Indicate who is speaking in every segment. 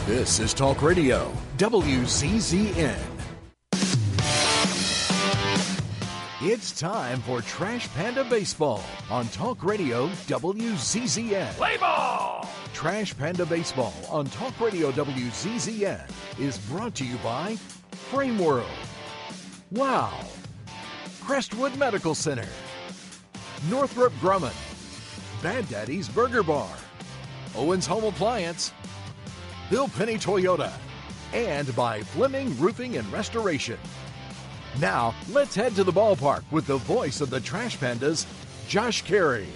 Speaker 1: This is Talk Radio, WZZN. It's time for Trash Panda Baseball on Talk Radio, WZZN.
Speaker 2: Play ball!
Speaker 1: Trash Panda Baseball on Talk Radio, WZZN is brought to you by Frame World, Wow, Crestwood Medical Center, Northrop Grumman, Bad Daddy's Burger Bar, Owens Home Appliance, Bill Penny Toyota, and by Fleming Roofing and Restoration. Now, let's head to the ballpark with the voice of the Trash Pandas, Josh Carey.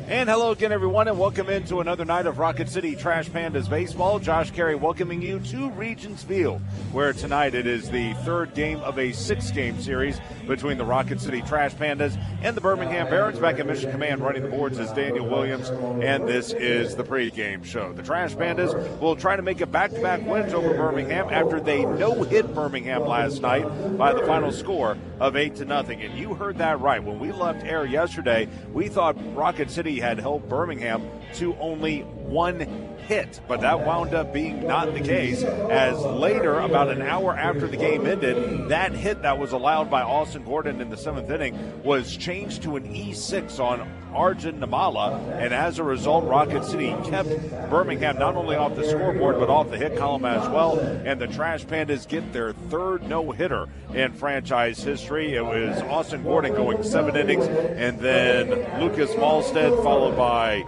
Speaker 2: And hello again, everyone, and welcome into another night of Rocket City Trash Pandas baseball. Josh Carey welcoming you to Regions Field, where tonight it is the third game of a six-game series between the Rocket City Trash Pandas and the Birmingham Barons. Back in Mission Command running the boards is Daniel Williams, and this is the pregame show. The Trash Pandas will try to make a back-to-back wins over Birmingham after they no-hit Birmingham last night by the final score of 8-0. And you heard that right. When we left air yesterday, we thought Rocket City had held Birmingham to only one hit, but that wound up being not the case, as later, about an hour after the game ended, that hit that was allowed by Austin Gordon in the seventh inning was changed to an E6 on Arjun Namala, and as a result, Rocket City kept Birmingham not only off the scoreboard but off the hit column as well, and the Trash Pandas get their third no-hitter in franchise history. It was Austin Gordon going 7 innings, and then Lucas Malstead followed by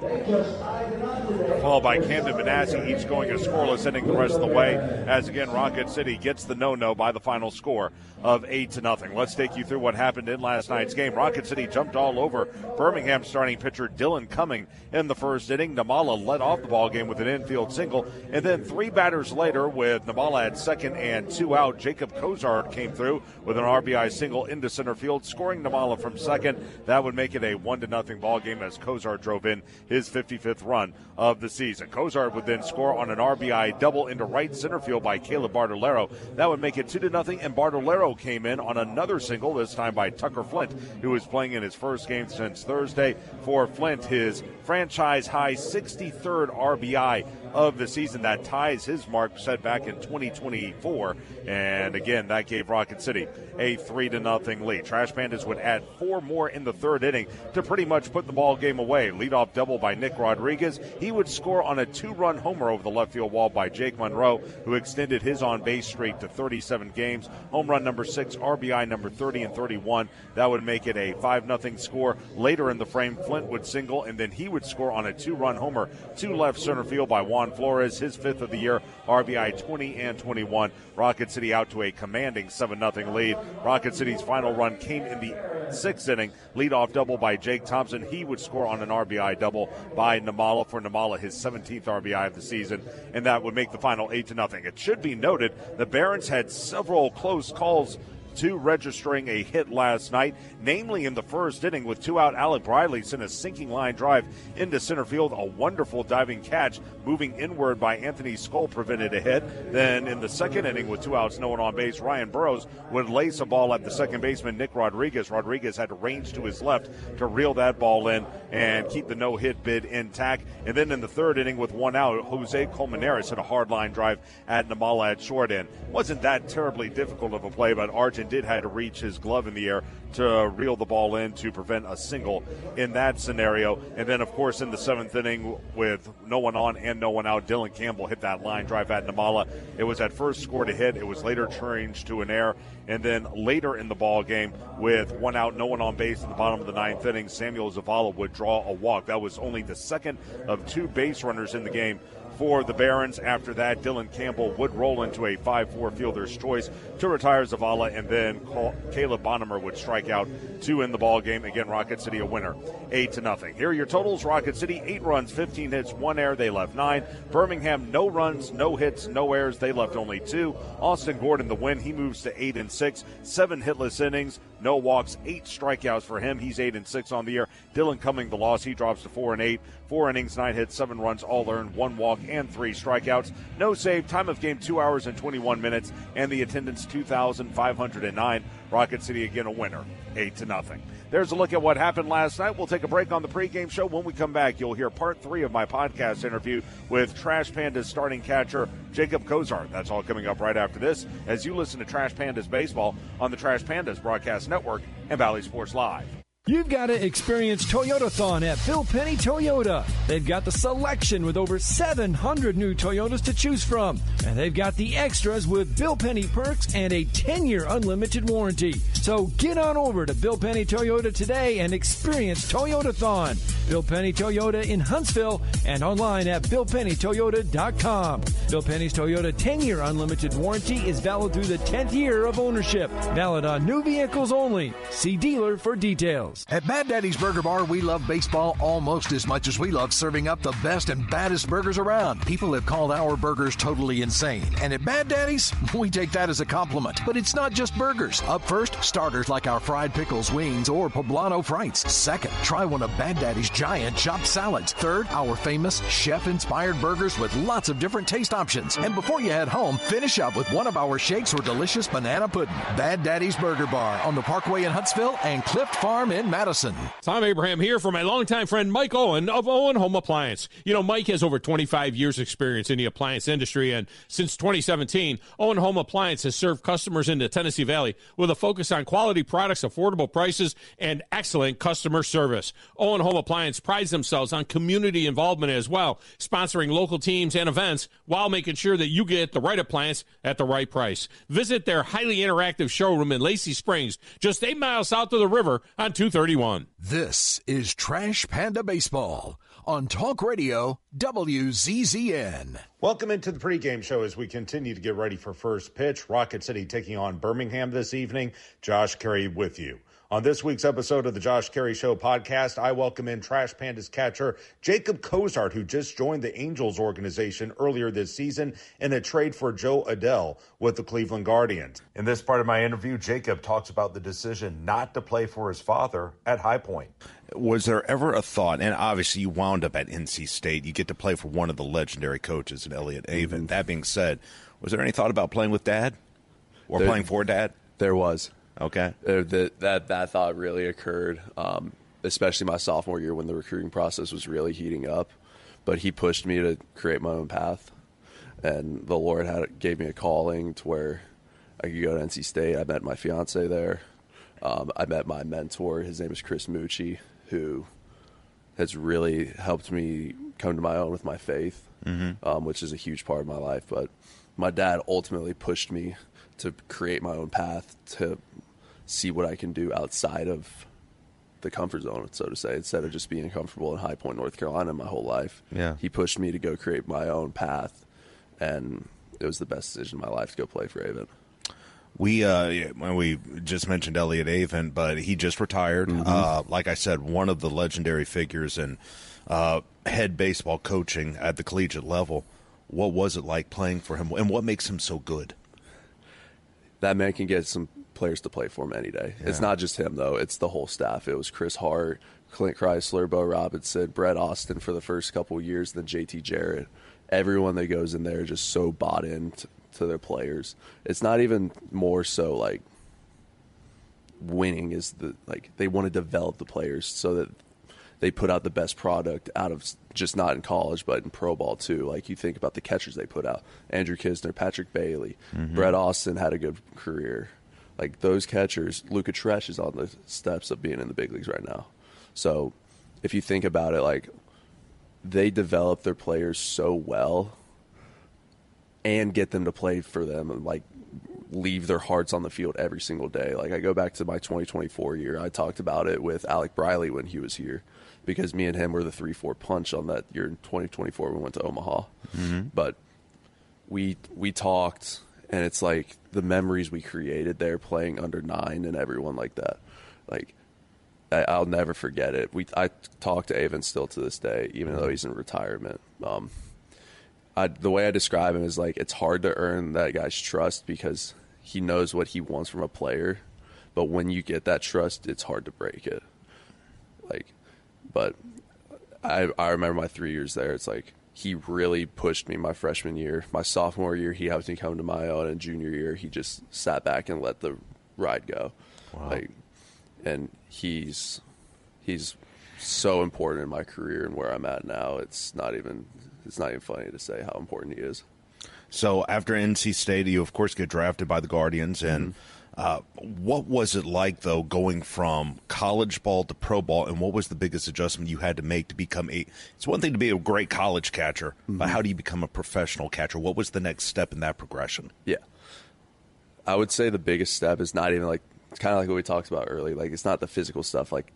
Speaker 2: Camden Benassi, each going a scoreless inning the rest of the way, as again Rocket City gets the no-no by the final score of 8-0. Let's take you through what happened in last night's game. Rocket City jumped all over Birmingham starting pitcher Dylan Cumming in the first inning. Namala led off the ball game with an infield single, and then three batters later, with Namala at second and 2 out, Jacob Kozart came through with an RBI single into center field, scoring Namala from second. That would make it a 1-0 ball game as Kozart drove in his 55th run of the season. Kozart would then score on an RBI double into right center field by Caleb Bartolero. That would make it 2-0, and Bartolero came in on another single, this time by Tucker Flint, who was playing in his first game since Thursday. For Flint, his franchise-high 63rd RBI of the season. That ties his mark set back in 2024, and again, that gave Rocket City a 3-0 lead. Trash Pandas would add 4 more in the third inning to pretty much put the ball game away. Leadoff double by Nick Rodriguez. He would score on a 2-run homer over the left field wall by Jake Monroe, who extended his on-base streak to 37 games. Home run number 6, RBI number 30 and 31. That would make it a 5-0 score. Later in the frame, Flint would single, and then he would score on a 2-run homer to left center field by Juan Flores, his 5th of the year, RBI 20 and 21. Rocket City out to a commanding 7-0 lead. Rocket City's final run came in the 6th inning. Leadoff double by Jake Thompson. He would score on an RBI double by Namala. For Namala, his 17th RBI of the season, and that would make the final 8-0. It should be noted the Barons had several close calls to registering a hit last night, namely in the first inning with 2 out. Alec Briley sent a sinking line drive into center field. A wonderful diving catch moving inward by Anthony Skoll prevented a hit. Then in the second inning with 2 outs, no one on base, Ryan Burrows would lace a ball at the second baseman, Nick Rodriguez. Rodriguez had to range to his left to reel that ball in and keep the no-hit bid intact. And then in the third inning with 1 out, Jose Colmenares hit a hard line drive at Namala at short end. Wasn't that terribly difficult of a play, but Arjun did have to reach his glove in the air to reel the ball in to prevent a single in that scenario. And then, of course, in the 7th inning with no one on and no one out, Dylan Campbell hit that line drive at Namala. It was at first scored a hit. It was later changed to an error. And then later in the ball game with 1 out, no one on base in the bottom of the 9th inning, Samuel Zavala would draw a walk. That was only the second of 2 base runners in the game for the Barons. After that, Dylan Campbell would roll into a 5-4 fielder's choice to retire Zavala, and then Caleb Bonnemer would strike out to end the ball game. Again, Rocket City a winner, 8-0. Here are your totals. Rocket City 8 runs, 15 hits, 1 error. They left 9. Birmingham no runs, no hits, no errors. They left only 2. Austin Gordon the win. He moves to 8-6. 7 hitless innings, no walks, 8 strikeouts for him. He's 8-6 on the year. Dylan Cumming the loss. He drops to 4-8. 4 innings, 9 hits, 7 runs, all earned, 1 walk and 3 strikeouts. No save. Time of game 2 hours and 21 minutes, and the attendance 2,509. Rocket City again a winner, 8-0. there's a look at what happened last night. We'll take a break on the pregame show. When we come back, you'll hear part 3 of my podcast interview with Trash Pandas starting catcher Jacob Cozart. That's all coming up right after this as you listen to Trash Pandas Baseball on the Trash Pandas Broadcast Network and Valley Sports Live.
Speaker 3: You've got to experience Toyotathon at Bill Penny Toyota. They've got the selection with over 700 new Toyotas to choose from. And they've got the extras with Bill Penny perks and a 10-year unlimited warranty. So get on over to Bill Penny Toyota today and experience Toyotathon. Bill Penny Toyota in Huntsville and online at BillPennyToyota.com. Bill Penny's Toyota 10-year unlimited warranty is valid through the 10th year of ownership. Valid on new vehicles only. See dealer for details.
Speaker 1: At Bad Daddy's Burger Bar, we love baseball almost as much as we love serving up the best and baddest burgers around. People have called our burgers totally insane. And at Bad Daddy's, we take that as a compliment. But it's not just burgers. Up first, starters like our fried pickles, wings, or poblano frites. Second, try one of Bad Daddy's giant chopped salads. Third, our famous chef-inspired burgers with lots of different taste options. And before you head home, finish up with one of our shakes or delicious banana pudding. Bad Daddy's Burger Bar on the Parkway in Huntsville and Clift Farm in Madison.
Speaker 4: Tom Abraham here for my longtime friend Mike Owen of Owen Home Appliance. You know, Mike has over 25 years experience in the appliance industry, and since 2017, Owen Home Appliance has served customers in the Tennessee Valley with a focus on quality products, affordable prices, and excellent customer service. Owen Home Appliance prides themselves on community involvement as well, sponsoring local teams and events while making sure that you get the right appliance at the right price. Visit their highly interactive showroom in Lacey Springs, just 8 miles south of the river on 231.
Speaker 1: This is Trash Panda Baseball on Talk Radio WZZN.
Speaker 2: Welcome into the pregame show as we continue to get ready for first pitch. Rocket City taking on Birmingham this evening. Josh Carey with you. On this week's episode of the Josh Carey Show podcast, I welcome in Trash Pandas catcher Jacob Cozart, who just joined the Angels organization earlier this season in a trade for Joe Adell with the Cleveland Guardians. In this part of my interview, Jacob talks about the decision not to play for his father at High Point. Was there ever a thought, and obviously you wound up at NC State, you get to play for one of the legendary coaches in Elliott Avon. That being said, was there any thought about playing with Dad or playing for Dad?
Speaker 5: There was.
Speaker 2: Okay.
Speaker 5: That thought really occurred, especially my sophomore year when the recruiting process was really heating up. But he pushed me to create my own path, and the Lord gave me a calling to where I could go to NC State. I met my fiance there. I met my mentor. His name is Chris Mucci, who has really helped me come to my own with my faith, which is a huge part of my life. But my dad ultimately pushed me to create my own path, to see what I can do outside of the comfort zone, so to say, instead of just being comfortable in High Point, North Carolina my whole life. Yeah. He pushed me to go create my own path, and it was the best decision of my life to go play for Avon.
Speaker 2: We just mentioned Elliott Avon, but he just retired. Like I said, one of the legendary figures in head baseball coaching at the collegiate level. What was it like playing for him, and what makes him so good?
Speaker 5: That man can get some players to play for him any day. Yeah. It's not just him, though. It's the whole staff. It was Chris Hart, Clint Chrysler, Bo Robinson, Brett Austin for the first couple of years, then JT Jarrett. Everyone that goes in there just so bought in to their players. It's not even more so like winning is they want to develop the players so that they put out the best product out of just not in college, but in pro ball too. Like you think about the catchers they put out: Andrew Kisner, Patrick Bailey, Brett Austin had a good career. Like those catchers, Luka Tresh is on the steps of being in the big leagues right now. So if you think about it, like they develop their players so well and get them to play for them and like leave their hearts on the field every single day. Like I go back to my 2024 year. I talked about it with Alec Briley when he was here, because me and him were the 3-4 punch on that year in 2024. We went to Omaha. But we talked, and it's like the memories we created there playing under 9 and everyone like that. Like I'll never forget it. I talk to Avon still to this day, even though he's in retirement. The way I describe him is like it's hard to earn that guy's trust because he knows what he wants from a player. But when you get that trust, it's hard to break it. But I remember my 3 years there. It's like he really pushed me my freshman year. My sophomore year, he helped me come to my own. And junior year, he just sat back and let the ride go. Wow. and he's so important in my career and where I'm at now. It's not even funny to say how important he is.
Speaker 6: So after NC State, you of course get drafted by the Guardians, and what was it like, though, going from college ball to pro ball, and what was the biggest adjustment you had to make to become it's one thing to be a great college catcher, but how do you become a professional catcher? What was the next step in that progression?
Speaker 5: Yeah. I would say the biggest step is not even like, it's kind of like what we talked about earlier. Like, it's not the physical stuff, like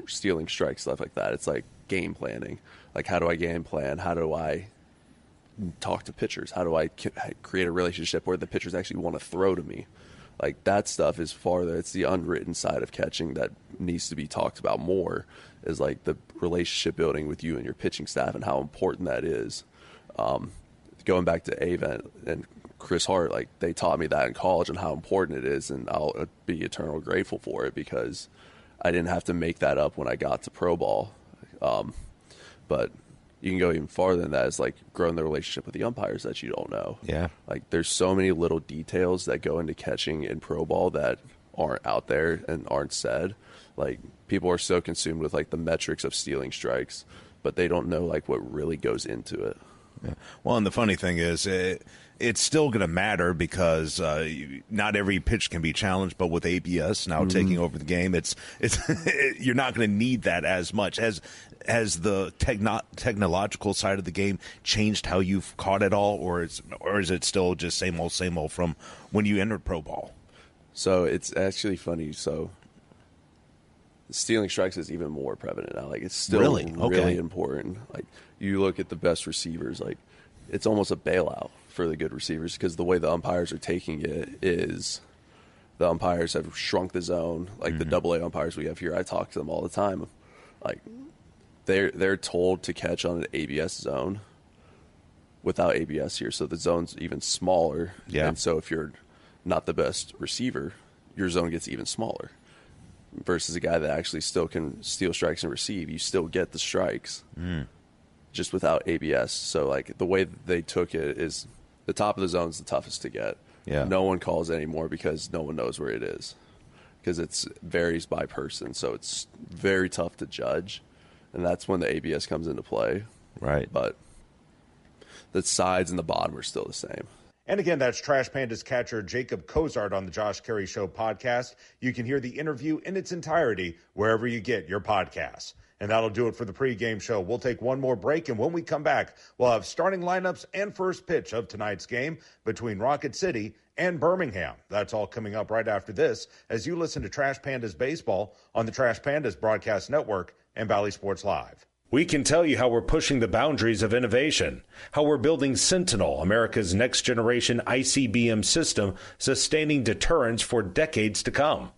Speaker 5: stealing strikes, stuff like that. It's like game planning. Like, how do I game plan? How do I talk to pitchers? How do I create a relationship where the pitchers actually want to throw to me? Like, that stuff is farther. It's the unwritten side of catching that needs to be talked about more, is like the relationship building with you and your pitching staff and how important that is. Going back to Ava and Chris Hart, like, they taught me that in college and how important it is, and I'll be eternally grateful for it because I didn't have to make that up when I got to pro ball. But you can go even farther than that. It's like growing the relationship with the umpires that you don't know.
Speaker 6: Yeah.
Speaker 5: Like, there's so many little details that go into catching in pro ball that aren't out there and aren't said. Like, people are so consumed with like the metrics of stealing strikes, but they don't know like what really goes into it.
Speaker 6: Yeah. Well, and the funny thing is, it's still going to matter because not every pitch can be challenged. But with ABS now taking over the game, it's you're not going to need that as much. Has the technological side of the game changed how you've caught it all, or is it still just same old from when you entered pro ball?
Speaker 5: So it's actually funny. So stealing strikes is even more prevalent now. Like, it's still really important. Like, you look at the best receivers, like, it's almost a bailout for the good receivers because the way the umpires are taking it is the umpires have shrunk the zone. Like, the AA umpires we have here, I talk to them all the time. Like, they're told to catch on an ABS zone without ABS here, so the zone's even smaller.
Speaker 6: Yeah.
Speaker 5: And so if you're not the best receiver, your zone gets even smaller. Versus a guy that actually still can steal strikes and receive, you still get the strikes just without ABS. So, like, the way that they took it is the top of the zone is the toughest to get.
Speaker 6: Yeah.
Speaker 5: No one calls anymore because no one knows where it is because it varies by person. So it's very tough to judge, and that's when the ABS comes into play.
Speaker 6: Right.
Speaker 5: But the sides and the bottom are still the same.
Speaker 2: And again, that's Trash Pandas catcher Jacob Cozart on the Josh Carey Show podcast. You can hear the interview in its entirety wherever you get your podcasts. And that'll do it for the pregame show. We'll take one more break, and when we come back, we'll have starting lineups and first pitch of tonight's game between Rocket City and Birmingham. That's all coming up right after this as you listen to Trash Pandas Baseball on the Trash Pandas Broadcast Network and Bally Sports Live. We can tell you how we're pushing the boundaries of innovation, how we're building Sentinel, America's next-generation ICBM system, sustaining deterrence for decades to come.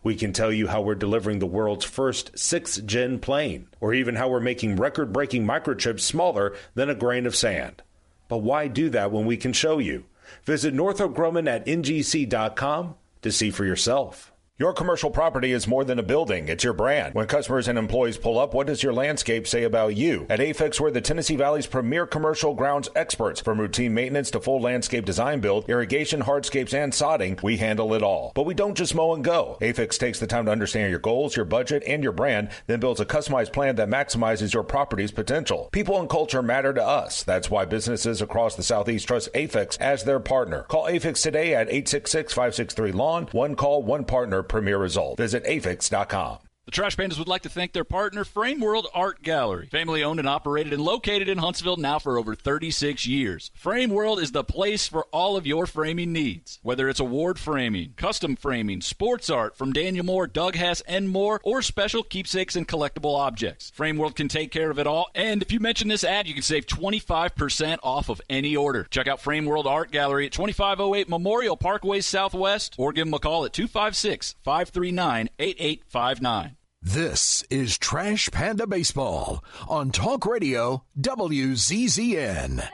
Speaker 2: We can tell you how we're delivering the world's first 6th-gen plane, or even how we're making record-breaking microchips smaller than a grain of sand. But why do that when we can show you? Visit Northrop Grumman at ngc.com to see for yourself. Your commercial property is more than a building. It's your brand. When customers and employees pull up, what does your landscape say about you? At Afix, we're the Tennessee Valley's premier commercial grounds experts. From routine maintenance to full landscape design build, irrigation, hardscapes, and sodding, we handle it all. But we don't just mow and go. Afix takes the time to understand your goals, your budget, and your brand, then builds a customized plan that maximizes your property's potential. People and culture matter to us. That's why businesses across the Southeast trust Afix as their partner. Call Afix today at 866-563-LAWN. One call, one partner, premier result. Visit afix.com.
Speaker 7: The Trash Pandas would like to thank their partner, Frame World Art Gallery. Family owned and operated and located in Huntsville now for over 36 years. Frame World is the place for all of your framing needs. Whether it's award framing, custom framing, sports art from Daniel Moore, Doug Hess, and more, or special keepsakes and collectible objects. Frame World can take care of it all. And if you mention this ad, you can save 25% off of any order. Check out Frame World Art Gallery at 2508 Memorial Parkway Southwest, or give them a call at 256-539-8859.
Speaker 1: This is Trash Panda Baseball on Talk Radio WZZN.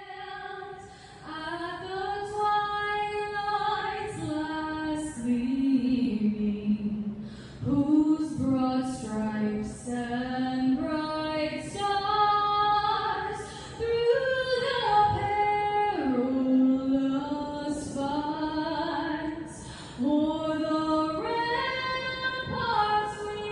Speaker 8: Whose broad stripes and bright stars through the perilous fights o'er the ramparts we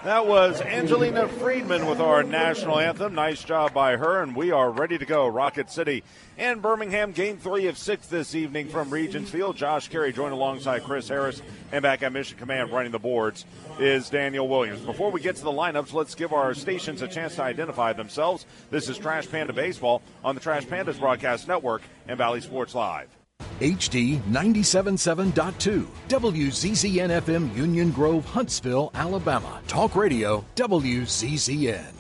Speaker 2: That was Angelina Friedman with our national anthem. Nice job by her, and we are ready to go. Rocket City and Birmingham, Game 3 of 6 this evening from Regents Field. Josh Carey joined alongside Chris Harris, and back at Mission Command running the boards is Daniel Williams. Before we get to the lineups, let's give our stations a chance to identify themselves. This is Trash Panda Baseball on the Trash Pandas Broadcast Network and Valley Sports Live.
Speaker 1: HD 97.7.2, WZZN FM, Union Grove, Huntsville, Alabama. Talk Radio, WZZN.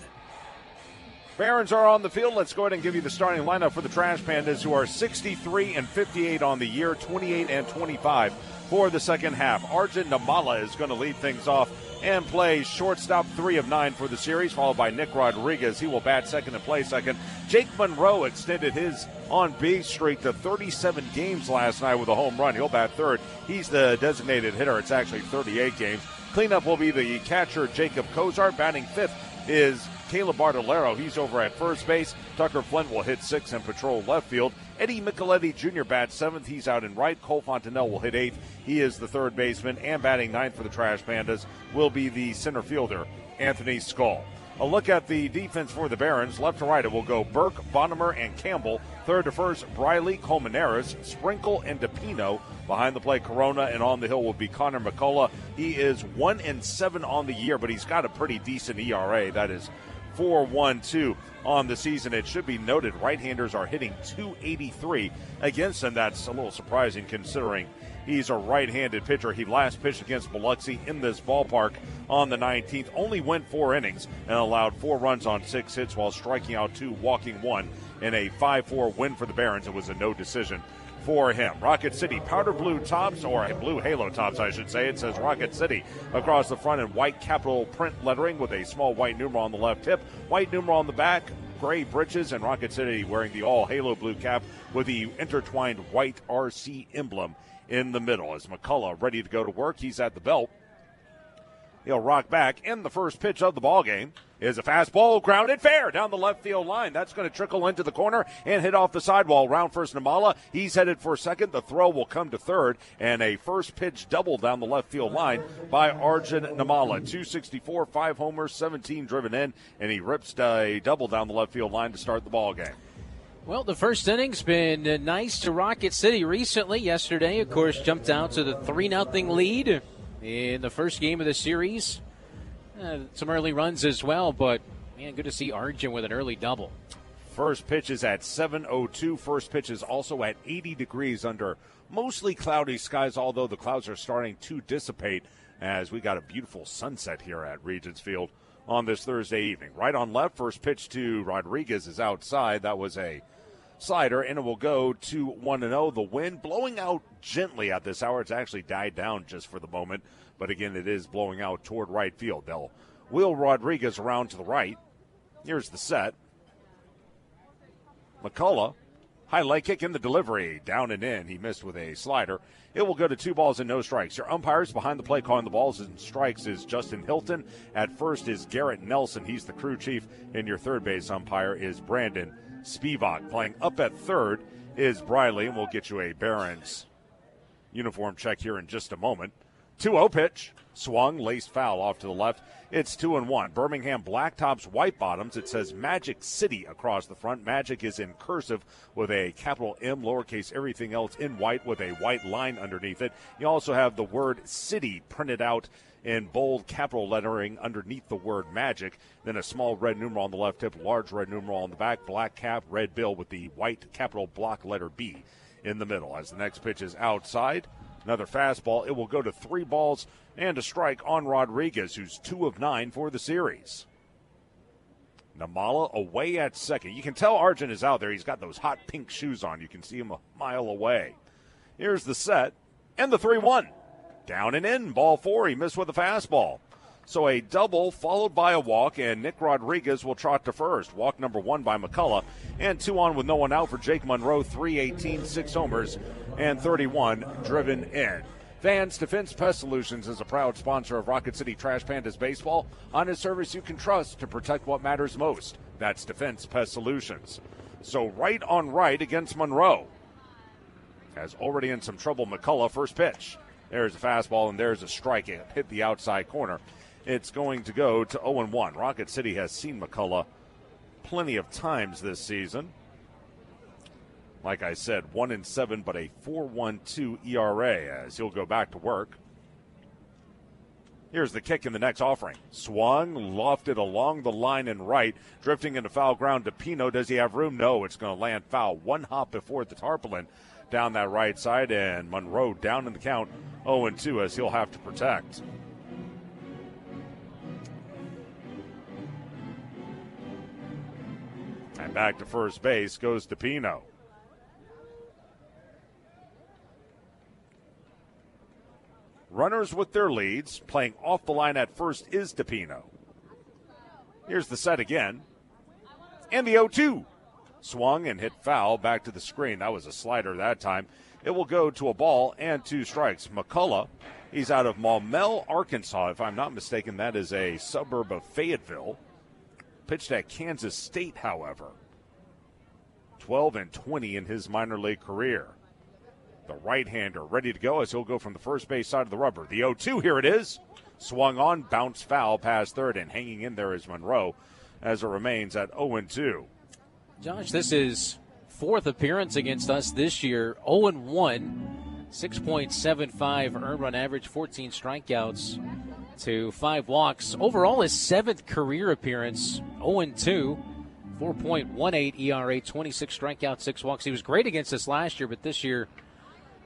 Speaker 2: Barons are on the field. Let's go ahead and give you the starting lineup for the Trash Pandas, who are 63-58 on the year, 28-25 for the second half. Arjun Namala is going to lead things off and play shortstop, 3 of 9 for the series, followed by Nick Rodriguez. He will bat second and play second. Jake Monroe extended his on-base streak to 37 games last night with a home run. He'll bat third. He's the designated hitter. It's actually 38 games. Cleanup will be the catcher, Jacob Kozart. Batting fifth is Caleb Bartolero. He's over at first base. Tucker Flint will hit sixth and patrol left field. Eddie Micheletti Jr. bats seventh. He's out in right. Cole Fontanelle will hit eighth. He is the third baseman. And batting ninth for the Trash Pandas will be the center fielder, Anthony Skull. A look at the defense for the Barons. Left to right, it will go Burke, Bonnemer, and Campbell. Third to first, Briley, Colmenares, Sprinkle, and DePino. Behind the plate, Corona, and on the hill will be Connor McCullough. He is 1-7 on the year, but he's got a pretty decent ERA. That is 4.12 on the season. It should be noted right-handers are hitting .283 against him. That's a little surprising considering he's a right-handed pitcher. He last pitched against Biloxi in this ballpark on the 19th. Only went 4 innings and allowed 4 runs on 6 hits while striking out 2, walking 1 in a 5-4 win for the Barons. It was a no decision for him. Rocket City powder blue tops, or a blue halo tops, I should say. It says Rocket City across the front in white capital print lettering with a small white numeral on the left tip, white numeral on the back, gray breeches, and Rocket City wearing the all halo blue cap with the intertwined white RC emblem in the middle. As McCullough ready to go to work, he's at the belt. He'll rock back, and the first pitch of the ball game is a fastball grounded fair down the left field line. That's going to trickle into the corner and hit off the sidewall. Round first, Namala. He's headed for second. The throw will come to third, and a first pitch double down the left field line by Arjun Namala. 264, 5 homers, 17 driven in, and he rips a double down the left field line to start the ball game.
Speaker 9: Well, the first inning's been nice to Rocket City recently. Yesterday, of course, jumped out to the 3-0 lead in the first game of the series. Some early runs as well, but, man, good to see Arjun with an early double.
Speaker 2: First pitch is at 7:02. First pitch is also at 80 degrees under mostly cloudy skies, although the clouds are starting to dissipate as we got a beautiful sunset here at Regents Field on this Thursday evening. Right on left, first pitch to Rodriguez is outside. That was a slider, and it will go to 1-0. The wind blowing out gently at this hour. It's actually died down just for the moment, but again, it is blowing out toward right field. They'll wheel Rodriguez around to the right. Here's the set. McCullough, high leg kick in the delivery, down and in. He missed with a slider. It will go to 2 balls and no strikes. Your umpires behind the plate calling the balls and strikes is Justin Hilton. At first is Garrett Nelson. He's the crew chief, and your third base umpire is Brandon Spivak. Playing up at third is Briley, and we'll get you a Barons uniform check here in just a moment. 2-0 pitch, swung, laced foul off to the left. It's 2-1. Birmingham Blacktops white bottoms. It says Magic City across the front. Magic is in cursive with a capital M, lowercase everything else in white with a white line underneath it. You also have the word City printed out in bold capital lettering underneath the word Magic. Then a small red numeral on the left tip, large red numeral on the back, black cap, red bill with the white capital block letter B in the middle. As the next pitch is outside, another fastball. It will go to 3 balls and a strike on Rodriguez, who's 2 of 9 for the series. Namala away at second. You can tell Arjun is out there. He's got those hot pink shoes on. You can see him a mile away. Here's the set and the 3-1. Down and in, ball 4. He missed with a fastball. So a double followed by a walk, and Nick Rodriguez will trot to first. Walk number 1 by McCullough, and 2 on with no one out for Jake Monroe. 318, 6 homers, and 31 driven in. Vans Defense Pest Solutions is a proud sponsor of Rocket City Trash Pandas Baseball. Honest service you can trust to protect what matters most. That's Defense Pest Solutions. So right on right against Monroe. Has already in some trouble, McCullough. First pitch. There's a fastball, and there's a strike. It hit the outside corner. it's going to go to 0-1. Rocket City has seen McCullough plenty of times this season. Like I said, 1-7, but a 4.12 ERA as he'll go back to work. Here's the kick in the next offering. Swung, lofted along the line and right, drifting into foul ground to Pino. Does he have room? No, it's going to land foul. One hop before the tarpaulin down that right side, and Monroe down in the count 0-2 as he'll have to protect. And back to first base goes to Pino. Runners with their leads. Playing off the line at first is DePino. Here's the set again. And the 0-2. Swung and hit foul back to the screen. That was a slider that time. It will go to a ball and 2 strikes. McCullough, he's out of Maumelle, Arkansas. If I'm not mistaken, that is a suburb of Fayetteville. Pitched at Kansas State, however. 12-20 in his minor league career. The right-hander ready to go as he'll go from the first base side of the rubber. The 0-2, here it is. Swung on, bounced foul past third, and hanging in there is Monroe as it remains at 0-2.
Speaker 9: Josh, this is 4th appearance against us this year. 0-1, 6.75 earned run average, 14 strikeouts to 5 walks. Overall, his 7th career appearance, 0-2, 4.18 ERA, 26 strikeouts, 6 walks. He was great against us last year, but this year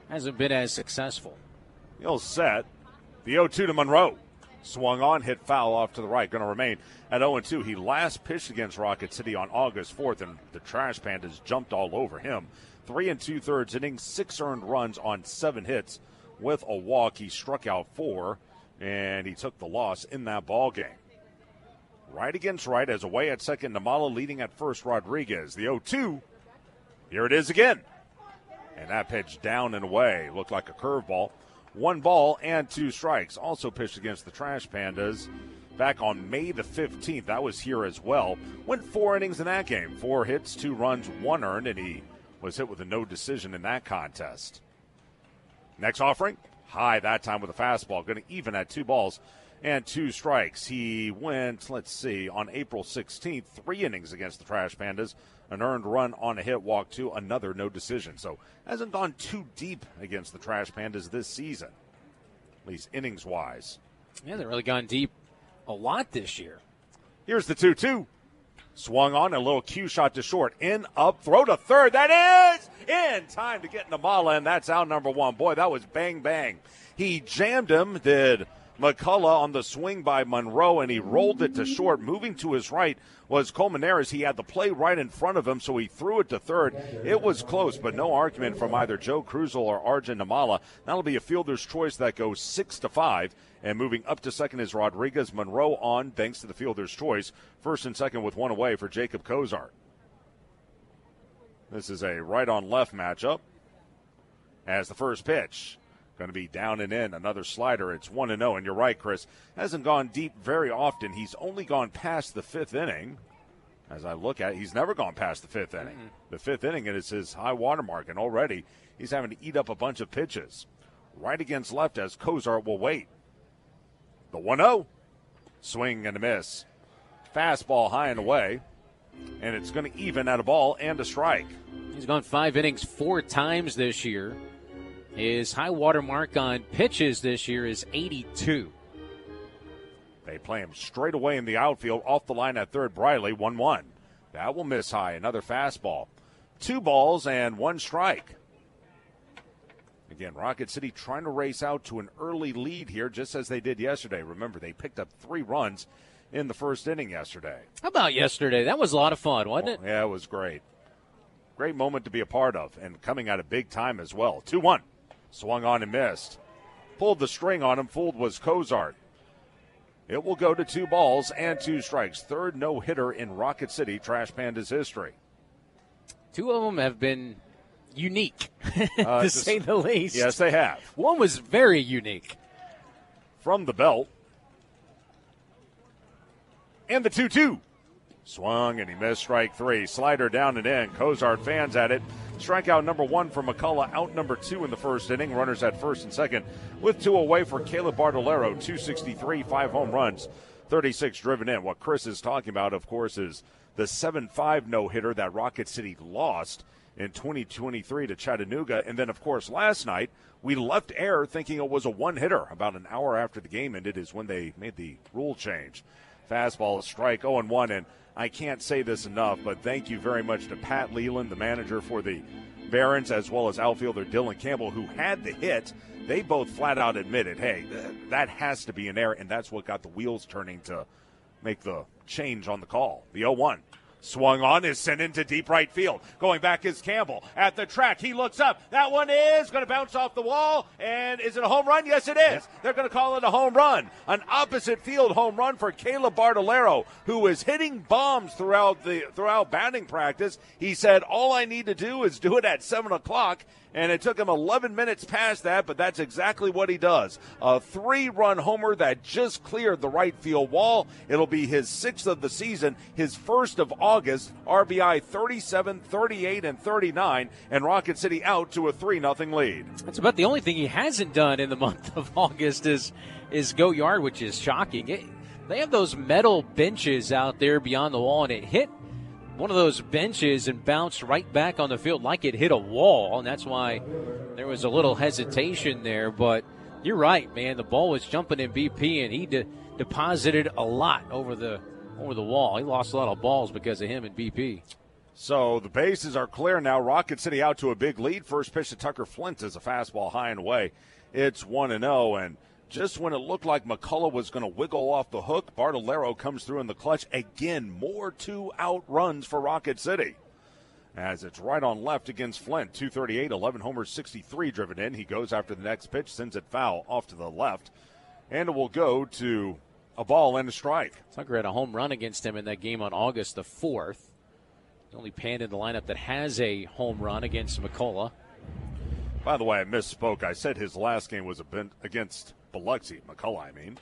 Speaker 9: hasn't been as successful.
Speaker 2: He'll set. The 0-2 to Monroe. Swung on, hit foul off to the right. Going to remain at 0-2. He last pitched against Rocket City on August 4th, and the Trash Pandas jumped all over him. 3 2/3 innings, 6 earned runs on 7 hits with a walk. He struck out 4, and he took the loss in that ball game. Right against right as away at second. Namala leading at first. Rodriguez. The 0-2. Here it is again. And that pitch down and away. Looked like a curveball. 1 ball and 2 strikes. Also pitched against the Trash Pandas back on May the 15th. That was here as well. Went 4 innings in that game. 4 hits, 2 runs, 1 earned, and he was hit with a no decision in that contest. Next offering, high that time with a fastball. Going to even at 2 balls and 2 strikes. He went, let's see, on April 16th, 3 innings against the Trash Pandas. An earned run on a hit, walk 2, another no decision. So hasn't gone too deep against the Trash Pandas this season, at least innings-wise.
Speaker 9: Yeah, they've really gone deep a lot this year.
Speaker 2: Here's the 2-2. Swung on, a little cue shot to short. In, up, throw to third. That is in time to get Namala, and that's out number 1. Boy, that was bang, bang. He jammed him, did McCullough on the swing by Monroe, and he rolled it to short. Moving to his right was Colmenares. He had the play right in front of him, so he threw it to third. It was close, but no argument from either Joe Cruzel or Arjun Namala. That'll be a fielder's choice that goes 6-5. And moving up to second is Rodriguez. Monroe on, thanks to the fielder's choice. First and second with 1 away for Jacob Cozart. This is a right-on-left matchup. As the first pitch, going to be down and in, another slider. It's 1-0, and you're right, Chris. Hasn't gone deep very often. He's only gone past the 5th inning. As I look at it, he's never gone past the 5th inning. The 5th inning is his high water mark, and already he's having to eat up a bunch of pitches. Right against left as Cozart will wait. The 1-0. Swing and a miss. Fastball high and away, and it's going to even at a ball and a strike.
Speaker 9: He's gone 5 innings 4 times this year. His high water mark on pitches this year is 82.
Speaker 2: They play him straight away in the outfield, off the line at third. Briley, 1-1. That will miss high. Another fastball. 2 balls and 1 strike. Again, Rocket City trying to race out to an early lead here, just as they did yesterday. Remember, they picked up 3 runs in the first inning yesterday.
Speaker 9: How about yesterday? That was a lot of fun, wasn't it?
Speaker 2: Yeah, it was great. Great moment to be a part of, and coming out of big time as well. 2-1. Swung on and missed. Pulled the string on him. Fooled was Cozart. It will go to 2 balls and 2 strikes. 3rd no-hitter in Rocket City Trash Pandas history.
Speaker 9: 2 of them have been unique, to say the least.
Speaker 2: Yes, they have.
Speaker 9: One was very unique.
Speaker 2: From the belt. And the 2-2. Swung and he missed strike 3. Slider down and in. Cozart fans at it. Strikeout number 1 for McCullough, out number 2 in the first inning. Runners at first and second with 2 away for Caleb Bartolero, 263, 5 home runs, 36 driven in. What Chris is talking about, of course, is the 7-5 no-hitter that Rocket City lost in 2023 to Chattanooga. And then, of course, last night we left air thinking it was a one-hitter. About an hour after the game ended is when they made the rule change. Fastball, strike, 0-1, and I can't say this enough, but thank you very much to Pat Leland, the manager for the Barons, as well as outfielder Dylan Campbell, who had the hit. They both flat out admitted, hey, that has to be an error, and that's what got the wheels turning to make the change on the call. The 0-1. Swung on, is sent into deep right field. Going back is Campbell at the track. He looks up. That one is going to bounce off the wall. And is it a home run? Yes, it is. They're going to call it a home run. An opposite field home run for Caleb Bartolero, who is hitting bombs throughout batting practice. He said, all I need to do is do it at 7 o'clock. And it took him 11 minutes past that, but that's exactly what he does. A 3-run homer that just cleared the right field wall. It'll be his 6th of the season, his 1st of August. RBI 37, 38, and 39, and Rocket City out to a 3-0 lead.
Speaker 9: That's about the only thing he hasn't done in the month of August is go yard, which is shocking. They have those metal benches out there beyond the wall, and it hit one of those benches and bounced right back on the field like it hit a wall, and that's why there was a little hesitation there. But you're right, man. The ball was jumping in BP, and he deposited a lot over the wall. He lost a lot of balls because of him and BP.
Speaker 2: So the bases are clear now. Rocket City out to a big lead. First pitch to Tucker Flint is a fastball high and away. It's 1-0, and just when it looked like McCullough was going to wiggle off the hook, Bartolero comes through in the clutch. Again, more 2-out runs for Rocket City. As it's right on left against Flint. 238, 11 homers, 63 driven in. He goes after the next pitch, sends it foul off to the left. And it will go to a ball and a strike.
Speaker 9: Tucker had a home run against him in that game on August the 4th. The only Panda in the lineup that has a home run against McCullough.
Speaker 2: By the way, I misspoke. I said his last game was against Biloxi, McCullough, I mean.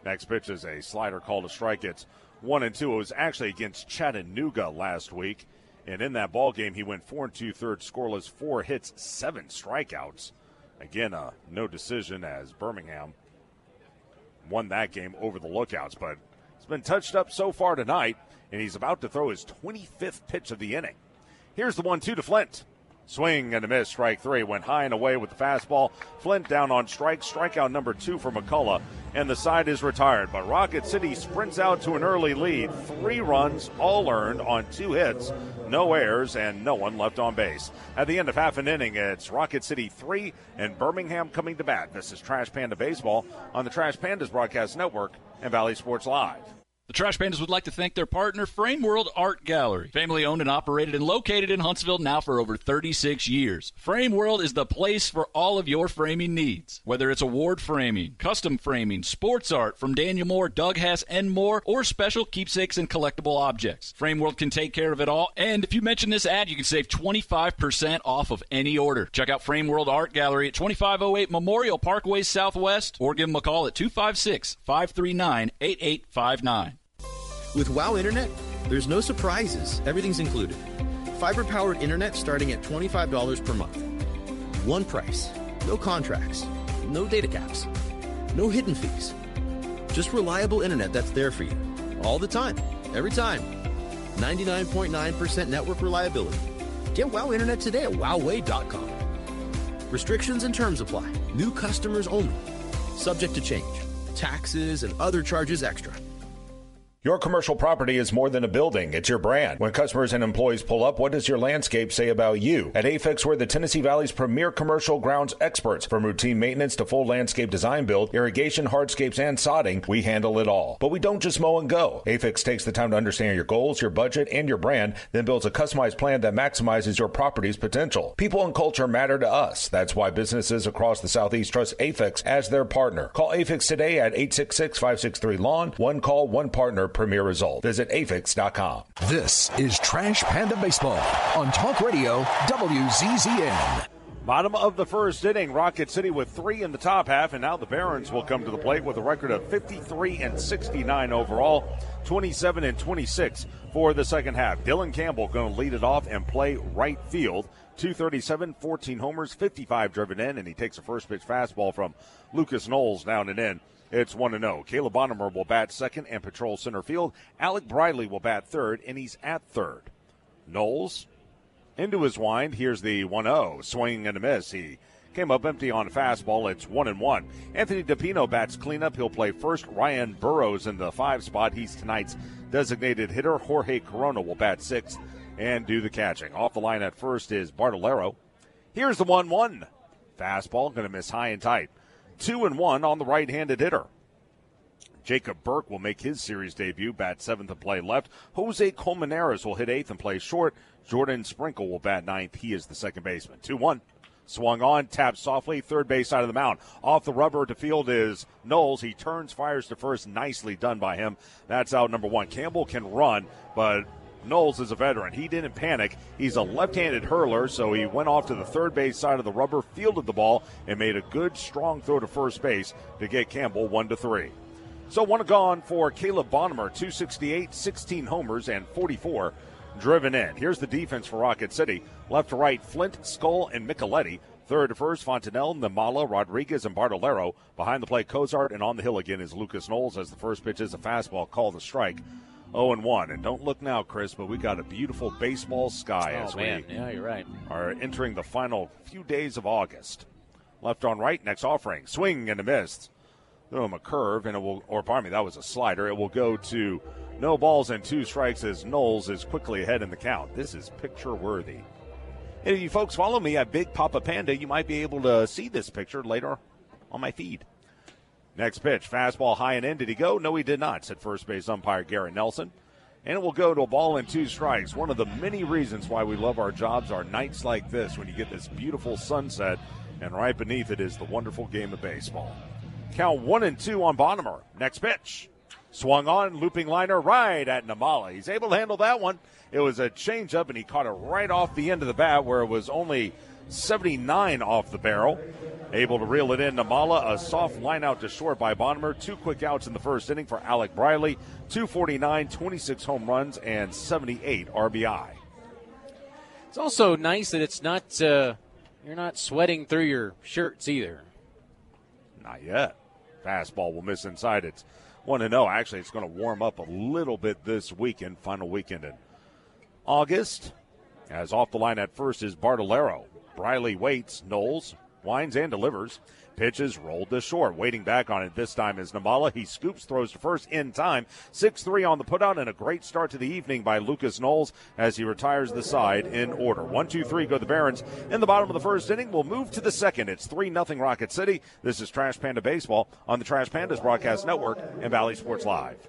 Speaker 2: Next pitch is a slider called a strike. It's 1-2. It was actually against Chattanooga last week. And in that ball game, he went 4 2/3 scoreless, 4 hits, 7 strikeouts. Again, no decision as Birmingham won that game over the Lookouts. But it's been touched up so far tonight, and he's about to throw his 25th pitch of the inning. Here's the 1-2 to Flint. Swing and a miss, strike 3. Went high and away with the fastball. Flint down on strikeout number 2 for McCullough, and the side is retired. But Rocket City sprints out to an early lead. 3 runs, all earned on 2 hits, no errors, and no one left on base. At the end of half an inning, it's Rocket City 3 and Birmingham coming to bat. This is Trash Panda Baseball on the Trash Pandas Broadcast Network and Valley Sports Live.
Speaker 7: The Trash Pandas would like to thank their partner, Frame World Art Gallery. Family owned and operated and located in Huntsville now for over 36 years. Frame World is the place for all of your framing needs. Whether it's award framing, custom framing, sports art from Daniel Moore, Doug Hess, and more, or special keepsakes and collectible objects. Frame World can take care of it all. And if you mention this ad, you can save 25% off of any order. Check out Frame World Art Gallery at 2508 Memorial Parkway Southwest, or give them a call at 256-539-8859.
Speaker 10: With WOW Internet, there's no surprises. Everything's included. Fiber-powered internet starting at $25 per month. One price. No contracts. No data caps. No hidden fees. Just reliable internet that's there for you. All the time. Every time. 99.9% network reliability. Get WOW Internet today at wowway.com. Restrictions and terms apply. New customers only. Subject to change. Taxes and other charges extra.
Speaker 11: Your commercial property is more than a building. It's your brand. When customers and employees pull up, what does your landscape say about you? At AFIX, we're the Tennessee Valley's premier commercial grounds experts. From routine maintenance to full landscape design build, irrigation, hardscapes, and sodding, we handle it all. But we don't just mow and go. AFIX takes the time to understand your goals, your budget, and your brand, then builds a customized plan that maximizes your property's potential. People and culture matter to us. That's why businesses across the Southeast trust AFIX as their partner. Call AFIX today at 866-563-LAWN. One call, one partner, premier result. Visit afix.com.
Speaker 1: This is Trash Panda Baseball on Talk Radio WZZN.
Speaker 2: Bottom of the first inning, Rocket City with 3 in the top half, and now the Barons will come to the plate with a record of 53-69 overall, 27-26 for the second half. Dylan Campbell going to lead it off and play right field. 237, 14 homers, 55 driven in, and he takes a first pitch fastball from Lucas Knowles down and in. It's 1-0. Caleb Bonnemer will bat second and patrol center field. Alec Briley will bat third, and he's at third. Knowles into his wind. Here's the 1-0. Swing and a miss. He came up empty on a fastball. It's 1-1. Anthony DePino bats cleanup. He'll play first. Ryan Burrows in the 5 spot. He's tonight's designated hitter. Jorge Corona will bat sixth and do the catching. Off the line at first is Bartolero. Here's the 1-1. Fastball going to miss high and tight. 2-1 on the right-handed hitter. Jacob Burke will make his series debut, bat seventh and play left. Jose Colmenares will hit eighth and play short. Jordan Sprinkle will bat ninth. He is the second baseman. 2-1. Swung on, tapped softly, third base side of the mound. Off the rubber to field is Knowles. He turns, fires to first. Nicely done by him. That's out number one. Campbell can run, but Knowles is a veteran. He didn't panic. He's a left-handed hurler, so he went off to the third base side of the rubber, fielded the ball, and made a good, strong throw to first base to get Campbell 1-3. So one gone for Caleb Bonnemer, 268, 16 homers, and 44 driven in. Here's the defense for Rocket City. Left to right, Flint, Skull, and Micheletti. Third to first, Fontanelle, Namala, Rodriguez, and Bartolero. Behind the plate, Cozart, and on the hill again is Lucas Knowles as the first pitch is a fastball called a strike. 0-1. And don't look now, Chris, but we got a beautiful baseball sky as we
Speaker 9: you're right.
Speaker 2: are entering the final few days of August. Left on right, next offering. Swing and a miss. Throw him a curve, and it will, or pardon me, that was a slider. It will go to no balls and 2 strikes as Knowles is quickly ahead in the count. This is picture worthy. And if you folks follow me at Big Papa Panda, you might be able to see this picture later on my feed. Next pitch, fastball high and in. Did he go? No, he did not, said first base umpire Garrett Nelson. And it will go to a ball and 2 strikes. One of the many reasons why we love our jobs are nights like this when you get this beautiful sunset, and right beneath it is the wonderful game of baseball. Count 1-2 on Bonnemer. Next pitch. Swung on, looping liner right at Namala. He's able to handle that one. It was a changeup, and he caught it right off the end of the bat where it was only 79 off the barrel. Able to reel it in. Namala, a soft line out to short by Bonnemer. 2 quick outs in the first inning for Alec Briley. 249, 26 home runs, and 78 RBI.
Speaker 9: It's also nice that it's not you're not sweating through your shirts either.
Speaker 2: Not yet. Fastball will miss inside. It's 1-0. Actually, it's going to warm up a little bit this weekend, final weekend in August. As off the line at first is Bartolero. Briley waits. Knowles winds and delivers. Pitches rolled to short. Waiting back on it this time is Namala. He scoops, throws to first in time. 6-3 on the putout, and a great start to the evening by Lucas Knowles as he retires the side in order. 1-2-3 go the Barons. In the bottom of the first inning, we'll move to the second. It's 3-0 Rocket City. This is Trash Panda Baseball on the Trash Pandas Broadcast Network and Valley Sports Live.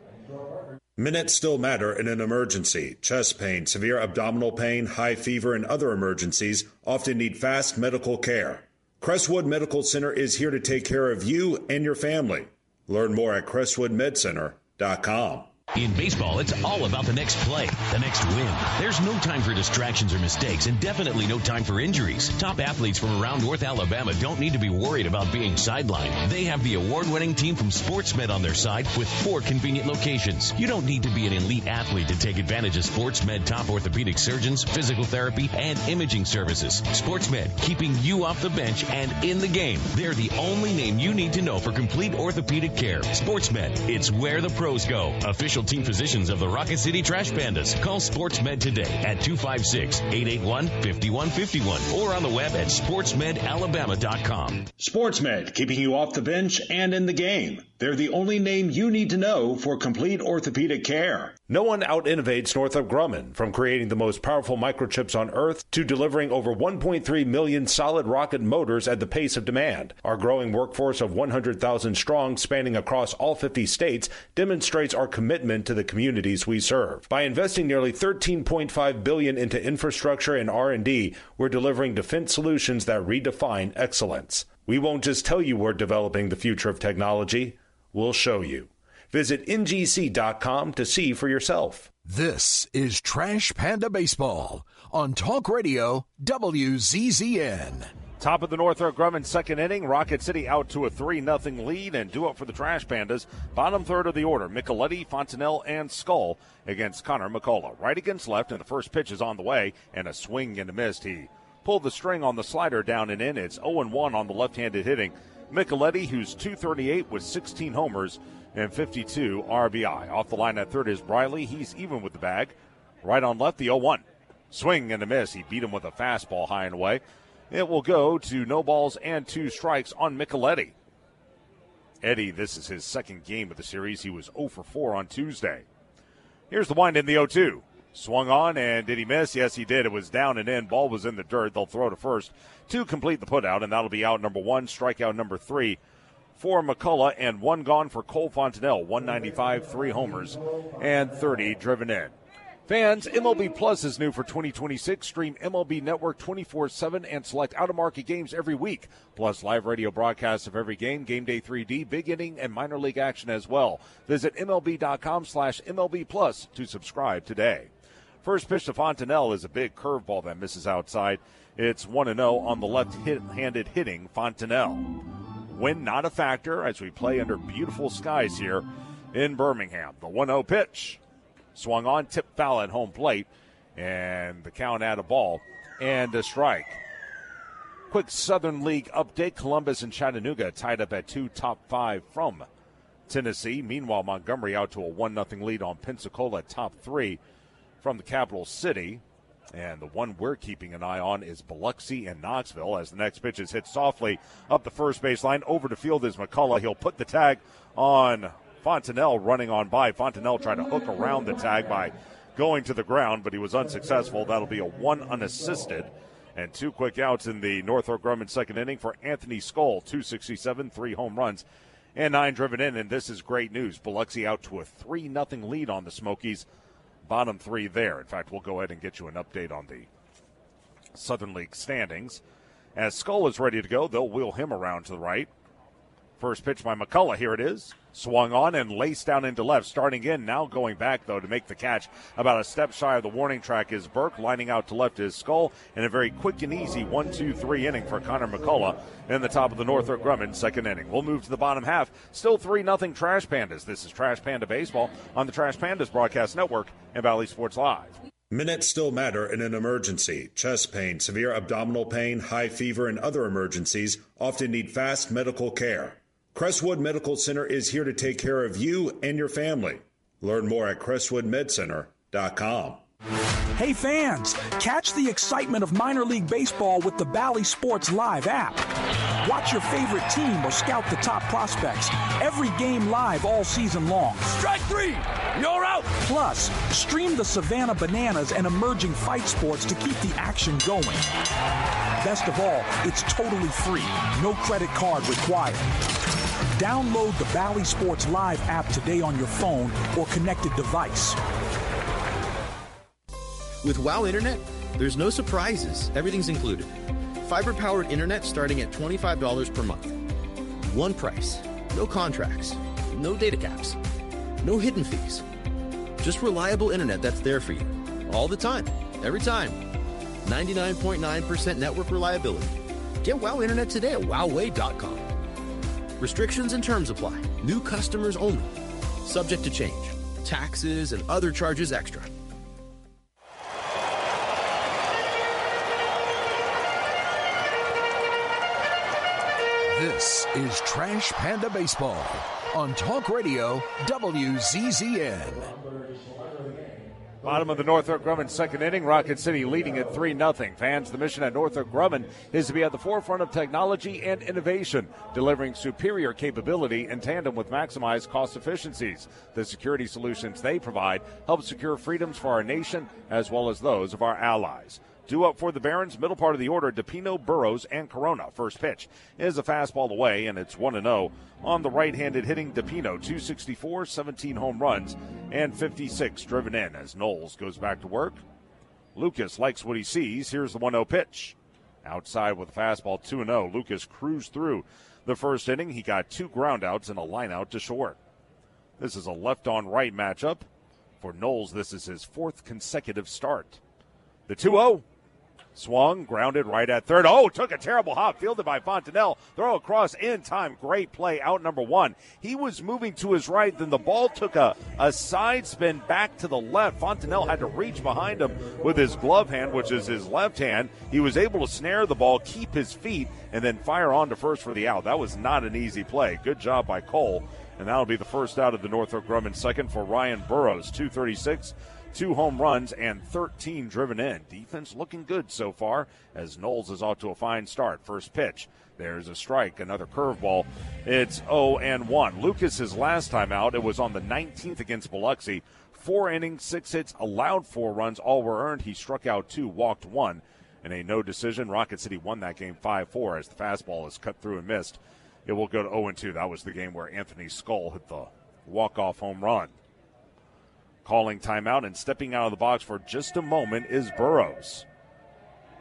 Speaker 11: Minutes still matter in an emergency. Chest pain, severe abdominal pain, high fever, and other emergencies often need fast medical care. Crestwood Medical Center is here to take care of you and your family. Learn more at crestwoodmedcenter.com.
Speaker 12: In baseball, it's all about the next play, the next win. There's no time for distractions or mistakes, and definitely no time for injuries. Top athletes from around North Alabama don't need to be worried about being sidelined. They have the award-winning team from SportsMed on their side with 4 convenient locations. You don't need to be an elite athlete to take advantage of SportsMed top orthopedic surgeons, physical therapy, and imaging services. SportsMed, keeping you off the bench and in the game. They're the only name you need to know for complete orthopedic care. SportsMed, it's where the pros go. Official team physicians of the Rocket City Trash Pandas. Call SportsMed today at 256-881-5151 or on the web at sportsmedalabama.com.
Speaker 11: SportsMed, keeping you off the bench and in the game. They're the only name you need to know for complete orthopedic care. No one out-innovates Northrop Grumman, from creating the most powerful microchips on Earth to delivering over 1.3 million solid rocket motors at the pace of demand. Our growing workforce of 100,000 strong, spanning across all 50 states, demonstrates our commitment to the communities we serve. By investing nearly $13.5 billion into infrastructure and R&D, we're delivering defense solutions that redefine excellence. We won't just tell you we're developing the future of technology, we'll show you. Visit ngc.com to see for yourself.
Speaker 1: This is Trash Panda Baseball on Talk Radio WZZN.
Speaker 2: Top of the Northrop Grumman second inning. Rocket City out to a 3-0 lead, and due up for the Trash Pandas. Bottom third of the order, Micheletti, Fontanelle, and Skull against Connor McCullough. Right against left, and the first pitch is on the way, and a swing and a miss. He pulled the string on the slider down and in. It's 0-1 on the left-handed hitting Micheletti, who's .238 with 16 homers and 52 RBI. Off the line at third is Briley. He's even with the bag. Right on left, the 0-1. Swing and a miss. He beat him with a fastball high and away. It will go to no balls and 2 strikes on Micheletti. Eddie, this is his second game of the series. He was 0 for 4 on Tuesday. Here's the wind in the 0-2. Swung on, and did he miss? Yes, he did. It was down and in. Ball was in the dirt. They'll throw to first to complete the putout, and that'll be out number 1, strikeout number 3 for McCullough, and 1 gone for Cole Fontanelle. 195, 3 homers, and 30 driven in. Fans, MLB Plus is new for 2026. Stream MLB Network 24/7 and select out-of-market games every week. Plus live radio broadcasts of every game, Game Day 3D, big inning, and minor league action as well. Visit MLB.com/MLB Plus to subscribe today. First pitch to Fontanelle is a big curveball that misses outside. It's 1-0 on the left-handed hitting Fontanelle. Wind not a factor as we play under beautiful skies here in Birmingham. The 1-0 pitch. Swung on, tipped foul at home plate, and the count at a ball and a strike. Quick Southern League update. Columbus and Chattanooga tied up at 2, top 5 from Tennessee. Meanwhile, Montgomery out to a 1-0 lead on Pensacola, top 3 from the capital city. And the one we're keeping an eye on is Biloxi and Knoxville as the next pitch is hit softly up the first baseline. Over to field is McCullough. He'll put the tag on Fontanelle running on by. Fontanelle tried to hook around the tag by going to the ground, but he was unsuccessful. That'll be a 1 unassisted. And 2 quick outs in the Northrop Grumman second inning for Anthony Skull. 267, 3 home runs, and 9 driven in. And this is great news. Biloxi out to a 3-0 lead on the Smokies. Bottom 3 there. In fact, we'll go ahead and get you an update on the Southern League standings. As Skull is ready to go, they'll wheel him around to the right. First pitch by McCullough. Here it is. Swung on and laced down into left. Starting in, now going back, though, to make the catch. About a step shy of the warning track is Burke. Lining out to left is Skull. And a very quick and easy 1-2-3 inning for Connor McCullough in the top of the Northrop Grumman second inning. We'll move to the bottom half. Still 3-0 Trash Pandas. This is Trash Panda Baseball on the Trash Pandas Broadcast Network and Valley Sports Live.
Speaker 11: Minutes still matter in an emergency. Chest pain, severe abdominal pain, high fever, and other emergencies often need fast medical care. Crestwood Medical Center is here to take care of you and your family. Learn more at crestwoodmedcenter.com.
Speaker 13: Hey fans, catch the excitement of minor league baseball with the Valley Sports Live app. Watch your favorite team or scout the top prospects. Every game live all season long.
Speaker 14: Strike 3, you're out.
Speaker 13: Plus, stream the Savannah Bananas and emerging fight sports to keep the action going. Best of all, it's totally free. No credit card required. Download the Valley Sports Live app today on your phone or connected device.
Speaker 10: With WOW Internet, there's no surprises. Everything's included. Fiber-powered internet starting at $25 per month. One price. No contracts. No data caps. No hidden fees. Just reliable internet that's there for you. All the time. Every time. 99.9% network reliability. Get WOW Internet today at wowway.com. Restrictions and terms apply. New customers only. Subject to change. Taxes and other charges extra.
Speaker 1: This is Trash Panda Baseball on Talk Radio WZZN.
Speaker 2: Bottom of the Northrop Grumman second inning. Rocket City leading at 3-0. Fans, the mission at Northrop Grumman is to be at the forefront of technology and innovation, delivering superior capability in tandem with maximized cost efficiencies. The security solutions they provide help secure freedoms for our nation as well as those of our allies. Due up for the Barons, middle part of the order, DePino, Burrows, and Corona. First pitch is a fastball away, and it's 1-0 on the right-handed hitting DePino. 264, 17 home runs, and 56 driven in as Knowles goes back to work. Lucas likes what he sees. Here's the 1-0 pitch. Outside with a fastball, 2-0. Lucas cruised through the first inning. He got 2 groundouts and a line-out to short. This is a left-on-right matchup. For Knowles, this is his 4th consecutive start. The 2-0. Swung, grounded right at third. Oh, took a terrible hop, fielded by Fontenelle. Throw across in time. Great play, out number one. He was moving to his right, then the ball took a side spin back to the left. Fontenelle had to reach behind him with his glove hand, which is his left hand. He was able to snare the ball, keep his feet, and then fire on to first for the out. That was not an easy play. Good job by Cole, and that'll be the first out of the Northrop Grumman second for Ryan Burrows. 236. 2 home runs and 13 driven in. Defense looking good so far as Knowles is off to a fine start. First pitch. There's a strike, another curveball. It's 0-1. Lucas's last time out, it was on the 19th against Biloxi. 4 innings, 6 hits, allowed 4 runs. All were earned. He struck out 2, walked 1. In a no decision, Rocket City won that game 5-4 as the fastball is cut through and missed. It will go to 0-2. That was the game where Anthony Skull hit the walk-off home run. Calling timeout and stepping out of the box for just a moment is Burrows.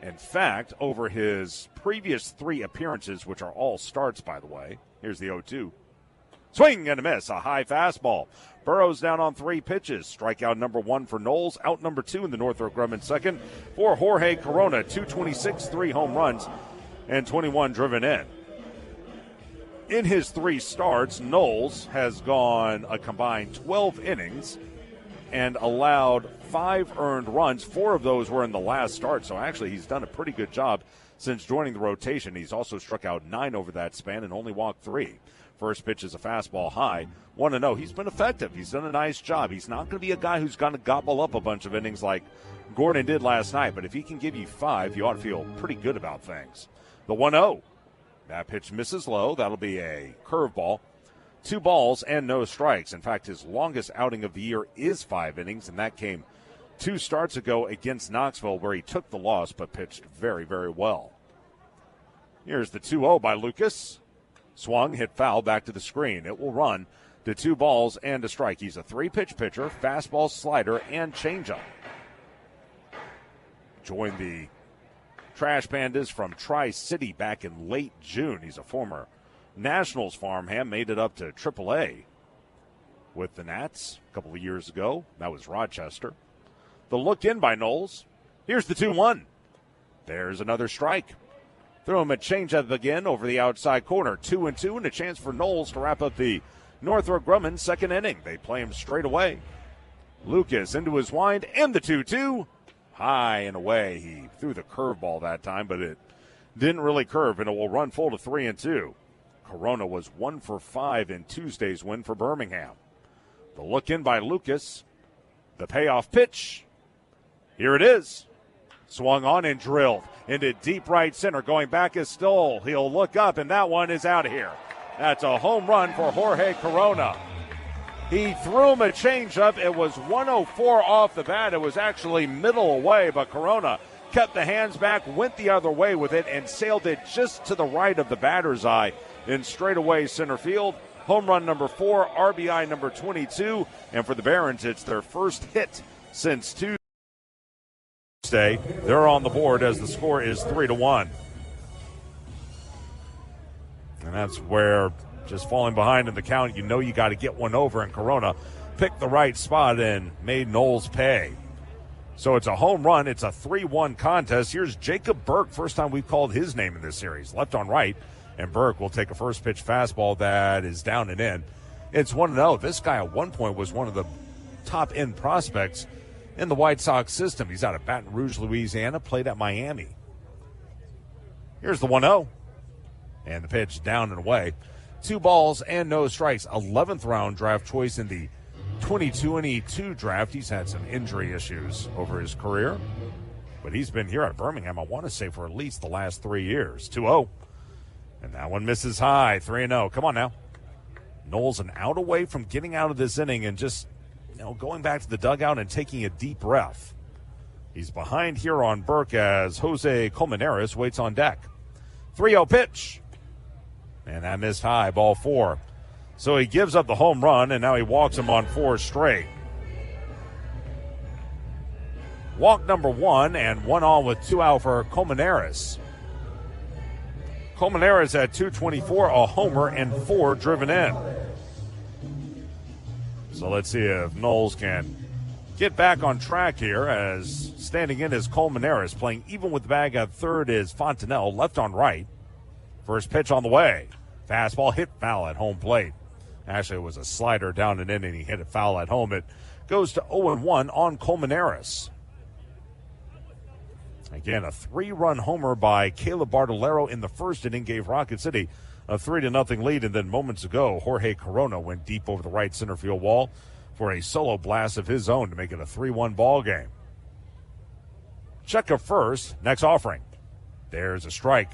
Speaker 2: In fact, over his previous 3 appearances, which are all starts, by the way, here's the 0-2. Swing and a miss, a high fastball. Burrows down on 3 pitches. Strikeout number 1 for Knowles, out number 2 in the Northrop Grumman second for Jorge Corona. 226, 3 home runs, and 21 driven in. In his 3 starts, Knowles has gone a combined 12 innings and allowed 5 earned runs. 4 of those were in the last start, so actually he's done a pretty good job since joining the rotation. He's also struck out 9 over that span and only walked 3. First pitch is a fastball high. 1-0. He's been effective. He's done a nice job. He's not going to be a guy who's going to gobble up a bunch of innings like Gordon did last night, but if he can give you 5, you ought to feel pretty good about things. The 1-0. That pitch misses low. That'll be a curveball. 2 balls and no strikes. In fact, his longest outing of the year is 5 innings, and that came 2 starts ago against Knoxville, where he took the loss but pitched very, very well. Here's the 2-0 by Lucas. Swung, hit foul, back to the screen. It will run to 2 balls and a strike. He's a 3-pitch pitcher, fastball, slider, and changeup. Joined the Trash Pandas from Tri-City back in late June. He's a former Nationals farmhand, made it up to AAA with the Nats a couple of years ago. That was Rochester. The look in by Knowles. Here's the 2-1. There's another strike. Throw him a changeup again over the outside corner. 2-2 and a chance for Knowles to wrap up the Northrop Grumman second inning. They play him straight away. Lucas into his wind and the 2-2. High and away. He threw the curveball that time, but it didn't really curve, and it will run full to 3-2. Corona was 1 for 5 in Tuesday's win for Birmingham. The look in by Lucas. The payoff pitch. Here it is. Swung on and drilled into deep right center. Going back is Stoll. He'll look up, and that one is out of here. That's a home run for Jorge Corona. He threw him a changeup. It was 104 off the bat. It was actually middle away, but Corona kept the hands back, went the other way with it, and sailed it just to the right of the batter's eye in straightaway center field. Home run number 4, RBI number 22, and for the Barons, it's their first hit since Tuesday. They're on the board as the score is 3-1. And that's where, just falling behind in the count, you know you got to get one over, and Corona picked the right spot and made Knowles pay. So it's a home run. It's a 3-1 contest. Here's Jacob Burke. First time we've called his name in this series. Left on right, and Burke will take a first pitch fastball that is down and in. It's 1-0. This guy at one point was one of the top end prospects in the White Sox system. He's out of Baton Rouge, Louisiana, played at Miami. Here's the 1-0. And the pitch down and away. 2 balls and no strikes. 11th round draft choice in the 2022 draft. He's had some injury issues over his career, but he's been here at Birmingham, I want to say, for at least the last 3 years. 2-0. And that one misses high. 3-0. Come on now. Knowles an out away from getting out of this inning and just, going back to the dugout and taking a deep breath. He's behind here on Burke as Jose Colmenares waits on deck. 3-0 pitch. And that missed high, ball 4. So he gives up the home run, and now he walks him on 4 straight. Walk number 1, and 1 on with 2 out for Colmenares. Colmenares had 224, a homer, and 4 driven in. So let's see if Knowles can get back on track here as standing in is Colmenares. Playing even with the bag at third is Fontenelle, left on right. First pitch on the way. Fastball hit foul at home plate. Actually, it was a slider down and in, and he hit it foul at home. It goes to 0-1 on Colmenares. Again, a 3-run homer by Caleb Bardolero in the first inning gave Rocket City a 3-0 lead, and then moments ago, Jorge Corona went deep over the right center field wall for a solo blast of his own to make it a 3-1 ball game. Check of first, next offering. There's a strike.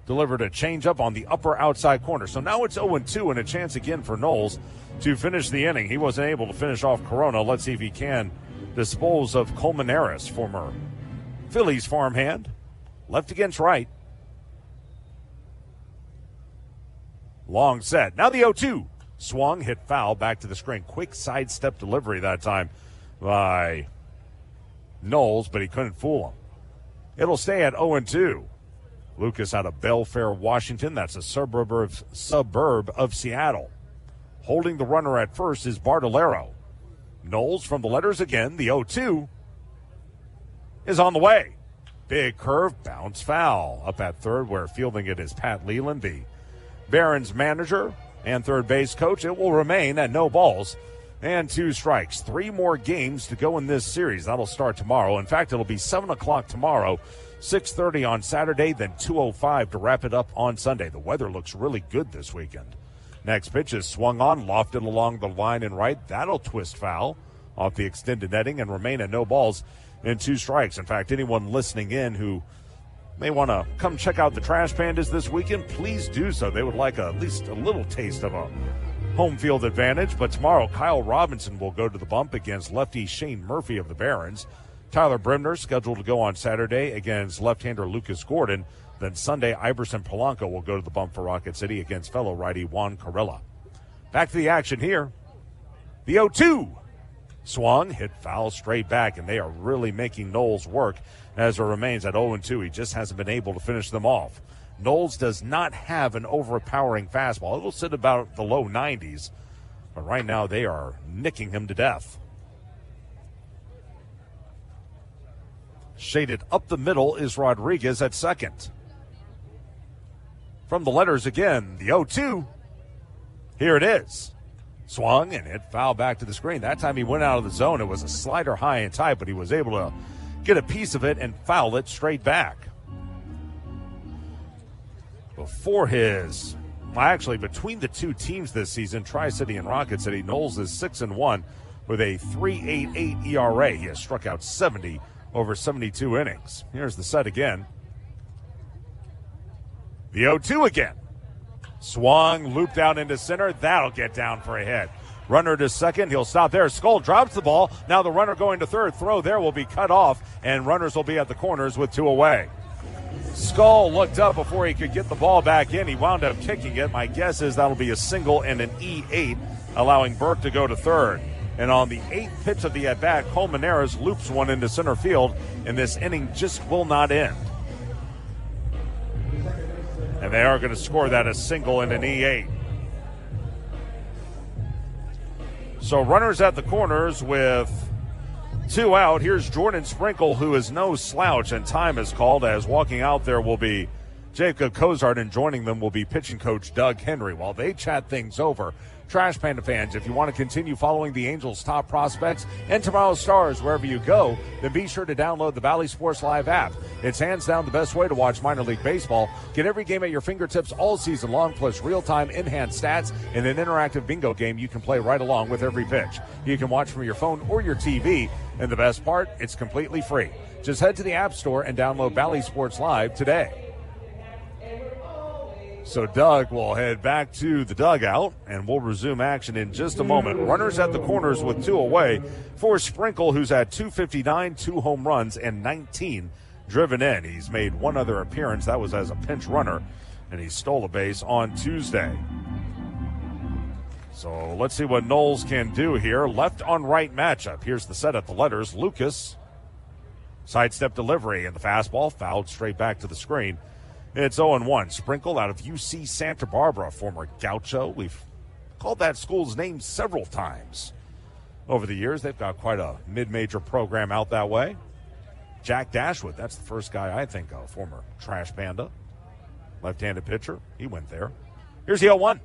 Speaker 2: Delivered a changeup on the upper outside corner. So now it's 0-2 and a chance again for Knowles to finish the inning. He wasn't able to finish off Corona. Let's see if he can dispose of Colmenares, former Phillies farmhand. Left against right. Long set. Now the 0-2. Swung, hit foul, back to the screen. Quick sidestep delivery that time by Knowles, but he couldn't fool him. It'll stay at 0-2. Lucas out of Belfair, Washington. That's a suburb of Seattle. Holding the runner at first is Bardolero. Knowles from the letters again. The 0-2 is on the way. Big curve, bounce foul. Up at third where fielding it is Pat Leland, the Barons manager and third base coach. It will remain at no balls and 2 strikes. 3 more games to go in this series. That'll start tomorrow. In fact, it'll be 7 o'clock tomorrow, 6:30 on Saturday, then 2:05 to wrap it up on Sunday. The weather looks really good this weekend. Next pitch is swung on, lofted along the line and right. That'll twist foul off the extended netting and remain at no balls and 2 strikes. In fact, anyone listening in who may want to come check out the Trash Pandas this weekend, please do so. They would like at least a little taste of a home field advantage. But tomorrow, Kyle Robinson will go to the bump against lefty Shane Murphy of the Barons. Tyler Brimner scheduled to go on Saturday against left-hander Lucas Gordon. Then Sunday, Iverson Polanco will go to the bump for Rocket City against fellow righty Juan Carrella. Back to the action here. The 0-2. Swung, hit foul straight back, and they are really making Knowles work as it remains at 0-2. He just hasn't been able to finish them off. Knowles does not have an overpowering fastball. It'll sit about the low 90s, but right now they are nicking him to death. Shaded up the middle is Rodriguez at second. From the letters again, the 0-2. Here it is. Swung and hit foul back to the screen. That time he went out of the zone. It was a slider high and tight, but he was able to get a piece of it and foul it straight back. Between the two teams this season, Tri-City and Rocket City, Knowles is 6-1 with a 3.88 ERA. He has struck out 70 over 72 innings. Here's the set again. The 0-2 again. Swung, looped out into center. That'll get down for a hit. Runner to second. He'll stop there. Skull drops the ball. Now the runner going to third. Throw there will be cut off, and runners will be at the corners with 2 away. Skull looked up before he could get the ball back in. He wound up kicking it. My guess is that'll be a single and an E8, allowing Burke to go to third. And on the 8th pitch of the at-bat, Colmenares loops one into center field, and this inning just will not end. And they are going to score that a single and an E8. So runners at the corners with 2 out. Here's Jordan Sprinkle, who is no slouch, and time is called as walking out there will be Jacob Cozart, and joining them will be pitching coach Doug Henry. While they chat things over, Trash Panda fans, if you want to continue following the Angels' top prospects and tomorrow's stars wherever you go, then be sure to download the Valley Sports Live app. It's hands down the best way to watch minor league baseball. Get every game at your fingertips all season long, plus real-time enhanced stats and an interactive bingo game you can play right along with every pitch. You can watch from your phone or your TV, and the best part, it's completely free. Just head to the App Store and download Valley Sports Live today. So Doug will head back to the dugout, and we'll resume action in just a moment. Runners at the corners with 2 away for Sprinkle, who's had 259, 2 home runs, and 19 driven in. He's made 1 other appearance. That was as a pinch runner, and he stole a base on Tuesday. So let's see what Knowles can do here. Left on right matchup. Here's the set at the letters. Lucas, sidestep delivery, and the fastball fouled straight back to the screen. It's 0-1. Sprinkle out of UC Santa Barbara, former Gaucho. We've called that school's name several times. over the years. They've got quite a mid-major program out that way. Jack Dashwood, that's the first guy I think of, former Trash Panda. Left-handed pitcher. He went there. Here's the 0-1.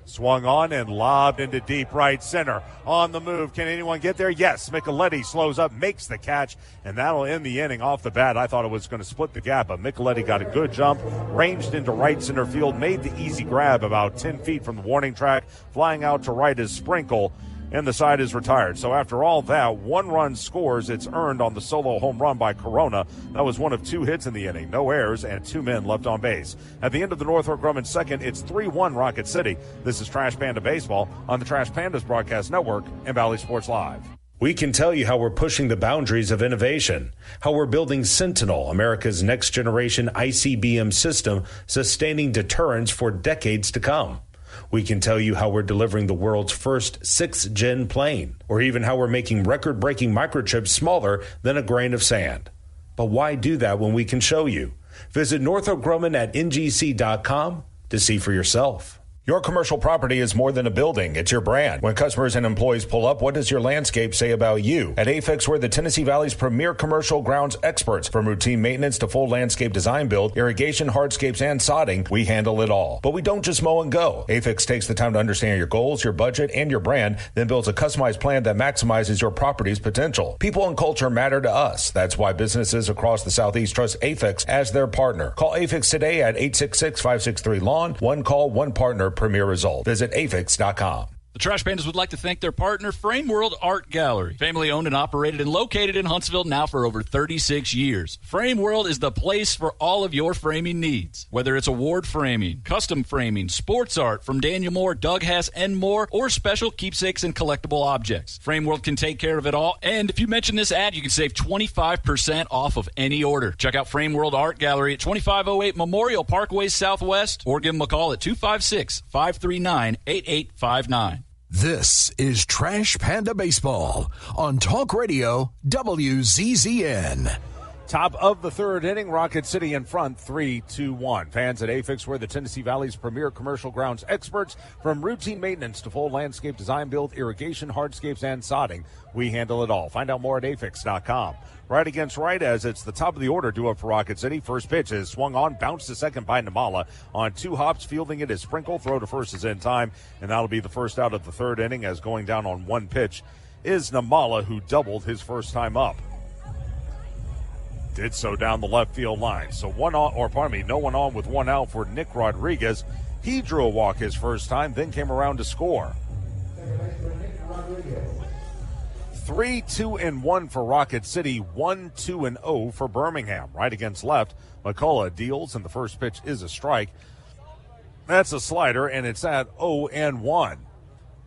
Speaker 2: Swung on and lobbed into deep right center. On the move. Can anyone get there? Yes. Micheletti slows up, makes the catch, and that'll end the inning off the bat. I thought it was going to split the gap, but Micheletti got a good jump, ranged into right center field, made the easy grab about 10 feet from the warning track. Flying out to right is Sprinkle, and the side is retired. So after all that, 1 run scores. It's earned on the solo home run by Corona. That was one of 2 hits in the inning. No errors and 2 men left on base. At the end of the Northrop Grumman second, it's 3-1 Rocket City. This is Trash Panda Baseball on the Trash Pandas Broadcast Network and Valley Sports Live.
Speaker 11: We can tell you how we're pushing the boundaries of innovation, how we're building Sentinel, America's next generation ICBM system, sustaining deterrence for decades to come. We can tell you how we're delivering the world's first 6th-gen plane, or even how we're making record-breaking microchips smaller than a grain of sand. But why do that when we can show you? Visit Northrop Grumman at ngc.com to see for yourself. Your commercial property is more than a building. It's your brand. When customers and employees pull up, what does your landscape say about you? At AFIX, we're the Tennessee Valley's premier commercial grounds experts. From routine maintenance to full landscape design build, irrigation, hardscapes, and sodding, we handle it all. But we don't just mow and go. AFIX takes the time to understand your goals, your budget, and your brand, then builds a customized plan that maximizes your property's potential. People and culture matter to us. That's why businesses across the Southeast trust AFIX as their partner. Call AFIX today at 866-563-LAWN. One call, one partner, premier result. Visit afix.com.
Speaker 7: The Trash Pandas would like to thank their partner, Frame World Art Gallery. Family owned and operated and located in Huntsville now for over 36 years. Frame World is the place for all of your framing needs. Whether it's award framing, custom framing, sports art from Daniel Moore, Doug Hess, and more, or special keepsakes and collectible objects. Frame World can take care of it all. And if you mention this ad, you can save 25% off of any order. Check out Frame World Art Gallery at 2508 Memorial Parkway Southwest, or give them a call at 256-539-8859.
Speaker 1: This is Trash Panda Baseball on Talk Radio WZZN.
Speaker 2: Top of the third inning, Rocket City in front, 3-2-1. Fans at AFIX, we're the Tennessee Valley's premier commercial grounds experts. From routine maintenance to full landscape design build, irrigation, hardscapes, and sodding, we handle it all. Find out more at afix.com. Right against right as it's the top of the order due up for Rocket City. First pitch is swung on, bounced to second by Namala. On 2 hops, fielding it is Sprinkle. Throw to first is in time, and that'll be the first out of the third inning, as going down on 1 pitch is Namala, who doubled his first time up. Did so down the left field line. So no one on with 1 out for Nick Rodriguez. He drew a walk his first time, then came around to score. 3-2-1 for Rocket City, 1-2-0 for Birmingham. Right against left, McCullough deals, and the first pitch is a strike. That's a slider, and it's at 0-1.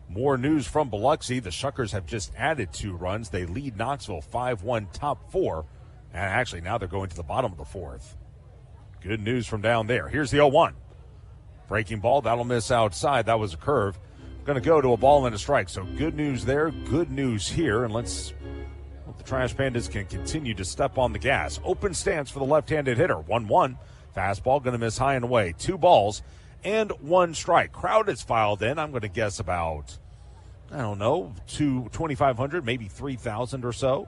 Speaker 2: More news from Biloxi. The Shuckers have just added 2 runs. They lead Knoxville 5-1, top 4. And actually, now they're going to the bottom of the 4th. Good news from down there. Here's the 0-1. Breaking ball, that'll miss outside. That was a curve. Going to go to a ball and a strike. So good news there, good news here. And let's hope the Trash Pandas can continue to step on the gas. Open stance for the left-handed hitter. 1-1. Fastball going to miss high and away. 2 balls and 1 strike. Crowd is filed in. I'm going to guess about, 2,500, maybe 3,000 or so.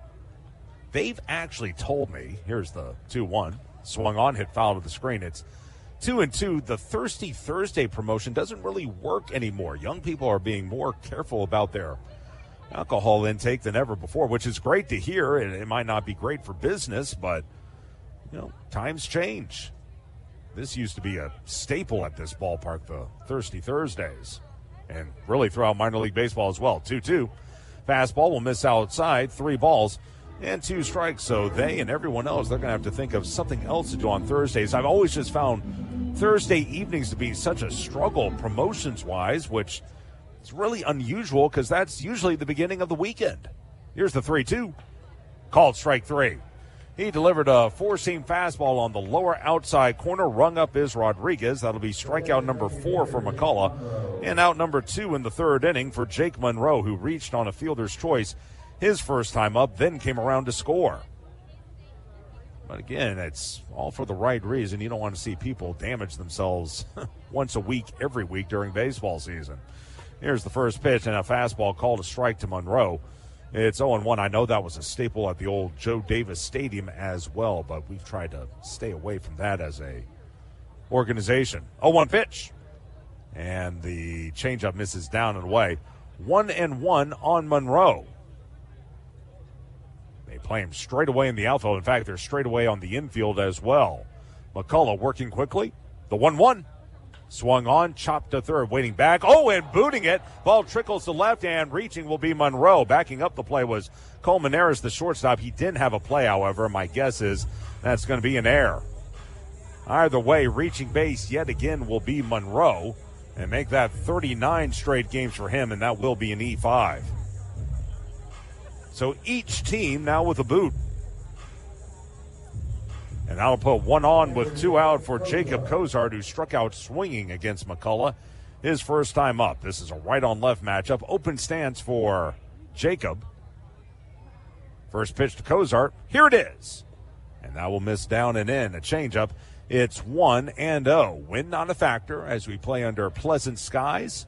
Speaker 2: They've actually told me, here's the 2-1. Swung on, hit foul to the screen. It's 2-2. The Thirsty Thursday promotion doesn't really work anymore. Young people are being more careful about their alcohol intake than ever before, which is great to hear. And it might not be great for business, but, times change. This used to be a staple at this ballpark, the Thirsty Thursdays, and really throughout minor league baseball as well. 2-2. Fastball will miss outside. 3 balls and 2 strikes. So they and everyone else, they're going to have to think of something else to do on Thursdays. I've always just found Thursday evenings to be such a struggle promotions-wise, which is really unusual because that's usually the beginning of the weekend. Here's the 3-2. Called strike 3. He delivered a 4-seam fastball on the lower outside corner. Rung up is Rodriguez. That'll be strikeout number 4 for McCullough. And out number 2 in the third inning for Jake Monroe, who reached on a fielder's choice his first time up, then came around to score. But again, it's all for the right reason. You don't want to see people damage themselves once a week, every week during baseball season. Here's the first pitch, and a fastball called a strike to Monroe. It's 0-1. I know that was a staple at the old Joe Davis Stadium as well, but we've tried to stay away from that as a organization. 0-1 pitch. And the changeup misses down and away. 1-1 on Monroe. They play him straight away in the outfield. In fact, they're straight away on the infield as well. McCullough working quickly. The 1-1. Swung on, chopped to third, waiting back. Oh, and booting it. Ball trickles to left, and reaching will be Monroe. Backing up the play was Colmenares, the shortstop. He didn't have a play, however. My guess is that's going to be an error. Either way, reaching base yet again will be Monroe, and make that 39 straight games for him, and that will be an E5. So each team now with a boot. And that'll put one on with 2 out for Jacob Cozart, who struck out swinging against McCullough his first time up. This is a right-on-left matchup. Open stance for Jacob. First pitch to Cozart. Here it is. And that will miss down and in. A changeup. It's 1-0. Wind not a factor as we play under pleasant skies.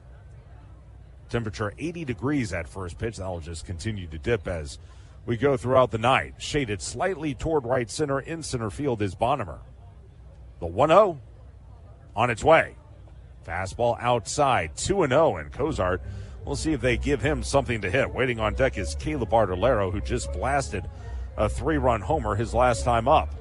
Speaker 2: Temperature 80 degrees at first pitch. That'll just continue to dip as we go throughout the night. Shaded slightly toward right center. In center field is Bonnemer. The 1-0 on its way. Fastball outside. 2-0, and Cozart, we'll see if they give him something to hit. Waiting on deck is Caleb Artolero, who just blasted a 3-run homer his last time up.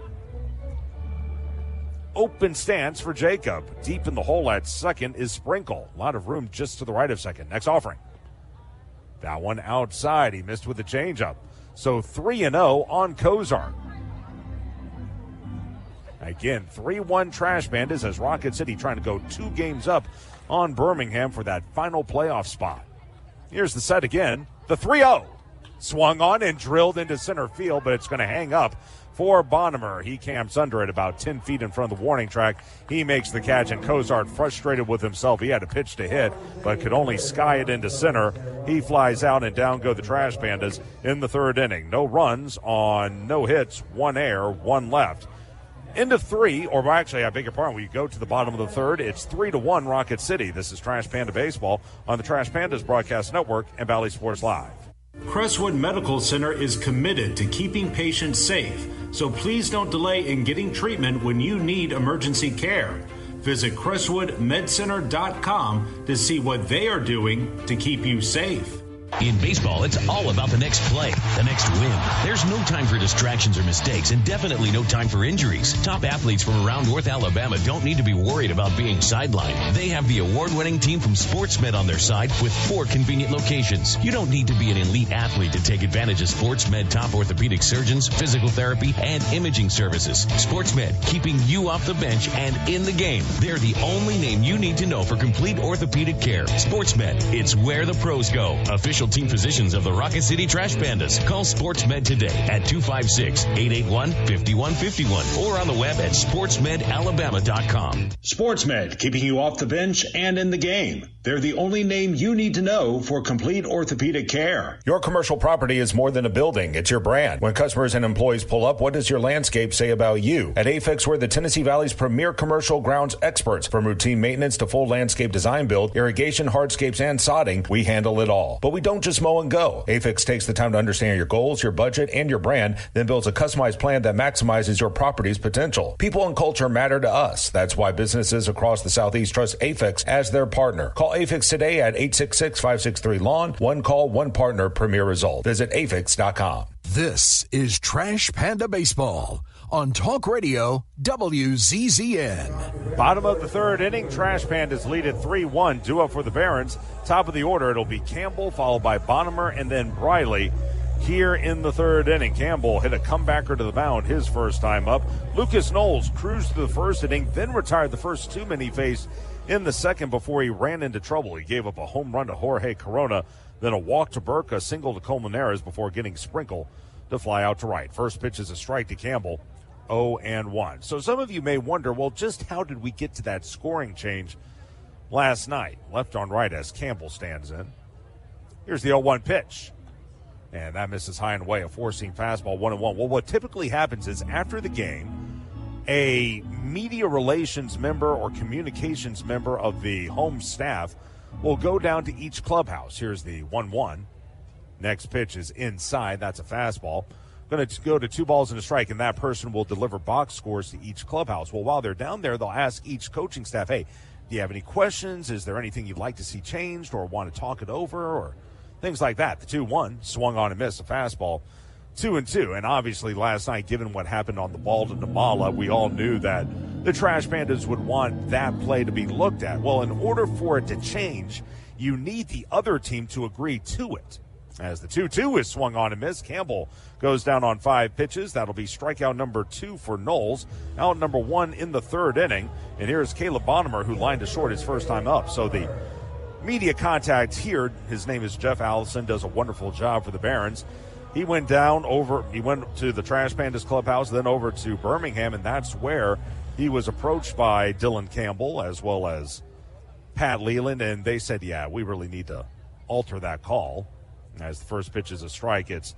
Speaker 2: Open stance for Jacob. Deep in the hole at second is Sprinkle. A lot of room just to the right of second. Next offering. That one outside. He missed with the changeup. So 3-0 on Cozart. Again, 3-1 Trash Pandas as Rocket City trying to go 2 games up on Birmingham for that final playoff spot. Here's the set again. The 3-0. Swung on and drilled into center field, but it's going to hang up for Bonnemer. He camps under it about 10 feet in front of the warning track. He makes the catch, and Cozart frustrated with himself. He had a pitch to hit, but could only sky it into center. He flies out, and down go the Trash Pandas in the third inning. No runs on no hits, 1 error, 1 left. Into 3, or actually, I beg your pardon, we go to the bottom of the third. It's 3-1 Rocket City. This is Trash Panda Baseball on the Trash Pandas Broadcast Network and Valley Sports Live.
Speaker 15: Crestwood Medical Center is committed to keeping patients safe, so please don't delay in getting treatment when you need emergency care. Visit CrestwoodMedCenter.com to see what they are doing to keep you safe.
Speaker 12: In baseball, it's all about the next play, the next win. There's no time for distractions or mistakes, and definitely no time for injuries. Top athletes from around North Alabama don't need to be worried about being sidelined. They have the award-winning team from SportsMed on their side with 4 convenient locations. You don't need to be an elite athlete to take advantage of SportsMed top orthopedic surgeons, physical therapy, and imaging services. SportsMed, keeping you off the bench and in the game. They're the only name you need to know for complete orthopedic care. SportsMed, it's where the pros go. Official team physicians of the Rocket City Trash Pandas. Call SportsMed today at 256-881-5151 or on the web at sportsmedalabama.com.
Speaker 15: SportsMed, keeping you off the bench and in the game. They're the only name you need to know for complete orthopedic care.
Speaker 11: Your commercial property is more than a building. It's your brand. When customers and employees pull up, what does your landscape say about you? At Afix, we're the Tennessee Valley's premier commercial grounds experts. From routine maintenance to full landscape design build, irrigation, hardscapes, and sodding, we handle it all. But we don't just mow and go. Afix takes the time to understand your goals, your budget, and your brand, then builds a customized plan that maximizes your property's potential. People and culture matter to us. That's why businesses across the Southeast trust Afix as their partner. Call Afix today at 866-563-LAWN. One call, one partner, premier result. Visit afix.com.
Speaker 1: This is Trash Panda Baseball on Talk Radio WZZN.
Speaker 2: Bottom of the third inning, Trash Pandas lead at 3-1. Due up for the Barons. Top of the order, it'll be Campbell, followed by Bonnemer, and then Briley here in the third inning. Campbell hit a comebacker to the mound his first time up. Lucas Knowles cruised through the first inning, then retired the first 2 men he faced in the second before he ran into trouble. He gave up a home run to Jorge Corona, then a walk to Burke, a single to Colmenares before getting Sprinkle to fly out to right. First pitch is a strike to Campbell, 0-1. So some of you may wonder, well, just how did we get to that scoring change last night? Left on right as Campbell stands in. Here's the 0-1 pitch. And that misses high and away, a 4-seam fastball, 1-1. Well, what typically happens is after the game, a media relations member or communications member of the home staff will go down to each clubhouse. Here's the 1-1. Next pitch is inside. That's a fastball. Going to go to 2 balls and a strike, and that person will deliver box scores to each clubhouse. Well, while they're down there, they'll ask each coaching staff, hey, do you have any questions? Is there anything you'd like to see changed or want to talk it over or things like that? The 2-1 swung on and missed a fastball. 2-2. And obviously last night, given what happened on the ball to Namala, we all knew that the Trash Pandas would want that play to be looked at. Well, in order for it to change, you need the other team to agree to it. As the 2-2 is swung on and missed, Campbell goes down on 5 pitches. That'll be strikeout number 2 for Knowles. Out number 1 in the 3rd inning. And here's Caleb Bonnemer, who lined to short his first time up. So the media contact here, his name is Jeff Allison, does a wonderful job for the Barons. He went to the Trash Pandas clubhouse, then over to Birmingham, and that's where he was approached by Dylan Campbell as well as Pat Leland, and they said, yeah, we really need to alter that call. As the first pitch is a strike, it's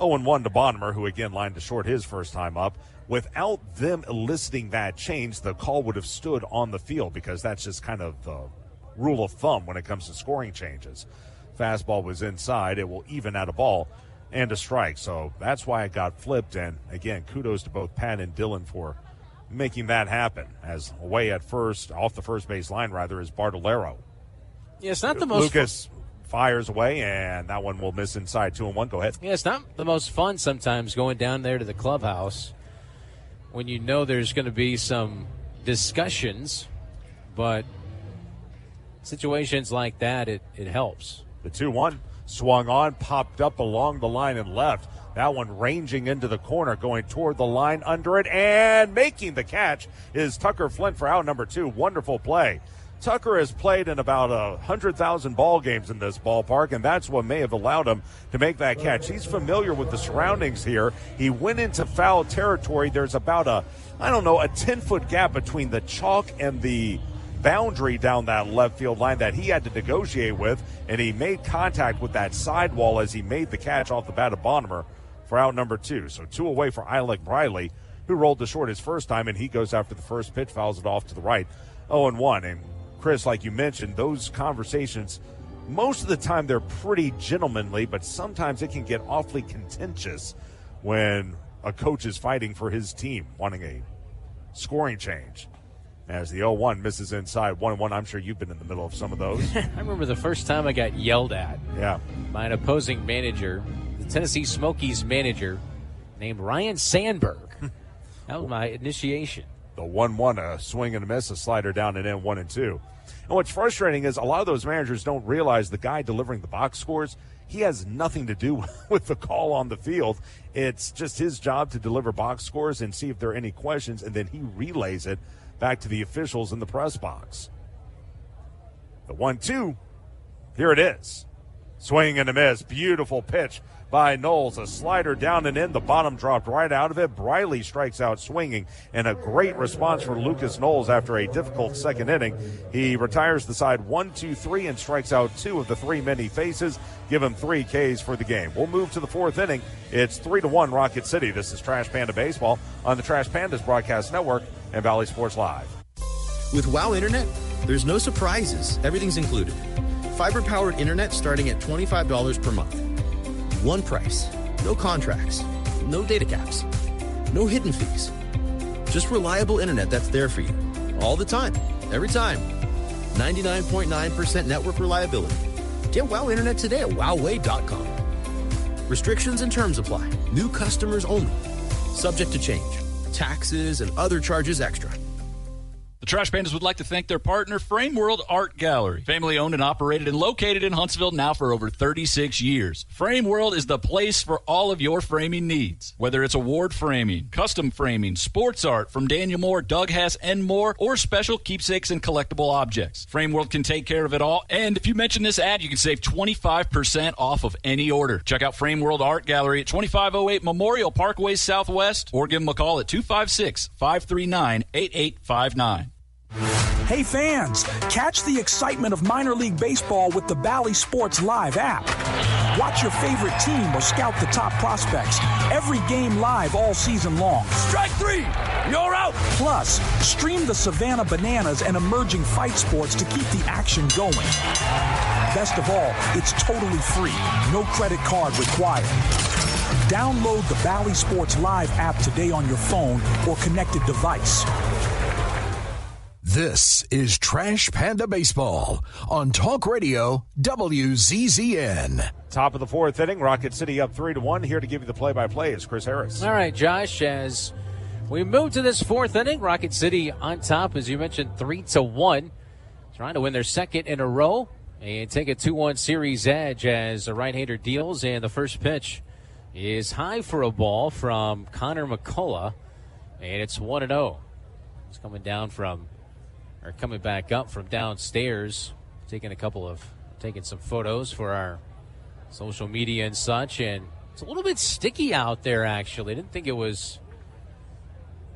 Speaker 2: 0-1 to Bonnemer, who again lined to short his first time up. Without them eliciting that change, the call would have stood on the field because that's just kind of the rule of thumb when it comes to scoring changes. Fastball was inside. It will even out a ball and a strike. So that's why it got flipped. And again, kudos to both Pat and Dylan for making that happen. As away at first, off the first base line rather, is Bartolero.
Speaker 9: Yeah, it's not the most.
Speaker 2: Lucas fires away, and that one will miss inside. 2-1. Go ahead.
Speaker 9: Yeah, it's not the most fun sometimes going down there to the clubhouse when you know there's going to be some discussions, but situations like that, it helps.
Speaker 2: The 2-1 swung on, popped up along the line and left. That one ranging into the corner, going toward the line, under it, and making the catch is Tucker Flint for out number 2. Wonderful play. Tucker has played in about 100,000 ball games in this ballpark, and that's what may have allowed him to make that catch. He's familiar with the surroundings here. He went into foul territory. There's about a 10-foot gap between the chalk and the boundary down that left field line that he had to negotiate with, and he made contact with that sidewall as he made the catch off the bat of Bonnemer for out number 2. So 2 away for Alec Briley, who rolled to short his first time, and he goes after the first pitch, fouls it off to the right. 0-1. And Chris, like you mentioned, those conversations, most of the time they're pretty gentlemanly, but sometimes it can get awfully contentious when a coach is fighting for his team, wanting a scoring change. As the 0-1 misses inside, 1-1. I'm sure you've been in the middle of some of those.
Speaker 9: I remember the first time I got yelled at by an opposing manager, the Tennessee Smokies manager named Ryan Sandberg. That was my initiation.
Speaker 2: The 1-1, a swing and a miss, a slider down and in, 1-2. And what's frustrating is a lot of those managers don't realize the guy delivering the box scores, he has nothing to do with the call on the field. It's just his job to deliver box scores and see if there are any questions, and then he relays it back to the officials in the press box. The 1-2, here it is. Swing and a miss, beautiful pitch by Knowles. A slider down and in. The bottom dropped right out of it. Briley strikes out swinging, and a great response for Lucas Knowles after a difficult second inning. He retires the side 1-2-3 and strikes out 2 of the 3 men he faces. Give him 3 Ks for the game. We'll move to the 4th inning. It's 3-1 Rocket City. This is Trash Panda Baseball on the Trash Pandas Broadcast Network and Valley Sports Live.
Speaker 10: With WOW Internet, there's no surprises. Everything's included. Fiber-powered internet starting at $25 per month. One price. No contracts. No data caps. No hidden fees. Just reliable internet that's there for you. All the time. Every time. 99.9% network reliability. Get WOW Internet today at wowway.com. Restrictions and terms apply. New customers only. Subject to change. Taxes and other charges extra.
Speaker 7: The Trash Pandas would like to thank their partner, Frame World Art Gallery. Family owned and operated and located in Huntsville now for over 36 years. Frame World is the place for all of your framing needs. Whether it's award framing, custom framing, sports art from Daniel Moore, Doug Hess, and more, or special keepsakes and collectible objects. Frame World can take care of it all. And if you mention this ad, you can save 25% off of any order. Check out Frame World Art Gallery at 2508 Memorial Parkway Southwest, or give them a call at 256-539-8859.
Speaker 13: Hey fans, catch the excitement of minor league baseball with the Bally Sports Live app. Watch your favorite team or scout the top prospects. Every game live all season long.
Speaker 14: Strike 3, you're out.
Speaker 13: Plus, stream the Savannah Bananas and emerging fight sports to keep the action going. Best of all, it's totally free. No credit card required. Download the Bally Sports Live app today on your phone or connected device.
Speaker 1: This is Trash Panda Baseball on Talk Radio WZZN.
Speaker 2: Top of the fourth inning, Rocket City up 3-1. Here to give you the play-by-play is Chris Harris.
Speaker 9: All right, Josh, as we move to this fourth inning, Rocket City on top, as you mentioned, 3-1. Trying to win their second in a row and take a 2-1 series edge as the right-hander deals, and the first pitch is high for a ball from Connor McCullough, and it's 1-0. It's coming back up from downstairs, taking some photos for our social media and such, and it's a little bit sticky out there, actually. I didn't think it was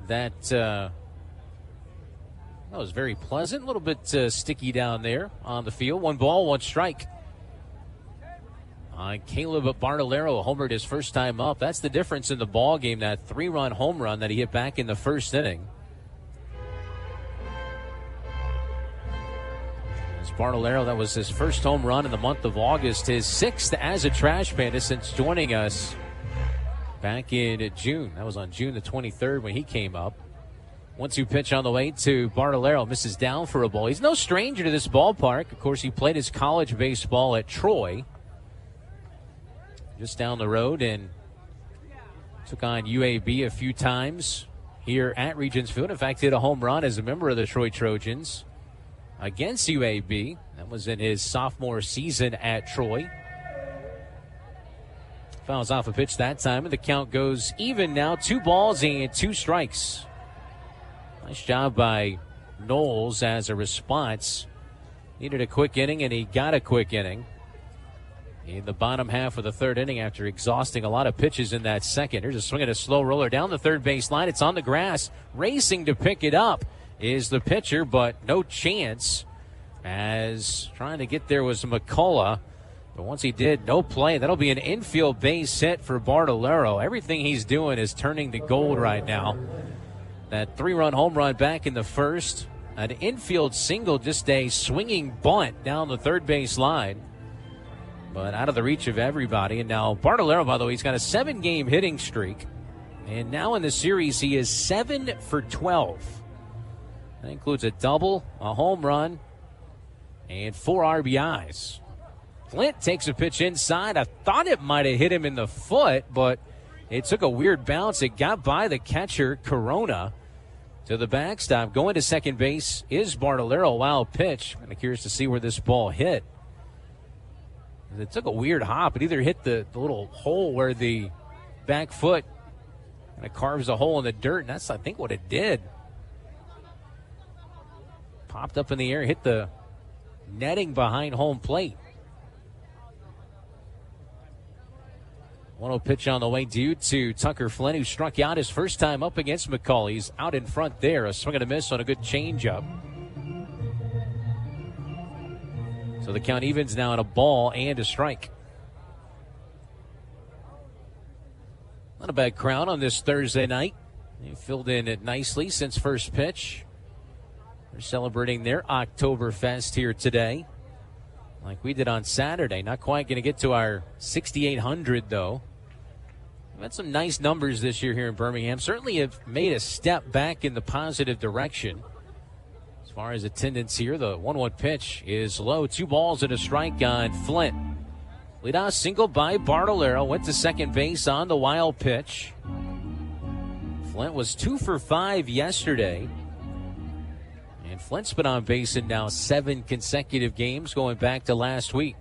Speaker 9: that, that was very pleasant. A little bit sticky down there on the field. 1 ball, 1 strike. Caleb Bartolero homered his first time up. That's the difference in the ball game, that 3-run home run that he hit back in the first inning. As Bartolero, that was his first home run in the month of August, his 6th as a Trash Panda since joining us back in June. That was on June the 23rd when he came up. 1-2 pitch on the way to Bartolero, misses down for a ball. He's no stranger to this ballpark. Of course, he played his college baseball at Troy, just down the road, and took on UAB a few times here at Regents Field. In fact, hit a home run as a member of the Troy Trojans against UAB. That was in his sophomore season at Troy. Fouls off a pitch that time, and the count goes even now. 2 balls and 2 strikes. Nice job by Knowles as a response. Needed a quick inning, and he got a quick inning in the bottom half of the third inning after exhausting a lot of pitches in that second. Here's a swing at a slow roller down the third base line. It's on the grass. Racing to pick it up is the pitcher, but no chance, as trying to get there was McCullough. But once he did, no play. That'll be an infield base hit for Bartolero. Everything he's doing is turning to gold right now. That 3-run home run back in the first. An infield single, just a swinging bunt down the third base line, but out of the reach of everybody. And now Bartolero, by the way, he's got a 7-game hitting streak. And now in the series, he is 7 for 12. That includes a double, a home run, and 4 RBIs. Flint takes a pitch inside. I thought it might have hit him in the foot, but it took a weird bounce. It got by the catcher, Corona, to the backstop. Going to second base is Bartolero. Wild pitch. I'm curious to see where this ball hit. It took a weird hop. It either hit the little hole where the back foot kind of carves a hole in the dirt, and that's, I think, what it did. Popped up in the air, hit the netting behind home plate. 1-0 pitch on the way due to Tucker Flynn, who struck out his first time up against McCall. He's out in front there. A swing and a miss on a good changeup. So the count evens now at a ball and a strike. Not a bad crowd on this Thursday night. They filled in it nicely since first pitch. They're celebrating their Oktoberfest here today, like we did on Saturday. Not quite going to get to our 6,800, though. We've had some nice numbers this year here in Birmingham. Certainly have made a step back in the positive direction. As far as attendance here, the 1-1 pitch is low. 2 balls and a strike on Flint. Leadoff single by Bartolero. Went to second base on the wild pitch. Flint was 2 for 5 yesterday. And Flint's been on base in now 7 consecutive games going back to last week.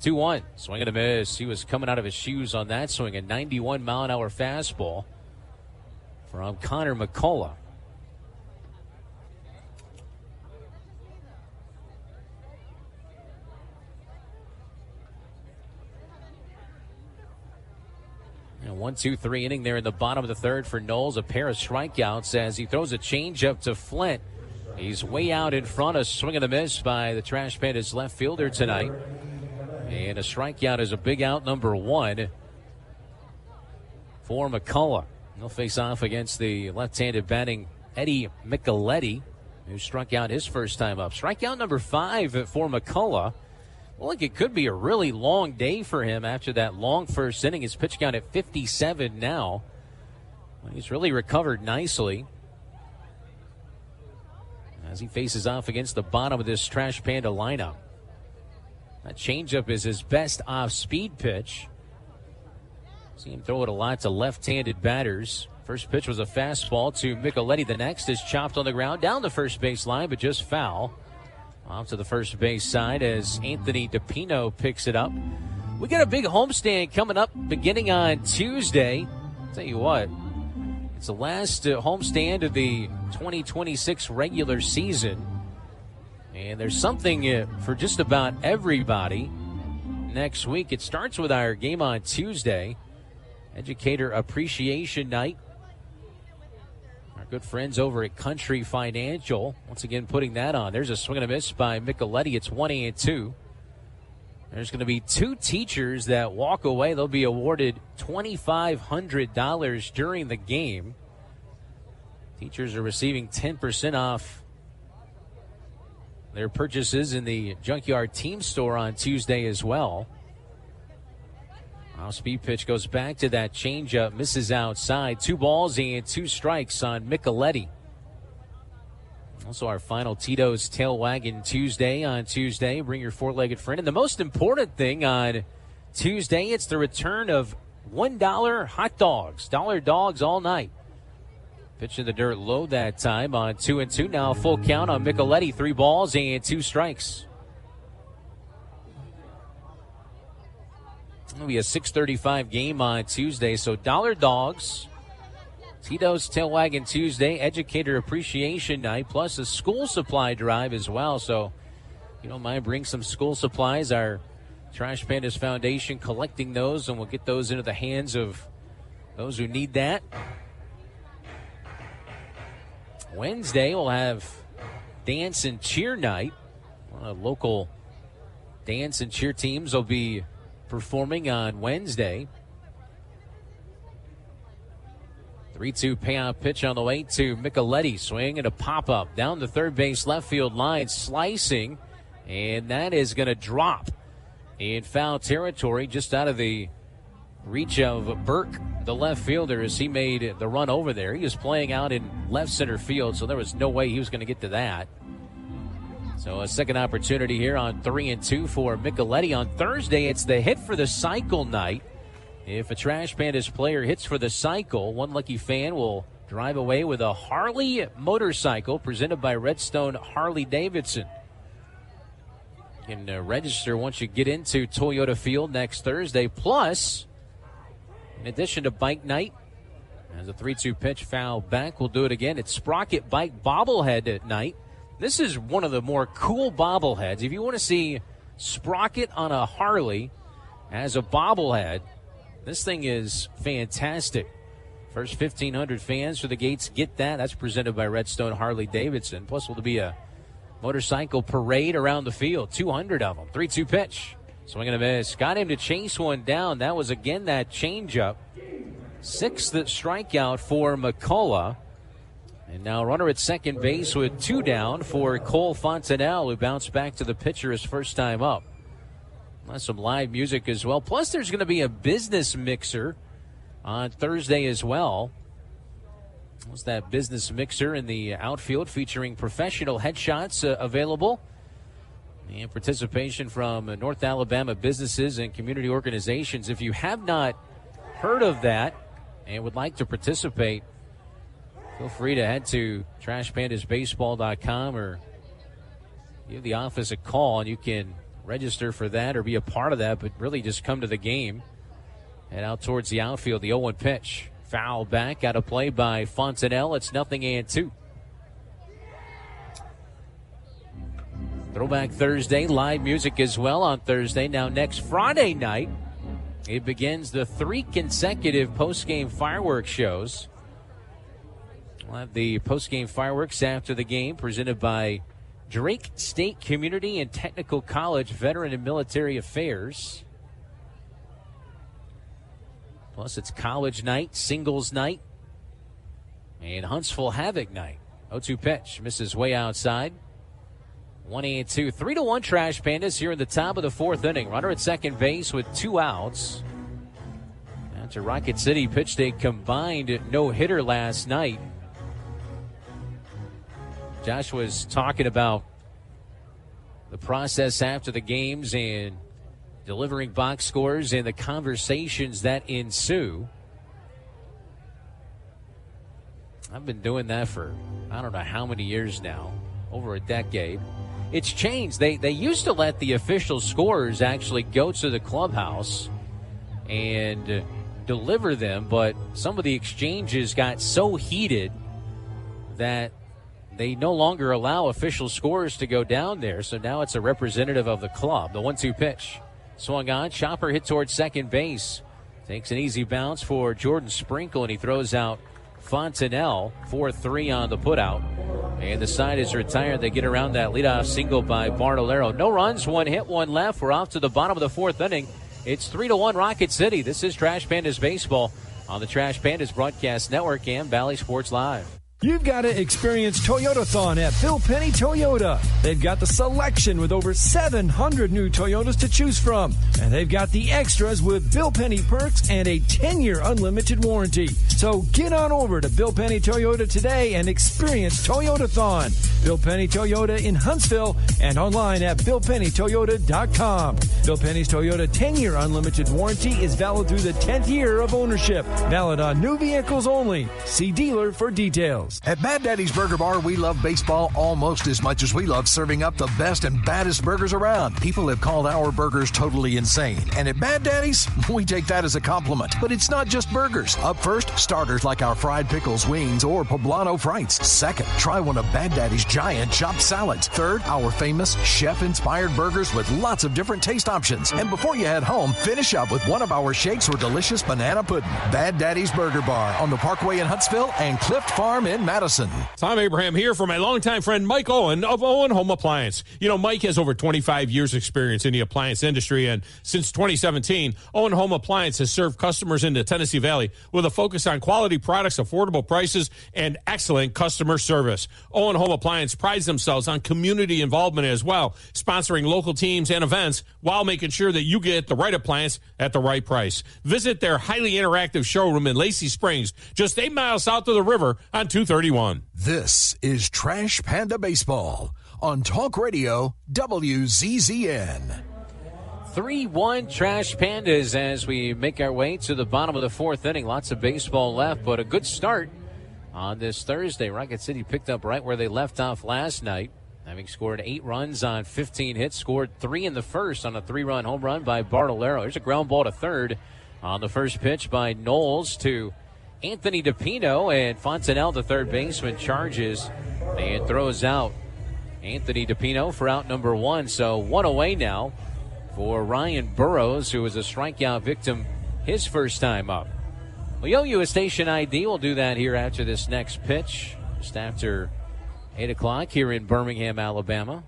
Speaker 9: 2-1. Swing and a miss. He was coming out of his shoes on that swing. A 91-mile-an-hour fastball from Connor McCullough. And 1-2-3 inning there in the bottom of the third for Knowles. A pair of strikeouts as he throws a changeup to Flint. He's way out in front. A swing and a miss by the Trash Pandas left fielder tonight. And a strikeout is a big out, number 1 for McCullough. He'll face off against the left-handed batting Eddie Micheletti, who struck out his first time up. Strikeout number 5 for McCullough. Well, like it could be a really long day for him after that long first inning. His pitch count at 57 now. Well, he's really recovered nicely as he faces off against the bottom of this Trash Panda lineup. That changeup is his best off-speed pitch. See him throw it a lot to left-handed batters. First pitch was a fastball to Micheletti. The next is chopped on the ground down the first base line, but just foul. Off to the first base side as Anthony DePino picks it up. We got a big homestand coming up beginning on Tuesday. I'll tell you what, it's the last homestand of the 2026 regular season. And there's something for just about everybody next week. It starts with our game on Tuesday, Educator Appreciation Night. Our good friends over at Country Financial, once again putting that on. There's a swing and a miss by Micheletti. It's 1-2. There's going to be 2 teachers that walk away. They'll be awarded $2,500 during the game. Teachers are receiving 10% off their purchases in the Junkyard Team Store on Tuesday as well. Speed pitch goes back to that changeup, misses outside. 2 balls and 2 strikes on Micheletti. Also our final Tito's Tail Wagon Tuesday on Tuesday. Bring your 4-legged friend. And the most important thing on Tuesday, it's the return of $1 hot dogs. Dollar dogs all night. Pitch in the dirt low that time on 2-2. Now full count on Micheletti. 3 balls and 2 strikes. It'll be a 6:35 game on Tuesday. So Dollar Dogs, Tito's Tail Wagon Tuesday, Educator Appreciation Night, plus a school supply drive as well. So if you don't mind, bring some school supplies. Our Trash Pandas Foundation collecting those, and we'll get those into the hands of those who need that. Wednesday, we'll have Dance and Cheer Night. Local dance and cheer teams will be performing on Wednesday. 3-2 payout pitch on the way to Micheletti. Swing and a pop-up down the third base left field line, slicing, and that is going to drop in foul territory just out of the reach of Burke, the left fielder, as he made the run over there. He was playing out in left center field, so there was no way he was going to get to that. So a second opportunity here on 3-2 for Micheletti. On Thursday, it's the hit for the cycle night. If a Trash Pandas player hits for the cycle, one lucky fan will drive away with a Harley motorcycle presented by Redstone Harley Davidson. You can register once you get into Toyota Field next Thursday. Plus, in addition to bike night, as a 3-2 pitch foul back, we'll do it again. It's Sprocket Bike Bobblehead at night. This is one of the more cool bobbleheads. If you want to see Sprocket on a Harley as a bobblehead, this thing is fantastic. First 1,500 fans for the gates get that. That's presented by Redstone Harley Davidson. Plus, will be a motorcycle parade around the field. 200 of them. 3-2 pitch. Swing and a miss. Got him to chase one down. That was, again, that changeup. 6th strikeout for McCullough. And now runner at second base with 2 down for Cole Fontanelle, who bounced back to the pitcher his first time up. That's some live music as well. Plus, there's going to be a business mixer on Thursday as well. What's that business mixer in the outfield featuring professional headshots available? And participation from North Alabama businesses and community organizations. If you have not heard of that and would like to participate, feel free to head to trashpandasbaseball.com or give the office a call, and you can register for that or be a part of that, but really just come to the game. Head out towards the outfield. The 0-1 pitch. Foul back. Got a play by Fontanelle. It's 0-2. Throwback Thursday. Live music as well on Thursday. Now next Friday night, it begins the 3 consecutive post-game fireworks shows. We'll have the post-game fireworks after the game presented by Drake State Community and Technical College Veteran and Military Affairs. Plus, it's college night, singles night, and Huntsville Havoc night. 0-2 pitch. Misses way outside. 1-2, 3-1 Trash Pandas here in the top of the fourth inning. Runner at second base with 2 outs. After Rocket City pitched a combined no-hitter last night. Josh was talking about the process after the games and delivering box scores and the conversations that ensue. I've been doing that for I don't know how many years now, over a decade. It's changed. They used to let the official scorers actually go to the clubhouse and deliver them, but some of the exchanges got so heated that they no longer allow official scorers to go down there, so now it's a representative of the club. The 1-2 pitch. Swung on, chopper hit towards second base. Takes an easy bounce for Jordan Sprinkle, and he throws out Fontenelle. 4-3 on the putout. And the side is retired. They get around that leadoff single by Bartolero. No runs, 1 hit, 1 left. We're off to the bottom of the fourth inning. It's 3-1 Rocket City. This is Trash Pandas Baseball on the Trash Pandas Broadcast Network and Valley Sports Live.
Speaker 3: You've got to experience Toyotathon at Bill Penny Toyota. They've got the selection with over 700 new Toyotas to choose from. And they've got the extras with Bill Penny perks and a 10-year unlimited warranty. So get on over to Bill Penny Toyota today and experience Toyotathon. Bill Penny Toyota in Huntsville and online at BillPennyToyota.com. Bill Penny's Toyota 10-year unlimited warranty is valid through the 10th year of ownership. Valid on new vehicles only. See dealer for details.
Speaker 1: At Bad Daddy's Burger Bar, we love baseball almost as much as we love serving up the best and baddest burgers around. People have called our burgers totally insane. And at Bad Daddy's, we take that as a compliment. But it's not just burgers. Up first, starters like our fried pickles, wings, or poblano frites. Second, try one of Bad Daddy's giant chopped salads. Third, our famous chef-inspired burgers with lots of different taste options. And before you head home, finish up with one of our shakes or delicious banana pudding. Bad Daddy's Burger Bar on the Parkway in Huntsville and Clift Farm in Madison.
Speaker 4: Tom Abraham here for my longtime friend Mike Owen of Owen Home Appliance. You know, Mike has over 25 years experience in the appliance industry, and since 2017, Owen Home Appliance has served customers in the Tennessee Valley with a focus on quality products, affordable prices, and excellent customer service. Owen Home Appliance prides themselves on community involvement as well, sponsoring local teams and events while making sure that you get the right appliance at the right price. Visit their highly interactive showroom in Lacey Springs, just 8 miles south of the river on 231.
Speaker 1: This is Trash Panda Baseball on Talk Radio WZZN.
Speaker 9: 3-1 Trash Pandas as we make our way to the bottom of the fourth inning. Lots of baseball left, but a good start on this Thursday. Rocket City picked up right where they left off last night, having scored 8 runs on 15 hits, scored 3 in the first on a 3-run home run by Bartolero. There's a ground ball to third on the first pitch by Knowles to Anthony DePino, and Fontenelle, the third baseman, charges and throws out Anthony DePino for out number 1. So 1 away now for Ryan Burrows, who was a strikeout victim his first time up. We owe you a station ID. We'll do that here after this next pitch, just after 8 o'clock here in Birmingham, Alabama.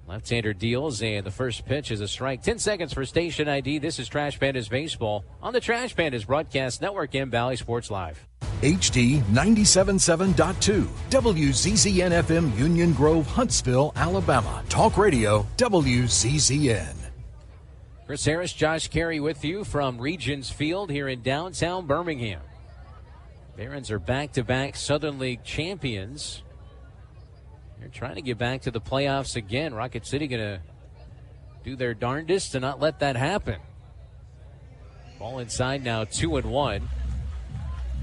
Speaker 9: Left-hander deals, and the first pitch is a strike. 10 seconds for station ID. This is Trash Pandas Baseball on the Trash Pandas Broadcast Network and Valley Sports Live.
Speaker 1: HD 97.7.2 WZZN FM Union Grove, Huntsville, Alabama. Talk Radio WZZN.
Speaker 9: Chris Harris, Josh Carey with you from Regions Field here in downtown Birmingham. Barons are back-to-back Southern League champions. They're trying to get back to the playoffs again. Rocket City going to do their darndest to not let that happen. Ball inside now, 2-1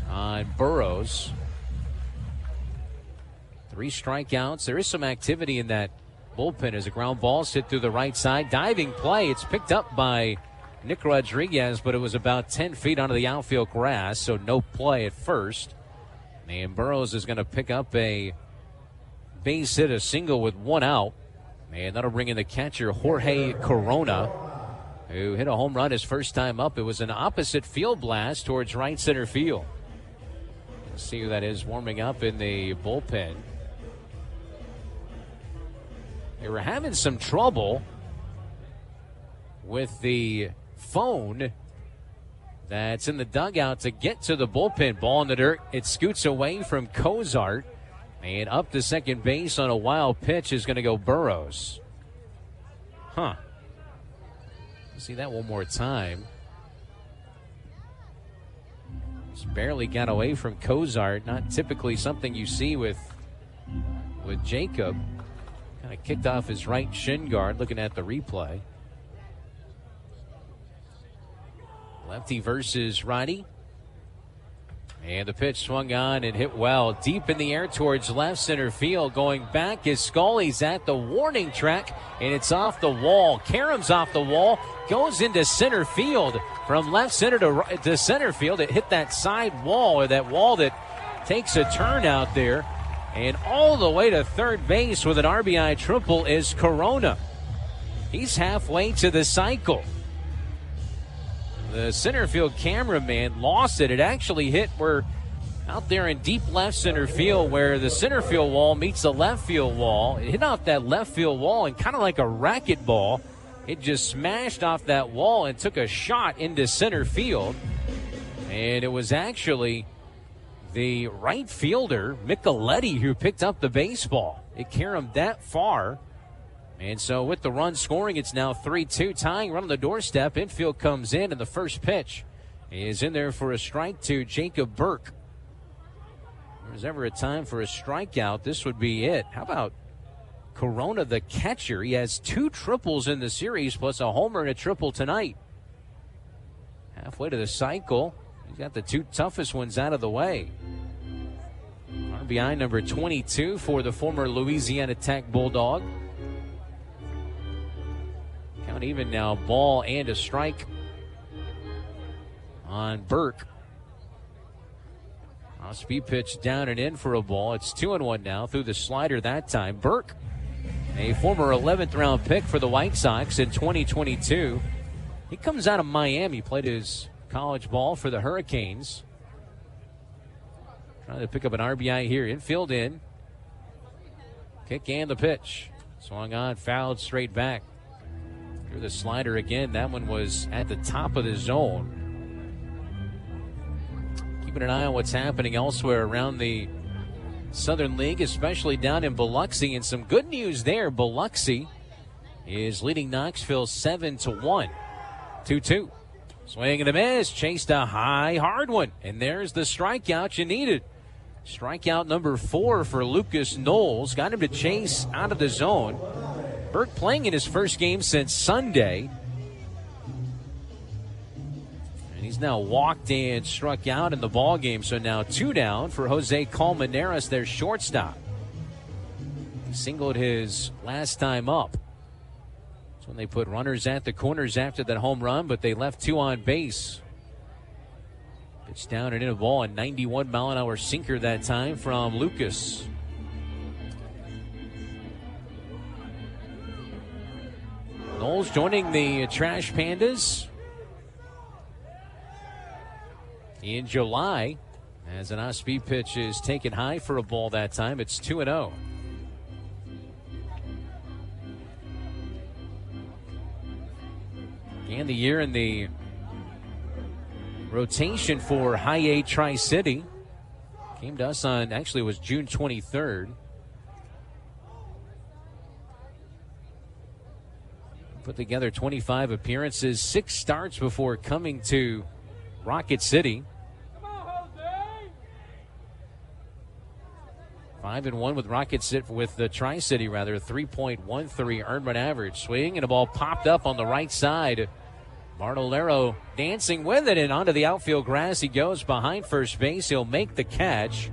Speaker 9: on Burrows. 3 strikeouts. There is some activity in that bullpen as a ground ball hit through the right side. Diving play. It's picked up by Nick Rodriguez, but it was about 10 feet onto the outfield grass, so no play at first. And Burrows is going to pick up a base hit, a single with 1 out. And that'll bring in the catcher, Jorge Corona, who hit a home run his first time up. It was an opposite field blast towards right center field. Let's see who that is warming up in the bullpen. They were having some trouble with the phone that's in the dugout to get to the bullpen. Ball in the dirt. It scoots away from Cozart. And up to second base on a wild pitch is going to go Burrows. Let's see that one more time. Just barely got away from Cozart. Not typically something you see with Jacob. Kind of kicked off his right shin guard looking at the replay. Lefty versus righty. And the pitch swung on and hit well. Deep in the air towards left center field. Going back is Scully's at the warning track. And it's off the wall. Karem's off the wall. Goes into center field. From left center to center field. It hit that side wall, or that wall that takes a turn out there. And all the way to third base with an RBI triple is Corona. He's halfway to the cycle. The center field cameraman lost it. It actually hit out there in deep left center field where the center field wall meets the left field wall. It hit off that left field wall, and kind of like a racquetball, it just smashed off that wall and took a shot into center field. And it was actually the right fielder, Micheletti, who picked up the baseball. It carried him that far. And so with the run scoring, it's now 3-2, tying run on the doorstep. Infield comes in, and the first pitch is in there for a strike to Jacob Burke. If there's ever a time for a strikeout, this would be it. How about Corona, the catcher? He has 2 triples in the series, plus a homer and a triple tonight. Halfway to the cycle. He's got the 2 toughest ones out of the way. RBI number 22 for the former Louisiana Tech Bulldog. Count even now, ball and a strike on Burke. Speed pitch down and in for a ball. It's 2-1 now through the slider that time. Burke, a former 11th round pick for the White Sox in 2022. He comes out of Miami, played his college ball for the Hurricanes. Trying to pick up an RBI here. Infield in. Kick and the pitch. Swung on, fouled straight back. Through the slider again. That one was at the top of the zone. Keeping an eye on what's happening elsewhere around the Southern League, especially down in Biloxi. And some good news there. Biloxi is leading Knoxville 7-1. 2-2. Swing and a miss. Chased a high, hard one. And there's the strikeout you needed. Strikeout number 4 for Lucas Knowles. Got him to chase out of the zone. Burke playing in his first game since Sunday. And he's now walked and struck out in the ball game. So now 2 down for Jose Colmenares, their shortstop. He singled his last time up. That's when they put runners at the corners after that home run, but they left 2 on base. Pitch down and in a ball, a 91-mile-an-hour sinker that time from Lucas. Knowles joining the Trash Pandas in July as an off-speed pitch is taken high for a ball that time. It's 2-0. And the year in the rotation for High A Tri-City came to us on, actually it was June 23rd. Put together 25 appearances, 6 starts before coming to Rocket City. 5-1 with Rocket City, with the Tri-City rather, 3.13 earned run average. Swing and a ball popped up on the right side. Bartolero dancing with it, and onto the outfield grass he goes behind first base. He'll make the catch,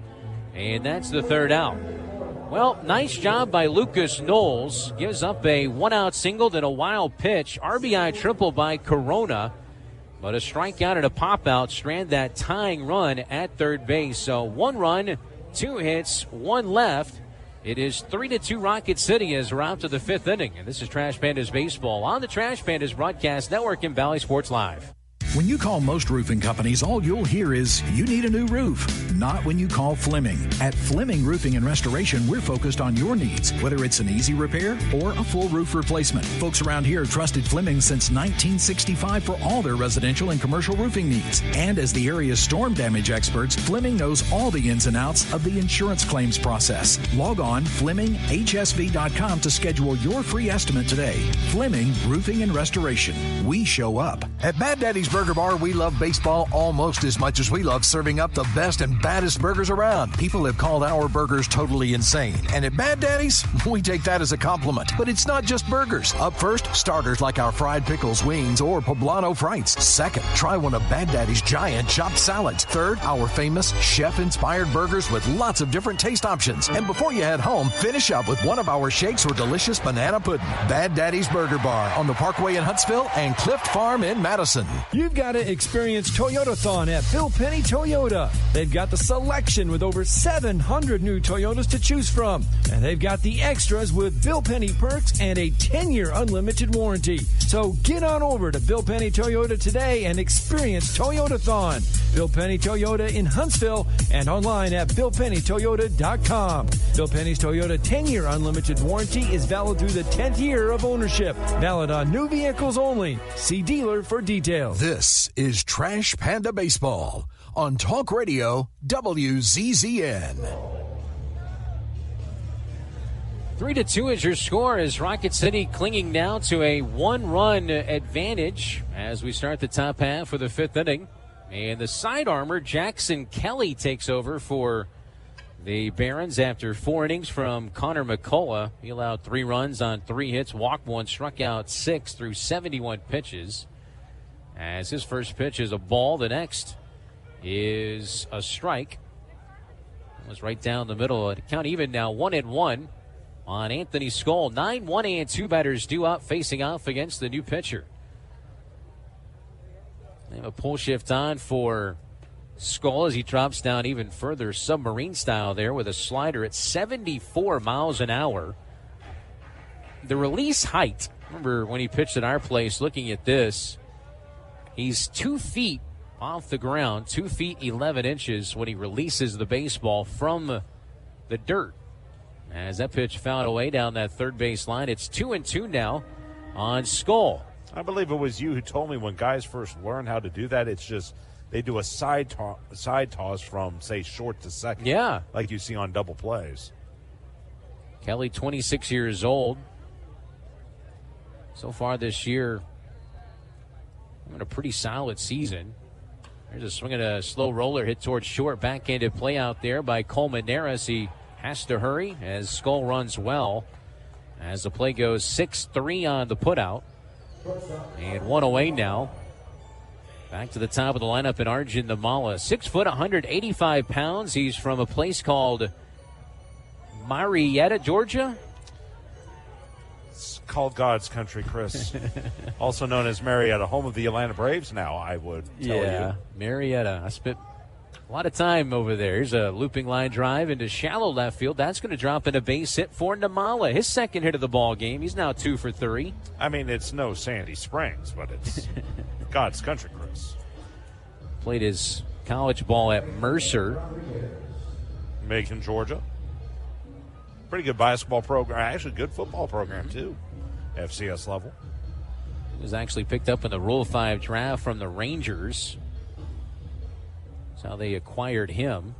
Speaker 9: and that's the 3rd out. Well, nice job by Lucas Knowles. Gives up a 1-out single, then a wild pitch. RBI triple by Corona, but a strikeout and a pop-out strand that tying run at third base. So 1 run, 2 hits, 1 left. It is 3-2 Rocket City as we're out to the 5th inning. And this is Trash Pandas Baseball on the Trash Pandas Broadcast Network in Valley Sports Live.
Speaker 16: When you call most roofing companies, all you'll hear is, you need a new roof. Not when you call Fleming. At Fleming Roofing and Restoration, we're focused on your needs, whether it's an easy repair or a full roof replacement. Folks around here have trusted Fleming since 1965 for all their residential and commercial roofing needs. And as the area's storm damage experts, Fleming knows all the ins and outs of the insurance claims process. Log on FlemingHSV.com to schedule your free estimate today. Fleming Roofing and Restoration. We show up.
Speaker 1: At Bad Daddy's Burger Bar, we love baseball almost as much as we love serving up the best and baddest burgers around. People have called our burgers totally insane. And at Bad Daddy's, we take that as a compliment. But it's not just burgers. Up first, starters like our fried pickles, wings, or poblano frites. Second, try one of Bad Daddy's giant chopped salads. Third, our famous chef-inspired burgers with lots of different taste options. And before you head home, finish up with one of our shakes or delicious banana pudding. Bad Daddy's Burger Bar on the Parkway in Huntsville and Clift Farm in Madison.
Speaker 3: You've got to experience Toyotathon at Bill Penny Toyota. They've got the selection with over 700 new Toyotas to choose from. And they've got the extras with Bill Penny perks and a 10-year unlimited warranty. So get on over to Bill Penny Toyota today and experience Toyotathon. Bill Penny Toyota in Huntsville and online at BillPennyToyota.com. Bill Penny's Toyota 10-year unlimited warranty is valid through the 10th year of ownership. Valid on new vehicles only. See dealer for details.
Speaker 1: This is Trash Panda Baseball on Talk Radio WZZN.
Speaker 9: 3-2 is your score as Rocket City clinging now to a one-run advantage as we start the top half of the fifth inning. And the side armor, Jackson Kelly, takes over for the Barons after 4 innings from Connor McCullough. He allowed 3 runs on 3 hits, walked 1, struck out 6 through 71 pitches. As his first pitch is a ball, the next is a strike. It was right down the middle. Count even now, 1-1 on Anthony Skoll. 9-1 and 2 batters due up, facing off against the new pitcher. They have a pull shift on for Skoll as he drops down even further, submarine style there with a slider at 74 miles an hour. The release height, remember when he pitched at our place, looking at this, he's 2 feet off the ground, 2 feet 11 inches when he releases the baseball from the dirt. As that pitch fouled away down that third base line, it's 2-2 now on Skoll.
Speaker 2: I believe it was you who told me when guys first learn how to do that, it's just they do a side toss from, say, short to second.
Speaker 9: Yeah.
Speaker 2: Like you see on double plays.
Speaker 9: Kelly, 26 years old. So far this year, having a pretty solid season. There's a swing and a slow roller hit towards short. Backhanded play out there by Coleman Neris. He has to hurry as Skoll runs well. As the play goes 6-3 on the putout. And 1 away now. Back to the top of the lineup in Arjun Namala. 6 foot, 185 pounds. He's from a place called Marietta, Georgia.
Speaker 2: It's called God's Country, Chris. Also known as Marietta, home of the Atlanta Braves now, I would tell you.
Speaker 9: Marietta. I spent a lot of time over there. Here's a looping line drive into shallow left field. That's going to drop in a base hit for Namala. His second hit of the ball game. He's now 2 for 3.
Speaker 2: I mean, it's no Sandy Springs, but it's God's Country, Chris.
Speaker 9: Played his college ball at Mercer.
Speaker 2: Macon, Georgia. Pretty good basketball program. Actually, good football program, too. FCS level.
Speaker 9: He was actually picked up in the Rule 5 draft from the Rangers. How they acquired him.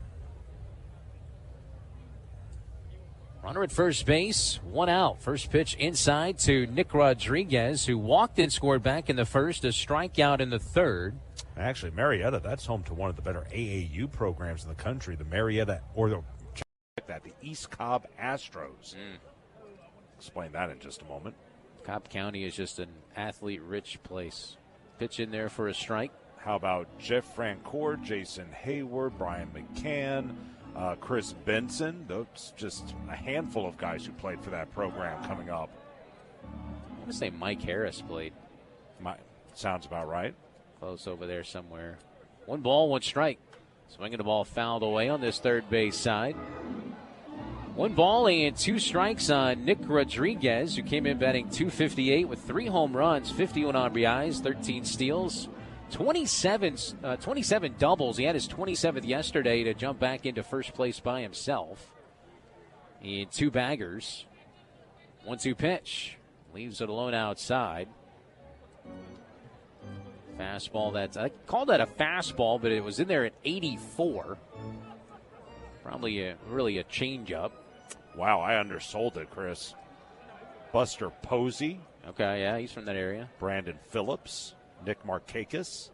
Speaker 9: Runner at first base, 1 out. First pitch inside to Nick Rodriguez, who walked and scored back in the first, a strikeout in the third.
Speaker 2: Actually, Marietta, that's home to one of the better AAU programs in the country, the Marietta, or the East Cobb Astros. Explain that in just a moment.
Speaker 9: Cobb County is just an athlete-rich place. Pitch in there for a strike.
Speaker 2: How about Jeff Francoeur, Jason Hayward, Brian McCann, Chris Benson? Those just a handful of guys who played for that program coming up.
Speaker 9: I want to say Mike Harris played.
Speaker 2: Sounds about right.
Speaker 9: Close over there somewhere. 1 ball, 1 strike. Swinging the ball fouled away on this third base side. 1 ball and 2 strikes on Nick Rodriguez, who came in batting .258 with 3 home runs, 51 RBIs, 13 steals, 27 doubles. He had his 27th yesterday to jump back into first place by himself. In 2 baggers. 1-2 pitch. Leaves it alone outside. Fastball, I called that a fastball, but it was in there at 84. Probably really a changeup.
Speaker 2: Wow, I undersold it, Chris. Buster Posey.
Speaker 9: Okay, yeah, he's from that area.
Speaker 2: Brandon Phillips. Nick Markakis.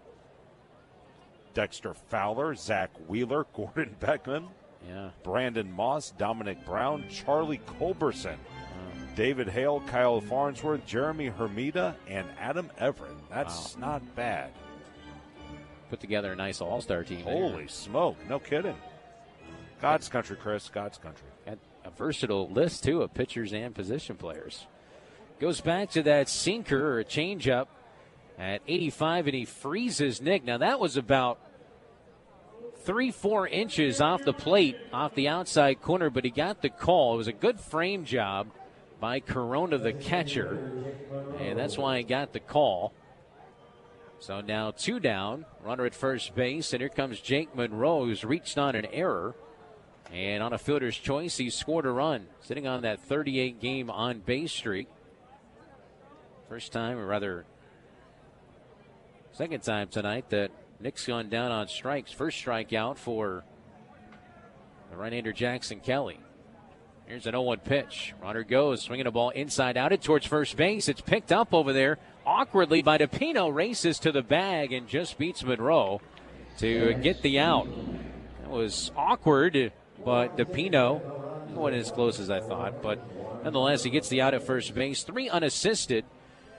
Speaker 2: Dexter Fowler. Zach Wheeler. Gordon Beckman.
Speaker 9: Yeah.
Speaker 2: Brandon Moss. Dominic Brown. Charlie Culberson. David Hale, Kyle Farnsworth, Jeremy Hermida, and Adam Everett. That's not bad.
Speaker 9: Put together a nice all-star team.
Speaker 2: Holy smoke. No kidding. God's country, Chris. God's country.
Speaker 9: Got a versatile list, too, of pitchers and position players. Goes back to that sinker or a changeup at 85, and he freezes Nick. Now, that was about 3-4 inches off the plate, off the outside corner, but he got the call. It was a good frame job by Corona, the catcher, and that's why he got the call. So now 2 down, runner at first base, and here comes Jake Monroe, who's reached on an error. And on a fielder's choice, he scored a run, sitting on that 38-game on-base streak. First time, or rather, second time tonight that Nick's gone down on strikes. First strikeout for the right-hander Jackson Kelly. Here's an 0-1 pitch. Runner goes, swinging a ball inside out it towards first base. It's picked up over there awkwardly by DePino. Races to the bag and just beats Monroe to get the out. That was awkward, but DePino wasn't as close as I thought. But nonetheless, he gets the out at first base. 3 unassisted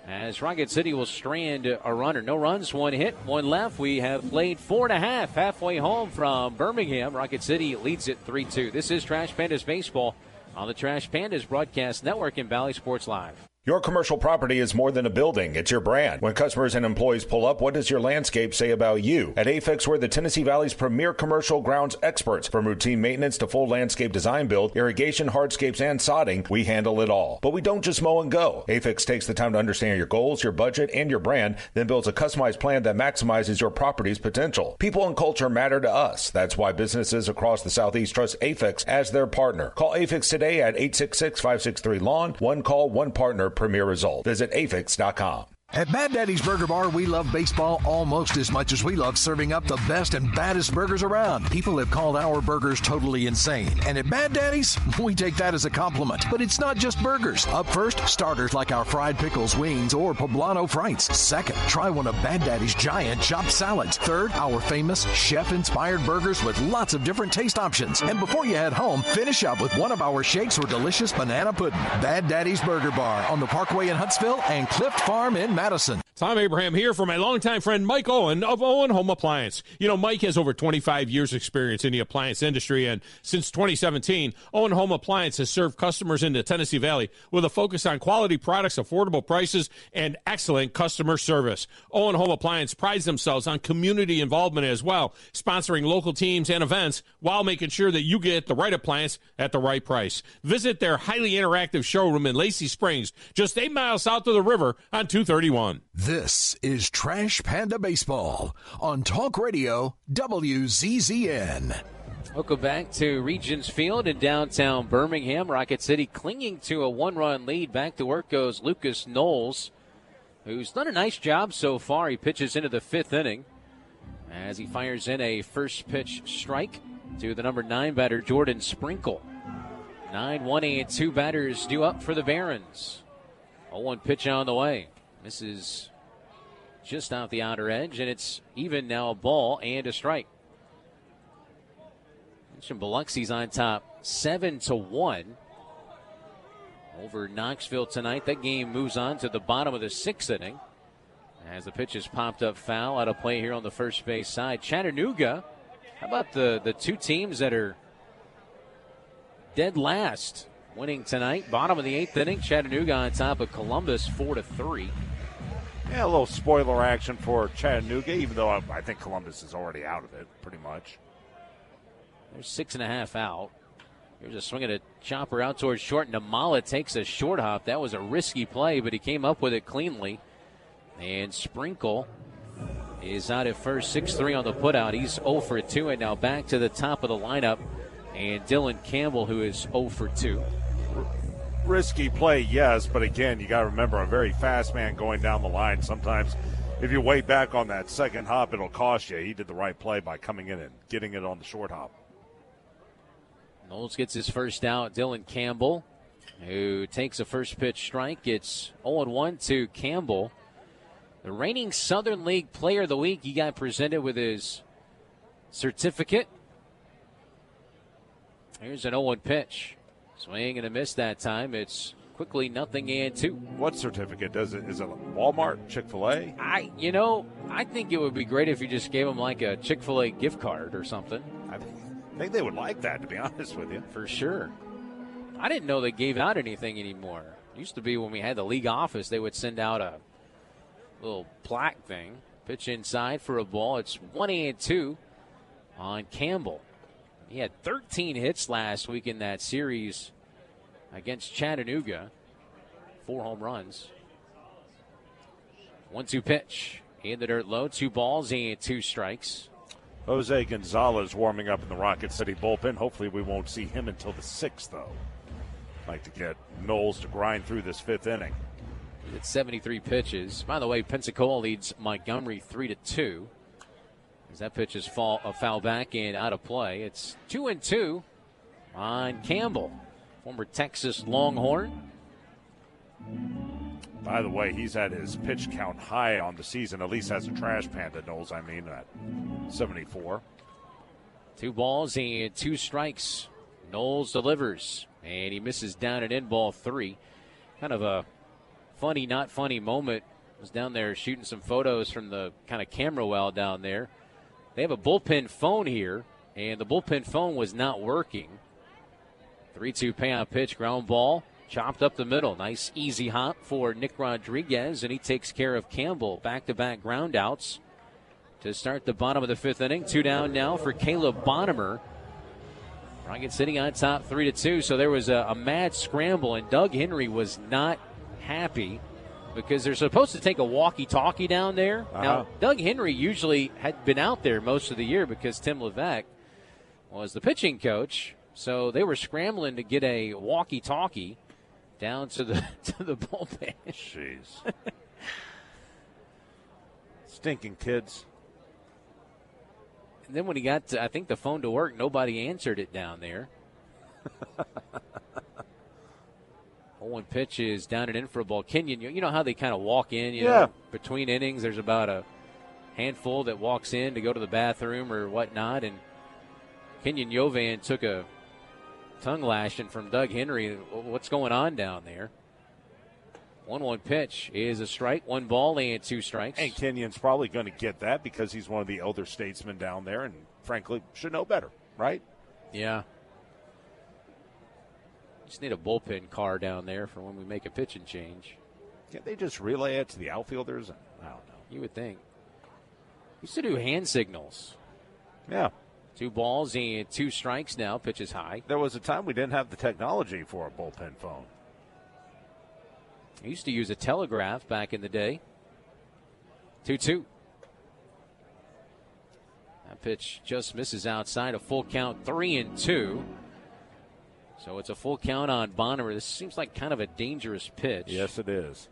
Speaker 9: as Rocket City will strand a runner. No runs, 1 hit, 1 left. We have played 4.5 halfway home from Birmingham. Rocket City leads it 3-2. This is Trash Pandas Baseball on the Trash Pandas Broadcast Network in Valley Sports Live.
Speaker 11: Your commercial property is more than a building. It's your brand. When customers and employees pull up, what does your landscape say about you? At Afix, we're the Tennessee Valley's premier commercial grounds experts. From routine maintenance to full landscape design build, irrigation, hardscapes, and sodding, we handle it all. But we don't just mow and go. Afix takes the time to understand your goals, your budget, and your brand, then builds a customized plan that maximizes your property's potential. People and culture matter to us. That's why businesses across the Southeast trust Afix as their partner. Call Afix today at 866-563-LAWN. One call, one partner. Premier result. Visit afix.com.
Speaker 1: At Bad Daddy's Burger Bar, we love baseball almost as much as we love serving up the best and baddest burgers around. People have called our burgers totally insane. And at Bad Daddy's, we take that as a compliment. But it's not just burgers. Up first, starters like our fried pickles, wings, or poblano frites. Second, try one of Bad Daddy's giant chopped salads. Third, our famous chef-inspired burgers with lots of different taste options. And before you head home, finish up with one of our shakes or delicious banana pudding. Bad Daddy's Burger Bar on the Parkway in Huntsville and Clift Farm in Madison.
Speaker 4: Tom Abraham here for my longtime friend Mike Owen of Owen Home Appliance. You know, Mike has over 25 years experience in the appliance industry, and since 2017, Owen Home Appliance has served customers in the Tennessee Valley with a focus on quality products, affordable prices, and excellent customer service. Owen Home Appliance prides themselves on community involvement as well, sponsoring local teams and events while making sure that you get the right appliance at the right price. Visit their highly interactive showroom in Lacey Springs, just 8 miles south of the river on 231.
Speaker 1: This is Trash Panda Baseball on Talk Radio WZZN.
Speaker 9: Welcome back to Regions Field in downtown Birmingham. Rocket City clinging to a 1-run lead. Back to work goes Lucas Knowles, who's done a nice job so far. He pitches into the 5th inning as he fires in a first pitch strike to the number 9 batter, Jordan Sprinkle. 9-1 and 2 batters due up for the Barons. 0-1 pitch on the way. This is just out the outer edge, and it's even now, a ball and a strike. Biloxi's on top 7-1 over Knoxville tonight. That game moves on to the bottom of the 6th inning as the pitch is popped up foul out of play here on the first base side. Chattanooga, how about the two teams that are dead last winning tonight? Bottom of the 8th inning, Chattanooga on top of Columbus 4-3.
Speaker 2: Yeah, a little spoiler action for Chattanooga, even though I think Columbus is already out of it, pretty much.
Speaker 9: There's 6.5 out. Here's a swing at a chopper out towards short. Namala takes a short hop. That was a risky play, but he came up with it cleanly. And Sprinkle is out at first, 6-3 on the putout. He's 0 for 2, and now back to the top of the lineup. And Dylan Campbell, who is 0 for 2.
Speaker 2: Risky play, yes, but again, you got to remember a very fast man going down the line. Sometimes if you wait back on that second hop, it'll cost you. He did the right play by coming in and getting it on the short hop.
Speaker 9: Knowles gets his first out. Dylan Campbell, who takes a first pitch strike. It's 0-1 to Campbell. The reigning Southern League Player of the Week. He got presented with his certificate. Here's an 0-1 pitch. Swing and a miss that time. It's quickly 0-2.
Speaker 2: What certificate is it Walmart, Chick-fil-A?
Speaker 9: I think it would be great if you just gave him like a Chick-fil-A gift card or something.
Speaker 2: I think they would like that, to be honest with you.
Speaker 9: For sure. I didn't know they gave out anything anymore. It used to be when we had the league office, they would send out a little plaque thing. Pitch inside for a ball. It's 1-2 on Campbell. He had 13 hits last week in that series against Chattanooga. 4 home runs. 1-2 pitch. In the dirt low. 2 balls and 2 strikes.
Speaker 2: Jose Gonzalez warming up in the Rocket City bullpen. Hopefully we won't see him until the 6th, though. Like to get Knowles to grind through this 5th inning.
Speaker 9: It's 73 pitches. By the way, Pensacola leads Montgomery 3-2. As that pitch is a foul back and out of play. It's 2-2 on Campbell, former Texas Longhorn.
Speaker 2: By the way, he's had his pitch count high on the season, at least as a trash panda, Knowles, at 74.
Speaker 9: 2 balls and 2 strikes. Knowles delivers, and he misses down and in ball 3. Kind of a funny, not funny moment. I was down there shooting some photos from the kind of camera well down there. They have a bullpen phone here, and the bullpen phone was not working. 3-2 payout pitch, ground ball, chopped up the middle. Nice easy hop for Nick Rodriguez, and he takes care of Campbell. Back-to-back ground outs to start the bottom of the 5th inning. 2 down now for Caleb Bonimer. Rockets sitting on top 3-2, so there was a mad scramble, and Doug Henry was not happy because they're supposed to take a walkie-talkie down there. Now, Doug Henry usually had been out there most of the year because Tim Levesque was the pitching coach. So they were scrambling to get a walkie-talkie down to the bullpen.
Speaker 2: Jeez. Stinking kids.
Speaker 9: And then when he got, I think, the phone to work, nobody answered it down there. 0-1 pitch is down and in for a ball. Kenyon, you know how they kind of walk in, know, between innings. There's about a handful that walks in to go to the bathroom or whatnot. And Kenyon Yovan took a tongue lashing from Doug Henry. What's going on down there? 1-1 pitch is a strike. 1 ball and 2 strikes.
Speaker 2: And Kenyon's probably going to get that because he's one of the elder statesmen down there and, frankly, should know better, right?
Speaker 9: Yeah. Just need a bullpen car down there for when we make a pitching change.
Speaker 2: Can't they just relay it to the outfielders? I don't know.
Speaker 9: You would think. Used to do hand signals.
Speaker 2: Yeah.
Speaker 9: 2 balls and 2 strikes now. Pitch is high.
Speaker 2: There was a time we didn't have the technology for a bullpen phone.
Speaker 9: I used to use a telegraph back in the day. 2-2. That pitch just misses outside. A full count, 3-2. So it's a full count on Bonimer. This seems like kind of a dangerous pitch.
Speaker 2: Yes, it is.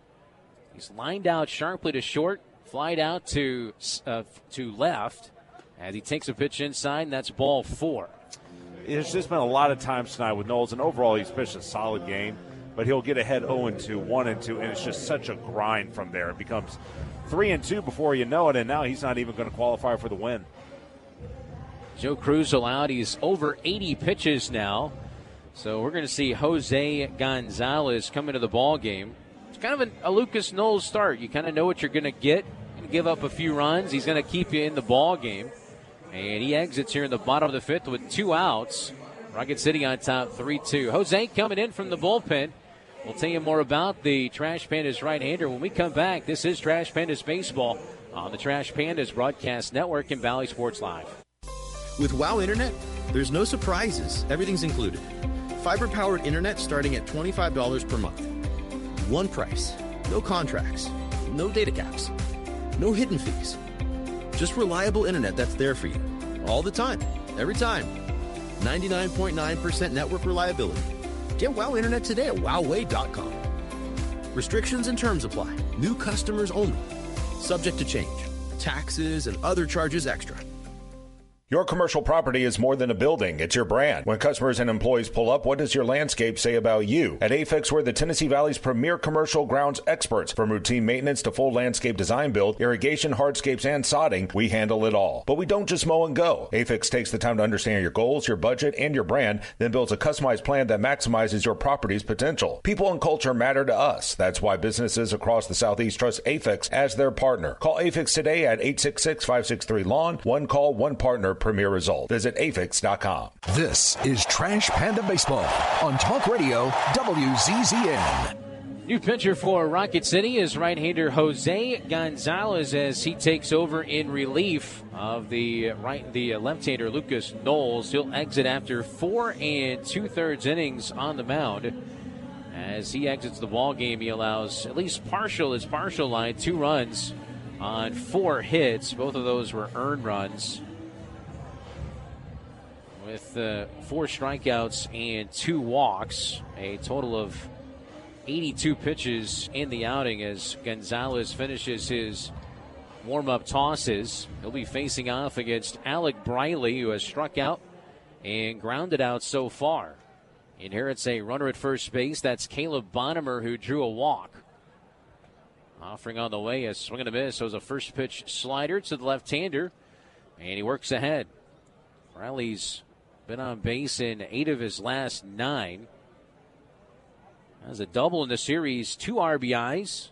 Speaker 9: He's lined out sharply to short, flied out to left as he takes a pitch inside, and that's ball 4.
Speaker 2: There's just been a lot of times tonight with Knowles, and overall he's pitched a solid game, but he'll get ahead 0-2, 1-2, and it's just such a grind from there. It becomes 3-2 before you know it, and now he's not even going to qualify for the win.
Speaker 9: Joe Cruz allowed. He's over 80 pitches now. So we're going to see Jose Gonzalez come into the ball game. It's kind of a Lucas Knowles start. You kind of know what you're going to get. Going to give up a few runs. He's going to keep you in the ball game. And he exits here in the bottom of the 5th with 2 outs. Rocket City on top 3-2. Jose coming in from the bullpen. We'll tell you more about the Trash Pandas right-hander when we come back. This is Trash Pandas Baseball on the Trash Pandas Broadcast Network and Valley Sports Live.
Speaker 10: With WOW Internet, there's no surprises. Everything's included. Fiber-powered internet starting at $25 per month. One price. No contracts. No data caps. No hidden fees. Just reliable internet that's there for you. All the time. Every time. 99.9% network reliability. Get WOW internet today at wowway.com. Restrictions and terms apply. New customers only. Subject to change. Taxes and other charges extra.
Speaker 11: Your commercial property is more than a building. It's your brand. When customers and employees pull up, what does your landscape say about you? At AFIX, we're the Tennessee Valley's premier commercial grounds experts. From routine maintenance to full landscape design build, irrigation, hardscapes, and sodding, we handle it all. But we don't just mow and go. AFIX takes the time to understand your goals, your budget, and your brand, then builds a customized plan that maximizes your property's potential. People and culture matter to us. That's why businesses across the Southeast trust AFIX as their partner. Call AFIX today at 866-563-LAWN. One call, one partner, premier result. Visit afix.com.
Speaker 1: This is Trash Panda Baseball on Talk Radio WZZN.
Speaker 9: New pitcher for Rocket City is right-hander Jose Gonzalez as he takes over in relief of the left-hander Lucas Knowles. He'll exit after 4 2/3 innings on the mound. As he exits the ball game, he allows at least his partial line 2 runs on 4 hits. Both of those were earned runs. With 4 strikeouts and 2 walks, a total of 82 pitches in the outing as Gonzalez finishes his warm-up tosses. He'll be facing off against Alec Briley, who has struck out and grounded out so far. Inherits a runner at first base. That's Caleb Bonimer, who drew a walk. Offering on the way, a swing and a miss. So it was a first pitch slider to the left-hander, and he works ahead. Briley's been on base in 8 of his last 9. Has a double in the series, 2 RBIs.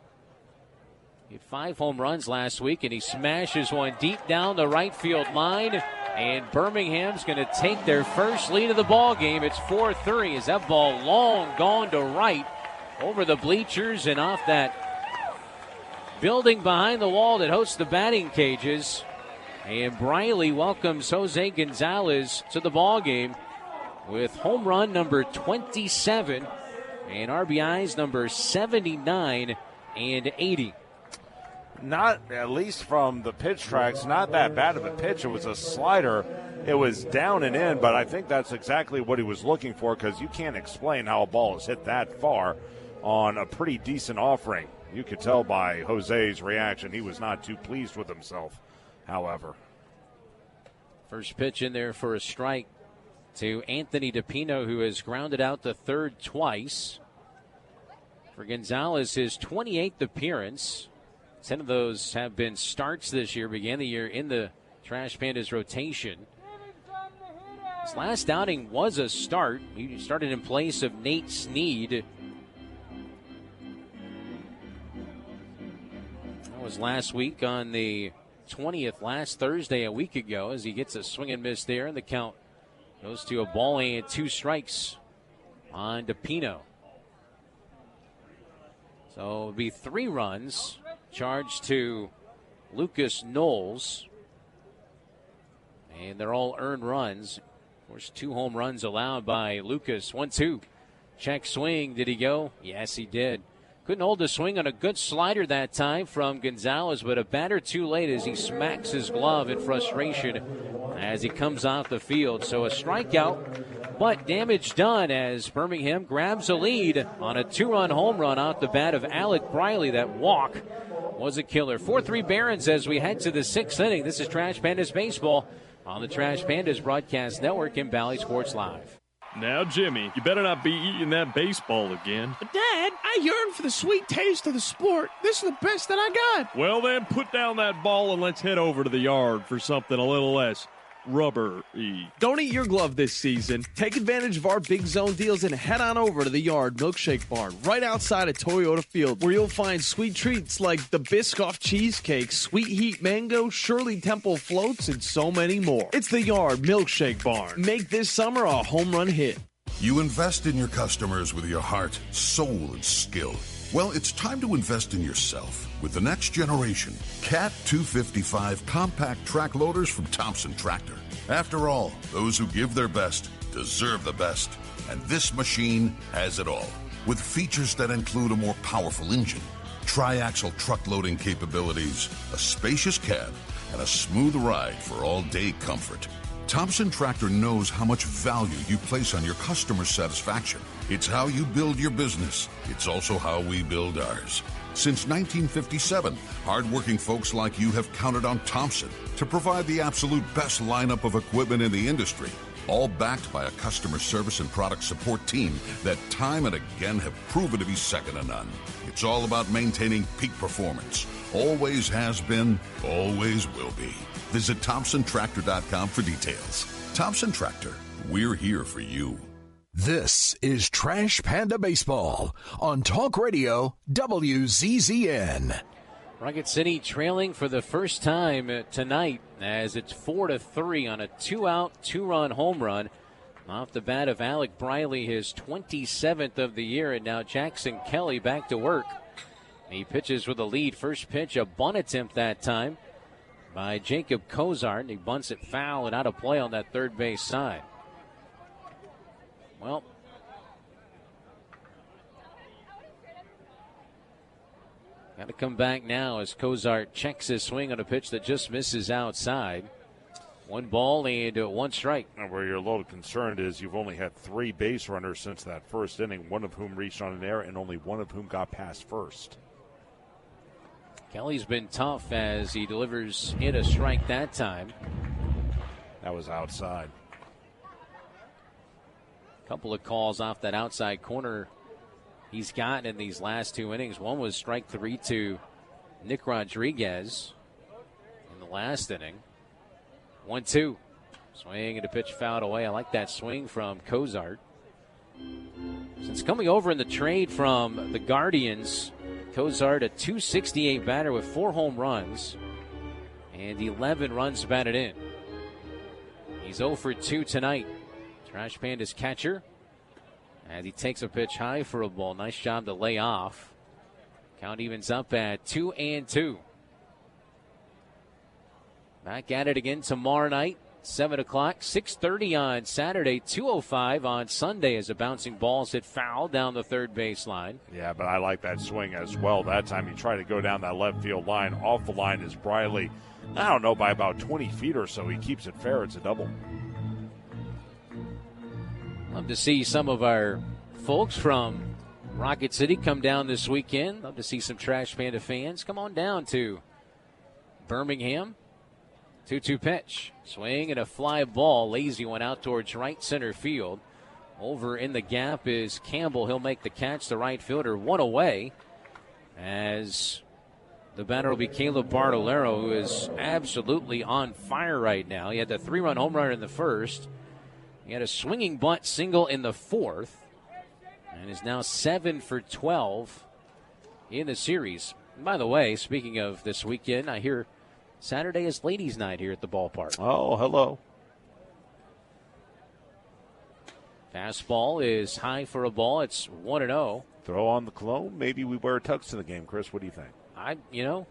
Speaker 9: He had 5 home runs last week, and he smashes one deep down the right field line. And Birmingham's going to take their first lead of the ball game. It's 4-3 as that ball long gone to right over the bleachers and off that building behind the wall that hosts the batting cages. And Briley welcomes Jose Gonzalez to the ball game with home run number 27 and RBIs number 79 and 80.
Speaker 2: Not, at least from the pitch tracks, not that bad of a pitch. It was a slider. It was down and in, but I think that's exactly what he was looking for because you can't explain how a ball is hit that far on a pretty decent offering. You could tell by Jose's reaction he was not too pleased with himself. However,
Speaker 9: first pitch in there for a strike to Anthony DePino, who has grounded out the third twice. For Gonzalez, his 28th appearance. 10 of those have been starts this year. Began the year in the Trash Pandas rotation. His last outing was a start. He started in place of Nate Snead. That was last week on the 20th, last Thursday, a week ago, as he gets a swing and miss there, and the count goes to a ball and 2 strikes on DePino. So it'll be 3 runs charged to Lucas Knowles, and they're all earned runs. Of course, 2 home runs allowed by Lucas. 1-2. Check swing. Did he go? Yes, he did. Couldn't hold the swing on a good slider that time from Gonzalez, but a batter too late as he smacks his glove in frustration as he comes off the field. So a strikeout, but damage done as Birmingham grabs a lead on a 2-run home run off the bat of Alec Briley. That walk was a killer. 4-3 Barons as we head to the 6th inning. This is Trash Pandas Baseball on the Trash Pandas Broadcast Network in Bally Sports Live.
Speaker 17: Now, Jimmy, you better not be eating that baseball again.
Speaker 18: But, Dad, I yearn for the sweet taste of the sport. This is the best that I got.
Speaker 17: Well, then, put down that ball and let's head over to the yard for something a little less rubber-y.
Speaker 18: Don't eat your glove this season. Take advantage of our Big Zone deals and head on over to the Yard Milkshake Barn right outside of Toyota Field, where you'll find sweet treats like the Biscoff Cheesecake, Sweet Heat Mango, Shirley Temple Floats, and so many more. It's the Yard Milkshake Barn. Make this summer a home run hit.
Speaker 19: You invest in your customers with your heart, soul, and skill. Well, it's time to invest in yourself with the next generation Cat 255 compact track loaders from Thompson Tractor. After all, those who give their best deserve the best, and this machine has it all. With features that include a more powerful engine, tri-axle truck loading capabilities, a spacious cab, and a smooth ride for all-day comfort. Thompson Tractor knows how much value you place on your customer satisfaction. It's how you build your business. It's also how we build ours. Since 1957, hardworking folks like you have counted on Thompson to provide the absolute best lineup of equipment in the industry, all backed by a customer service and product support team that time and again have proven to be second to none. It's all about maintaining peak performance. Always has been, always will be. Visit ThompsonTractor.com for details. Thompson Tractor, we're here for you.
Speaker 1: This is Trash Panda Baseball on Talk Radio WZZN.
Speaker 9: Rocket City trailing for the first time tonight as it's 4-3 on a 2-out, 2-run home run off the bat of Alec Briley, his 27th of the year, and now Jackson Kelly back to work. He pitches with a lead. First pitch, a bunt attempt that time by Jacob Cozart. He bunts it foul and out of play on that third base side. Well, got to come back now as Cozart checks his swing on a pitch that just misses outside. 1 ball and 1 strike.
Speaker 2: And where you're a little concerned is you've only had 3 base runners since that first inning, one of whom reached on an error and only one of whom got past first.
Speaker 9: Kelly's been tough as he delivers in a strike that time.
Speaker 2: That was outside.
Speaker 9: Couple of calls off that outside corner he's gotten in these last 2 innings. One was strike 3 to Nick Rodriguez in the last inning. 1-2. Swing and a pitch fouled away. I like that swing from Cozart. Since coming over in the trade from the Guardians, Cozart, a .268 batter with 4 home runs and 11 runs batted in. He's 0 for 2 tonight. Trash Panda's catcher as he takes a pitch high for a ball. Nice job to lay off. Count evens up at 2-2. Back at it again tomorrow night, 7 o'clock, 6:30 on Saturday, 2:05 on Sunday as the bouncing balls hit foul down the third baseline.
Speaker 2: Yeah, but I like that swing as well. That time he tried to go down that left field line. Off the line is Briley. I don't know, by about 20 feet or so. He keeps it fair. It's a double.
Speaker 9: Love to see some of our folks from Rocket City come down this weekend. Love to see some Trash Panda fans. Come on down to Birmingham. 2-2 pitch. Swing and a fly ball. Lazy one out towards right center field. Over in the gap is Campbell. He'll make the catch. The right fielder one away as the batter will be Caleb Bartolero, who is absolutely on fire right now. He had the 3-run home run in the first. He had a swinging bunt single in the fourth and is now 7 for 12 in the series. And by the way, speaking of this weekend, I hear Saturday is ladies' night here at the ballpark.
Speaker 2: Oh, hello.
Speaker 9: Fastball is high for a ball. It's 1-0.
Speaker 2: Throw on the cologne. Maybe we wear a tux to the game, Chris. What do you think?
Speaker 9: You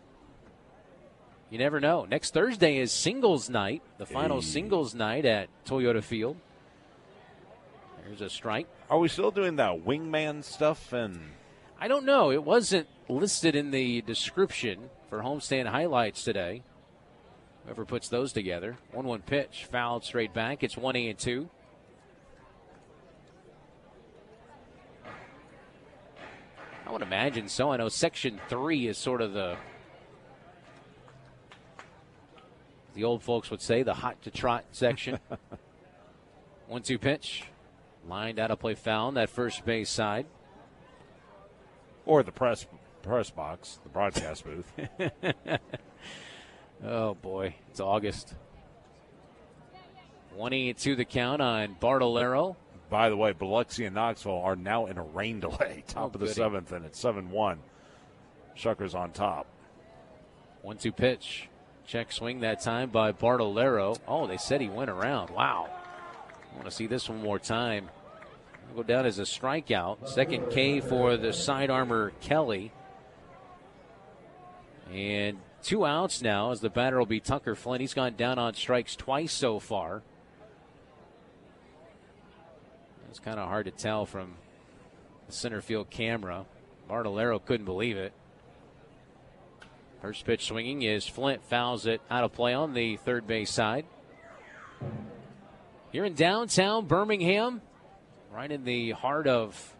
Speaker 9: never know. Next Thursday is singles night, the final singles night at Toyota Field. There's a strike.
Speaker 2: Are we still doing that wingman stuff? And
Speaker 9: I don't know. It wasn't listed in the description for homestand highlights today. Whoever puts those together. 1-1 pitch, fouled straight back. It's 1-2. I would imagine so. I know Section 3 is sort of the old folks would say, the hot to trot section. 1-2 pitch. Lined out of play foul on that first base side.
Speaker 2: Or the press box, the broadcast booth.
Speaker 9: Oh, boy. It's August. 1-2 the count on Bartolero.
Speaker 2: By the way, Biloxi and Knoxville are now in a rain delay. Top of the 7th, and it's 7-1. Shuckers on top.
Speaker 9: 1-2 pitch. Check swing that time by Bartolero. Oh, they said he went around. Wow. I want to see this one more time. It'll go down as a strikeout. Second K for the side armor Kelly. And 2 outs now as the batter will be Tucker Flynn. He's gone down on strikes twice so far. It's kind of hard to tell from the center field camera. Bartolero couldn't believe it. First pitch swinging is Flint, fouls it out of play on the third base side. Here in downtown Birmingham, right in the heart of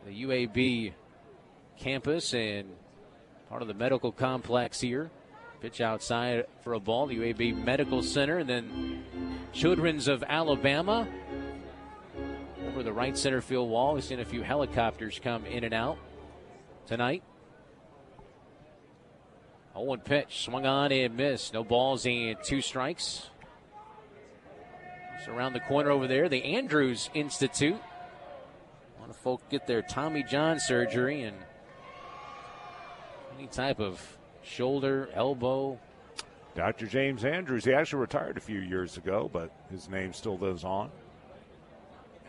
Speaker 9: the UAB campus and part of the medical complex here. Pitch outside for a ball, the UAB Medical Center, and then Children's of Alabama over the right center field wall. We've seen a few helicopters come in and out tonight. 0-1 pitch, swung on and missed. No balls and 2 strikes. So around the corner over there, the Andrews Institute. A lot of folk get their Tommy John surgery and any type of shoulder, elbow.
Speaker 2: Dr. James Andrews, he actually retired a few years ago, but his name still lives on.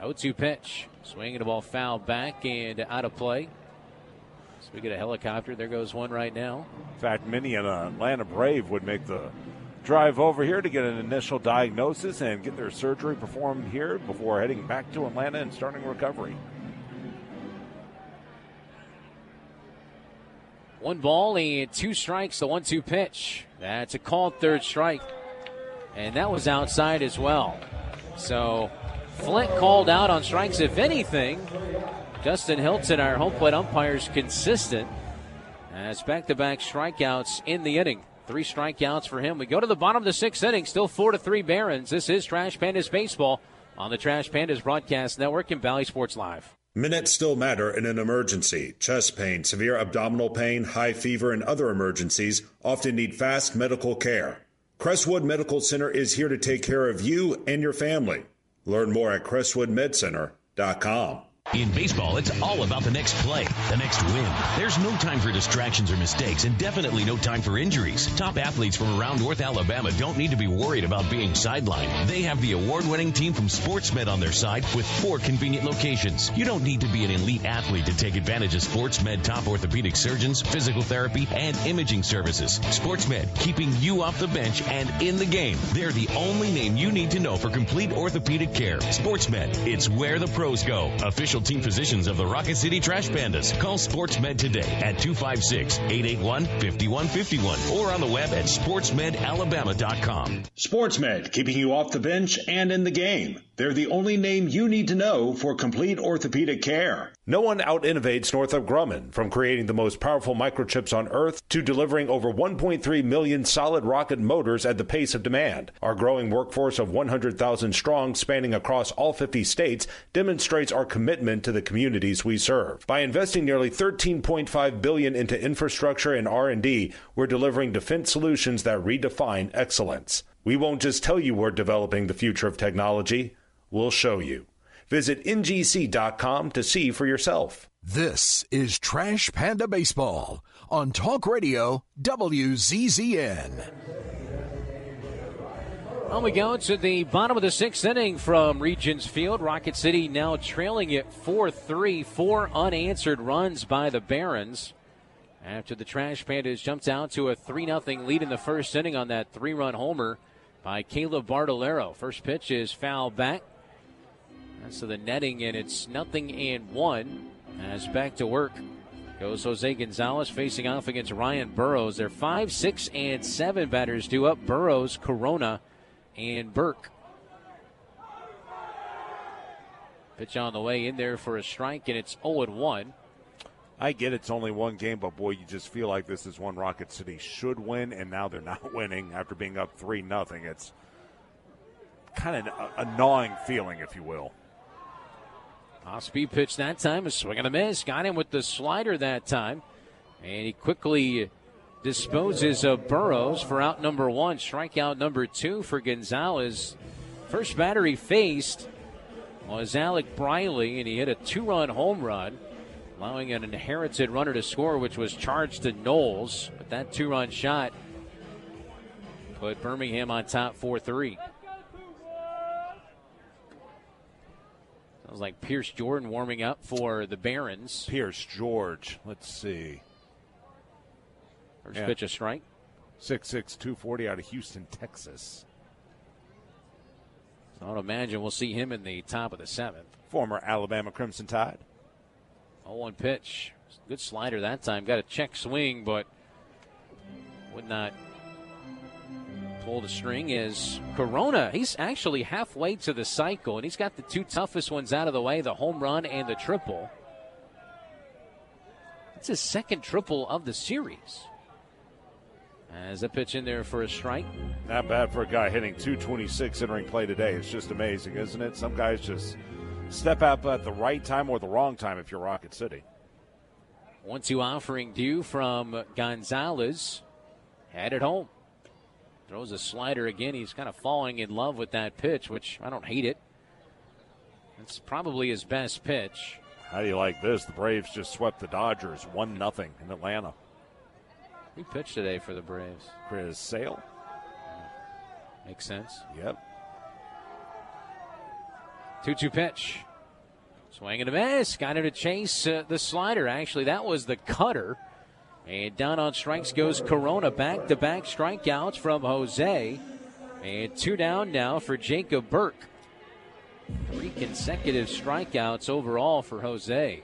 Speaker 9: 0-2 pitch. Swinging the ball foul back and out of play. So we get a helicopter. There goes one right now.
Speaker 2: In fact, many an Atlanta Brave would make the drive over here to get an initial diagnosis and get their surgery performed here before heading back to Atlanta and starting recovery.
Speaker 9: 1 ball and 2 strikes, the 1-2 pitch. That's a called third strike. And that was outside as well. So Flint called out on strikes. If anything, Justin Hilton, our home plate umpire, is consistent. As back-to-back strikeouts in the inning. 3 strikeouts for him. We go to the bottom of the 6th inning. Still 4-3 Barons. This is Trash Pandas Baseball on the Trash Pandas Broadcast Network and Valley Sports Live.
Speaker 11: Minutes still matter in an emergency. Chest pain, severe abdominal pain, high fever, and other emergencies often need fast medical care. Crestwood Medical Center is here to take care of you and your family. Learn more at crestwoodmedcenter.com.
Speaker 12: In baseball, it's all about the next play, the next win. There's no time for distractions or mistakes, and definitely no time for injuries. Top athletes from around North Alabama don't need to be worried about being sidelined. They have the award-winning team from SportsMed on their side with 4 convenient locations. You don't need to be an elite athlete to take advantage of SportsMed top orthopedic surgeons, physical therapy, and imaging services. SportsMed, keeping you off the bench and in the game. They're the only name you need to know for complete orthopedic care. SportsMed, it's where the pros go. Official team physicians of the Rocket City Trash Pandas. Call SportsMed today at 256-881-5151 or on the web at sportsmedalabama.com.
Speaker 11: SportsMed, keeping you off the bench and in the game. They're the only name you need to know for complete orthopedic care. No one out-innovates Northrop Grumman, from creating the most powerful microchips on Earth to delivering over 1.3 million solid rocket motors at the pace of demand. Our growing workforce of 100,000 strong, spanning across all 50 states, demonstrates our commitment to the communities we serve. By investing nearly $13.5 billion into infrastructure and R&D, we're delivering defense solutions that redefine excellence. We won't just tell you we're developing the future of technology, we'll show you. Visit ngc.com to see for yourself.
Speaker 1: This is Trash Panda Baseball on Talk Radio WZZN.
Speaker 9: On we go to the bottom of the 6th inning from Regions Field. Rocket City now trailing it 4-3. 4 unanswered runs by the Barons after the Trash Pandas jumped out to a 3-0 lead in the first inning on that 3-run homer by Caleb Bartolero. First pitch is foul back. That's to the netting, and it's 0-1. As back to work goes Jose Gonzalez facing off against Ryan Burrows. They're 5, 6, and 7 batters due up. Burrows, Corona, and Burke. Pitch on the way in there for a strike, and it's 0-1.
Speaker 2: I get it's only one game, but boy, you just feel like this is one Rocket City should win, and now they're not winning after being up 3-0. It's kind of a gnawing feeling, if you will.
Speaker 9: Off-speed pitch that time, a swing and a miss. Got him with the slider that time, and he quickly disposes of Burrows for out number 1. Strikeout number 2 for Gonzalez. First batter he faced was Alec Briley, and he hit a 2-run home run, allowing an inherited runner to score, which was charged to Knowles. But that 2-run shot put Birmingham on top 4-3. Sounds like Pierce Jordan warming up for the Barons.
Speaker 2: Pierce George, let's see.
Speaker 9: First pitch a strike.
Speaker 2: 6'6", 240 out of Houston, Texas.
Speaker 9: So I would imagine we'll see him in the top of the 7th.
Speaker 2: Former Alabama Crimson Tide.
Speaker 9: 0-1 pitch. Good slider that time. Got a check swing, but would not pull the string. As Corona, he's actually halfway to the cycle, and he's got the two toughest ones out of the way, the home run and the triple. It's his second triple of the series. As a pitch in there for a strike.
Speaker 2: Not bad for a guy hitting 226 entering play today. It's just amazing, isn't it? Some guys just step up at the right time or the wrong time if you're Rocket City.
Speaker 9: 1-2 offering due from Gonzalez. Had it home. Throws a slider again. He's kind of falling in love with that pitch, which I don't hate it. It's probably his best pitch.
Speaker 2: How do you like this? The Braves just swept the Dodgers 1-0 in Atlanta.
Speaker 9: Who pitched today for the Braves?
Speaker 2: Chris Sale.
Speaker 9: Makes sense.
Speaker 2: Yep.
Speaker 9: 2-2 pitch. Swing and a miss. Got him to chase the slider. Actually, that was the cutter. And down on strikes goes Corona. Back-to-back strikeouts from Jose. And 2 down now for Jacob Burke. 3 consecutive strikeouts overall for Jose.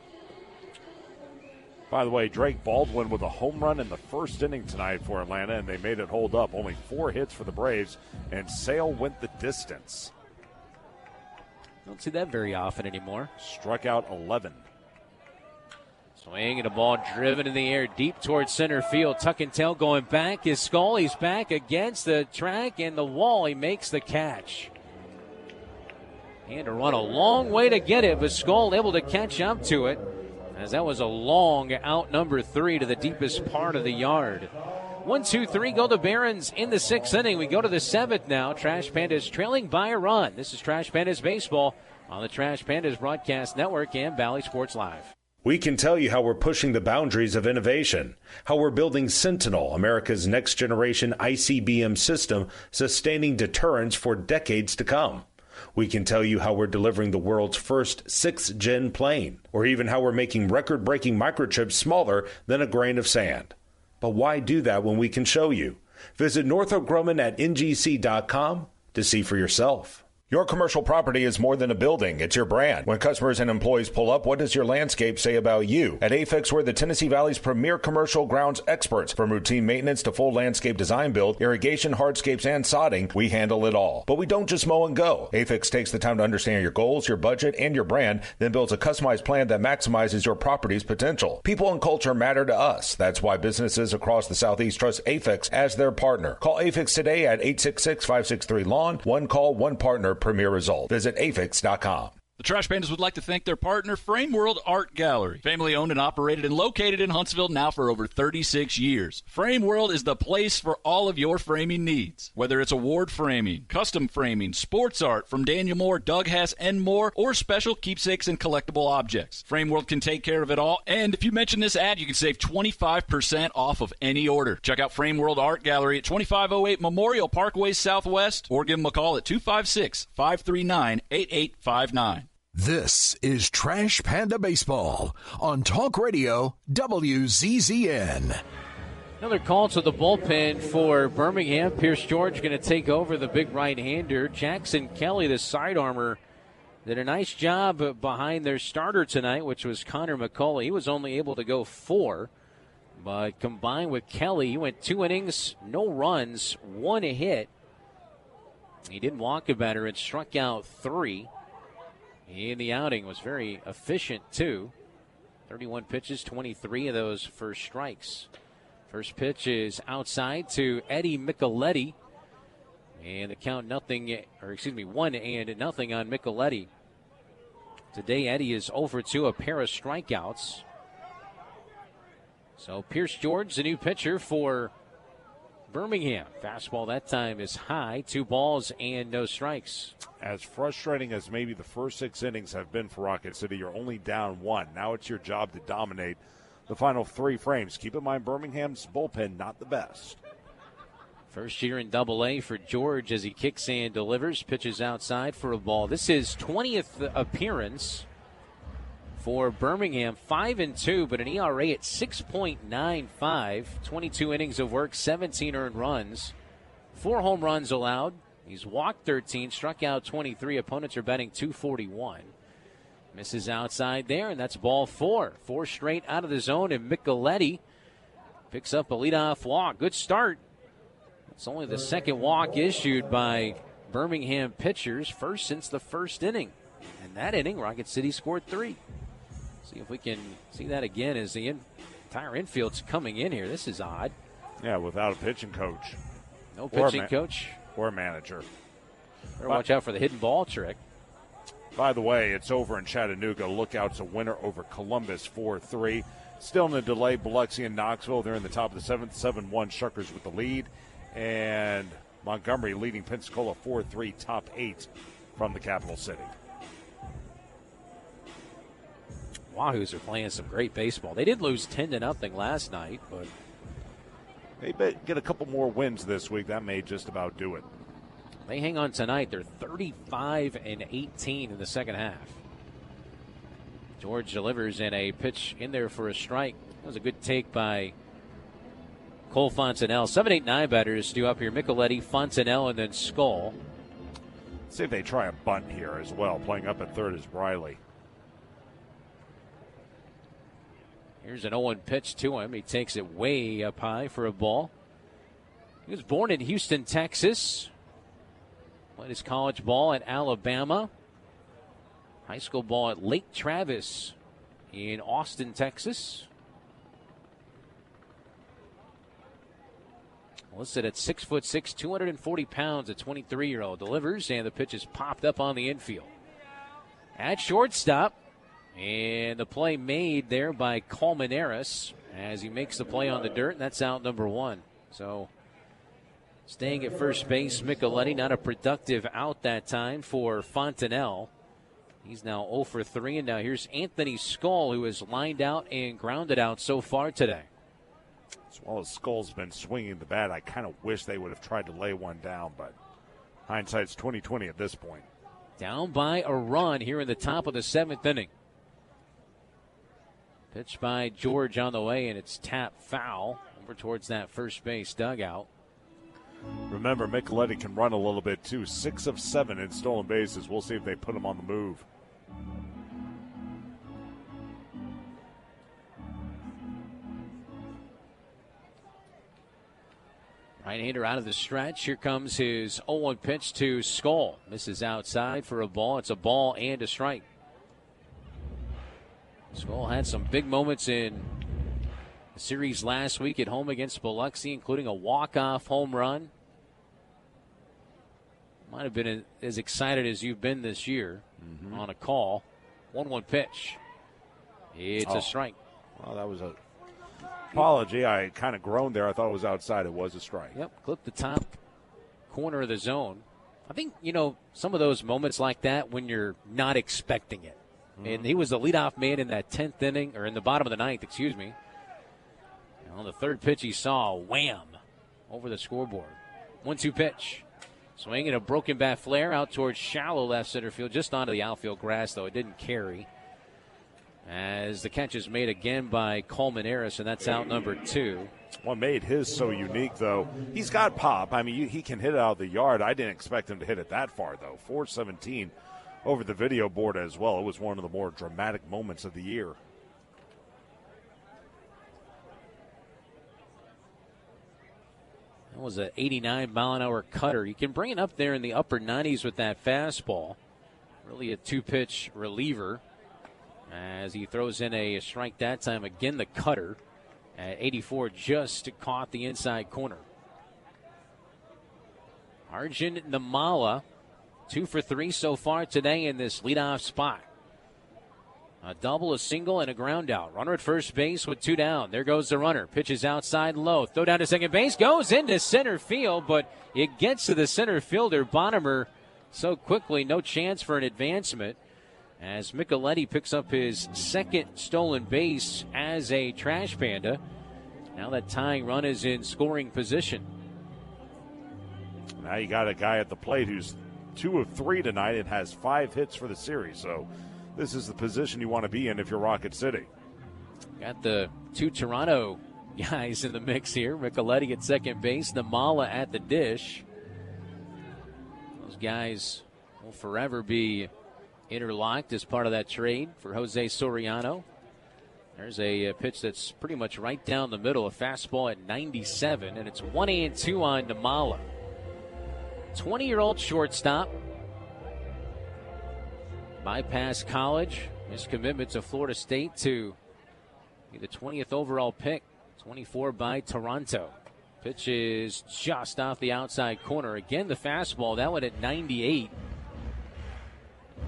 Speaker 2: By the way, Drake Baldwin with a home run in the first inning tonight for Atlanta, and they made it hold up. Only 4 hits for the Braves, and Sale went the distance.
Speaker 9: Don't see that very often anymore.
Speaker 2: Struck out 11.
Speaker 9: Swing and a ball driven in the air deep towards center field. Tuck and tail going back. His skull, he's back against the track and the wall. He makes the catch. And to run a long way to get it, but Skull able to catch up to it, as that was a long out number 3 to the deepest part of the yard. 1-2-3 go the Barons in the 6th inning. We go to the 7th now. Trash Pandas trailing by a run. This is Trash Pandas Baseball on the Trash Pandas Broadcast Network and Valley Sports Live.
Speaker 11: We can tell you how we're pushing the boundaries of innovation, how we're building Sentinel, America's next generation ICBM system, sustaining deterrence for decades to come. We can tell you how we're delivering the world's first 6th-gen plane, or even how we're making record-breaking microchips smaller than a grain of sand. But why do that when we can show you? Visit Northrop Grumman at ngc.com to see for yourself. Your commercial property is more than a building. It's your brand. When customers and employees pull up, what does your landscape say about you? At AFIX, we're the Tennessee Valley's premier commercial grounds experts. From routine maintenance to full landscape design build, irrigation, hardscapes, and sodding, we handle it all. But we don't just mow and go. AFIX takes the time to understand your goals, your budget, and your brand, then builds a customized plan that maximizes your property's potential. People and culture matter to us. That's why businesses across the Southeast trust AFIX as their partner. Call AFIX today at 866-563-LAWN. One call, one partner, premier result. Visit afix.com.
Speaker 7: The Trash Pandas would like to thank their partner, Frame World Art Gallery. Family owned and operated and located in Huntsville now for over 36 years. Frame World is the place for all of your framing needs. Whether it's award framing, custom framing, sports art from Daniel Moore, Doug Hass, and more, or special keepsakes and collectible objects. Frame World can take care of it all, and if you mention this ad, you can save 25% off of any order. Check out Frame World Art Gallery at 2508 Memorial Parkway Southwest, or give them a call at 256-539-8859.
Speaker 1: This is Trash Panda Baseball on Talk Radio WZZN.
Speaker 9: Another call to the bullpen for Birmingham. Pierce George going to take over the big right-hander. Jackson Kelly, the side-armer, did a nice job behind their starter tonight, which was Connor McCulley. He was only able to go 4, but combined with Kelly, he went 2 innings, no runs, 1 hit. He didn't walk a batter and struck out 3. In the outing, was very efficient, too. 31 pitches, 23 of those for strikes. First pitch is outside to Eddie Micheletti. And the count 1-0 on Micheletti. Today, Eddie is over 2, a pair of strikeouts. So Pierce George, the new pitcher for Birmingham. Fastball that time is high, 2 balls and no strikes.
Speaker 2: As frustrating as maybe the first 6 innings have been for Rocket City, you're only down 1. Now it's your job to dominate the final 3 frames. Keep in mind, Birmingham's bullpen not the best.
Speaker 9: First year in Double-A for George as he kicks and delivers. Pitches outside for a ball. This is 20th appearance for Birmingham. 5-2, but an ERA at 6.95. 22 innings of work, 17 earned runs. 4 home runs allowed. He's walked 13, struck out 23. Opponents are batting .241. Misses outside there, and that's ball 4. 4 straight out of the zone, and Micheletti picks up a leadoff walk. Good start. It's only the second walk issued by Birmingham pitchers, first since the first inning. And that inning, Rocket City scored 3. See if we can see that again as the entire infield's coming in here. This is odd.
Speaker 2: Yeah, without a pitching coach.
Speaker 9: No pitching coach.
Speaker 2: Or manager.
Speaker 9: Better watch out for the hidden ball trick.
Speaker 2: By the way, it's over in Chattanooga. Lookout's a winner over Columbus 4-3. Still in the delay, Biloxi and Knoxville. They're in the top of the 7th, 7-1. Shuckers with the lead. And Montgomery leading Pensacola 4-3, top 8 from the capital city.
Speaker 9: Wahoos are playing some great baseball. They did lose 10-0 last night, but
Speaker 2: they get a couple more wins this week. That may just about do it.
Speaker 9: They hang on tonight. They're 35-18 in the second half. George delivers in a pitch in there for a strike. That was a good take by Cole Fontenelle. 7, 8, 9 batters due up here. Micheletti, Fontenelle, and then Skull.
Speaker 2: Let's see if they try a bunt here as well. Playing up at third is Briley.
Speaker 9: Here's an 0-1 pitch to him. He takes it way up high for a ball. He was born in Houston, Texas. Played his college ball at Alabama. High school ball at Lake Travis in Austin, Texas. Listed at 6'6", 240 pounds, a 23-year-old. Delivers, and the pitch is popped up on the infield. At shortstop, and the play made there by Colmenares as he makes the play on the dirt, and that's out number 1. So staying at first base, Micheletti, not a productive out that time for Fontenelle. He's now 0 for 3, and now here's Anthony Skull, who has lined out and grounded out so far today.
Speaker 2: As well as Skull's been swinging the bat, I kind of wish they would have tried to lay one down, but hindsight's 20/20 at this point.
Speaker 9: Down by a run here in the top of the 7th inning. Pitch by George on the way, and it's tapped foul over towards that first base dugout.
Speaker 2: Remember, Micheletti can run a little bit, too. 6 of 7 in stolen bases. We'll see if they put him on the move.
Speaker 9: Right-hander out of the stretch. Here comes his 0-1 pitch to Skull. Misses outside for a ball. It's a ball and a strike. Skull had some big moments in the series last week at home against Biloxi, including a walk-off home run. Might have been as excited as you've been this year on a call. 1-1 pitch. It's a strike.
Speaker 2: Well, that was a apology. I kind of groaned there. I thought it was outside. It was a strike.
Speaker 9: Yep, clipped the top corner of the zone. I think, some of those moments like that when you're not expecting it. And he was the leadoff man in that 10th inning, or in the bottom of the 9th, excuse me. And on the third pitch, he saw wham over the scoreboard. 1-2 pitch. Swinging a broken bat flare out towards shallow left center field, just onto the outfield grass, though it didn't carry. As the catch is made again by Colmenares, and that's out number 2.
Speaker 2: What made his so unique, though, he's got pop. I mean, he can hit it out of the yard. I didn't expect him to hit it that far, though. 417 over the video board as well. It was one of the more dramatic moments of the year.
Speaker 9: That was an 89-mile-an-hour cutter. You can bring it up there in the upper 90s with that fastball. Really a two-pitch reliever as he throws in a strike that time. Again, the cutter at 84 just caught the inside corner. Arjun Namala, 2 for 3 so far today in this leadoff spot. A double, a single, and a ground out. Runner at first base with 2 down. There goes the runner. Pitches outside low. Throw down to second base. Goes into center field, but it gets to the center fielder, Bonnemer, so quickly. No chance for an advancement as Micheletti picks up his second stolen base as a trash panda. Now that tying run is in scoring position.
Speaker 2: Now you got a guy at the plate who's 2 of 3 tonight and has 5 hits for the series. So this is the position you want to be in if you're Rocket City.
Speaker 9: Got the 2 Toronto guys in the mix here. Micheletti at second base, Namala at the dish. Those guys will forever be interlocked as part of that trade for Jose Soriano. There's a pitch that's pretty much right down the middle, a fastball at 97, and it's 1-2 on Namala. 20-year-old shortstop. Bypassed college. His commitment to Florida State to be the 20th overall pick. 24 by Toronto. Pitch is just off the outside corner. Again, the fastball. That one at 98.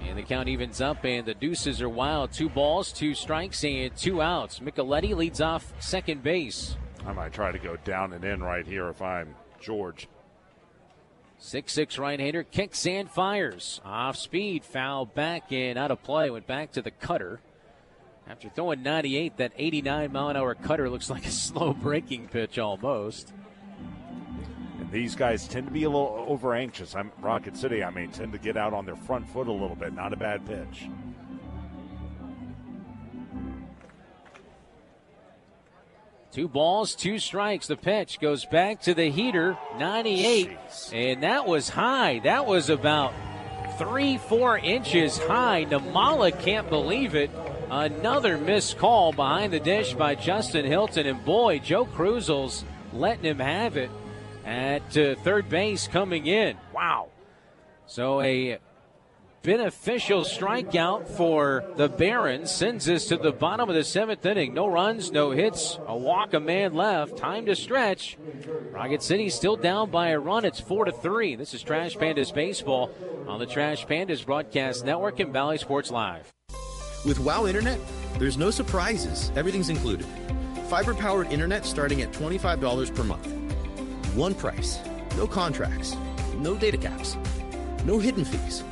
Speaker 9: And the count evens up, and the deuces are wild. 2 balls, 2 strikes, and 2 outs. Micheletti leads off second base.
Speaker 2: I might try to go down and in right here if I'm George.
Speaker 9: 6'6" right-hander kicks and fires. Off speed, foul back and out of play. Went back to the cutter. After throwing 98, that 89-mile-an-hour cutter looks like a slow breaking pitch almost.
Speaker 2: And these guys tend to be a little over-anxious. Rocket City, tend to get out on their front foot a little bit. Not a bad pitch.
Speaker 9: Two balls, 2 strikes. The pitch goes back to the heater, 98.
Speaker 2: Jeez.
Speaker 9: And that was high. That was about 3-4 inches high. Namala can't believe it. Another missed call behind the dish by Justin Hilton. And boy, Joe Cruzel's letting him have it at third base coming in. Wow. So a beneficial strikeout for the Barons sends us to the bottom of the 7th inning. No runs, no hits, a walk, a man left. Time to stretch. Rocket City still down by a run. It's 4-3. This is Trash Pandas Baseball on the Trash Pandas Broadcast Network and Valley Sports Live.
Speaker 10: With WOW Internet, there's no surprises. Everything's included. Fiber-powered internet starting at $25 per month. One price. No contracts. No data caps. No hidden fees.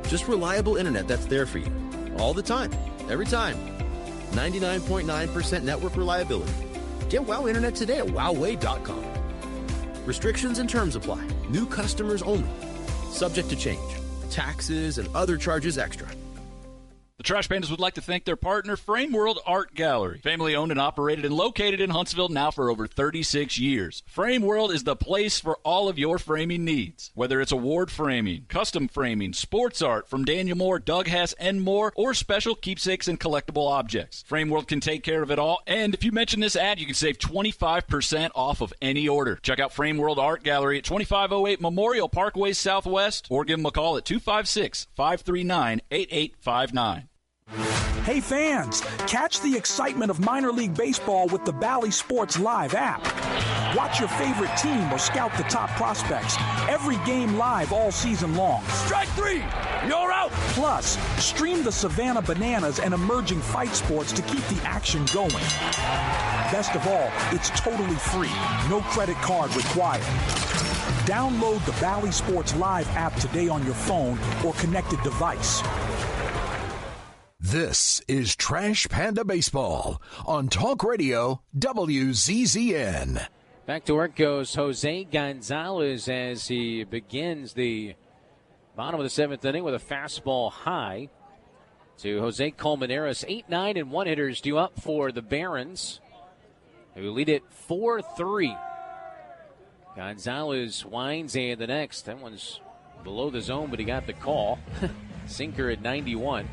Speaker 10: Just reliable internet that's there for you. All the time. Every time. 99.9% network reliability. Get WOW Internet today at wowway.com. Restrictions and terms apply. New customers only. Subject to change. Taxes and other charges extra.
Speaker 7: The Trash Pandas would like to thank their partner, Frame World Art Gallery. Family owned and operated and located in Huntsville now for over 36 years. Frame World is the place for all of your framing needs. Whether it's award framing, custom framing, sports art from Daniel Moore, Doug Hess, and more, or special keepsakes and collectible objects. Frame World can take care of it all. And if you mention this ad, you can save 25% off of any order. Check out Frame World Art Gallery at 2508 Memorial Parkway Southwest, or give them a call at 256-539-8859.
Speaker 13: Hey fans, catch the excitement of minor league baseball with the Bally Sports Live app. Watch your favorite team or scout the top prospects. Every game live all season long.
Speaker 14: Strike 3, you're out.
Speaker 13: Plus, stream the Savannah Bananas and emerging fight sports to keep the action going. Best of all, it's totally free. No credit card required. Download the Bally Sports Live app today on your phone or connected device.
Speaker 1: This is Trash Panda Baseball on Talk Radio WZZN.
Speaker 9: Back to work goes Jose Gonzalez as he begins the bottom of the 7th inning with a fastball high to Jose Colmenares. 8-9 and 1 hitters due up for the Barons, who lead it 4-3. Gonzalez winds, and the next. That one's below the zone, but he got the call. Sinker at 91.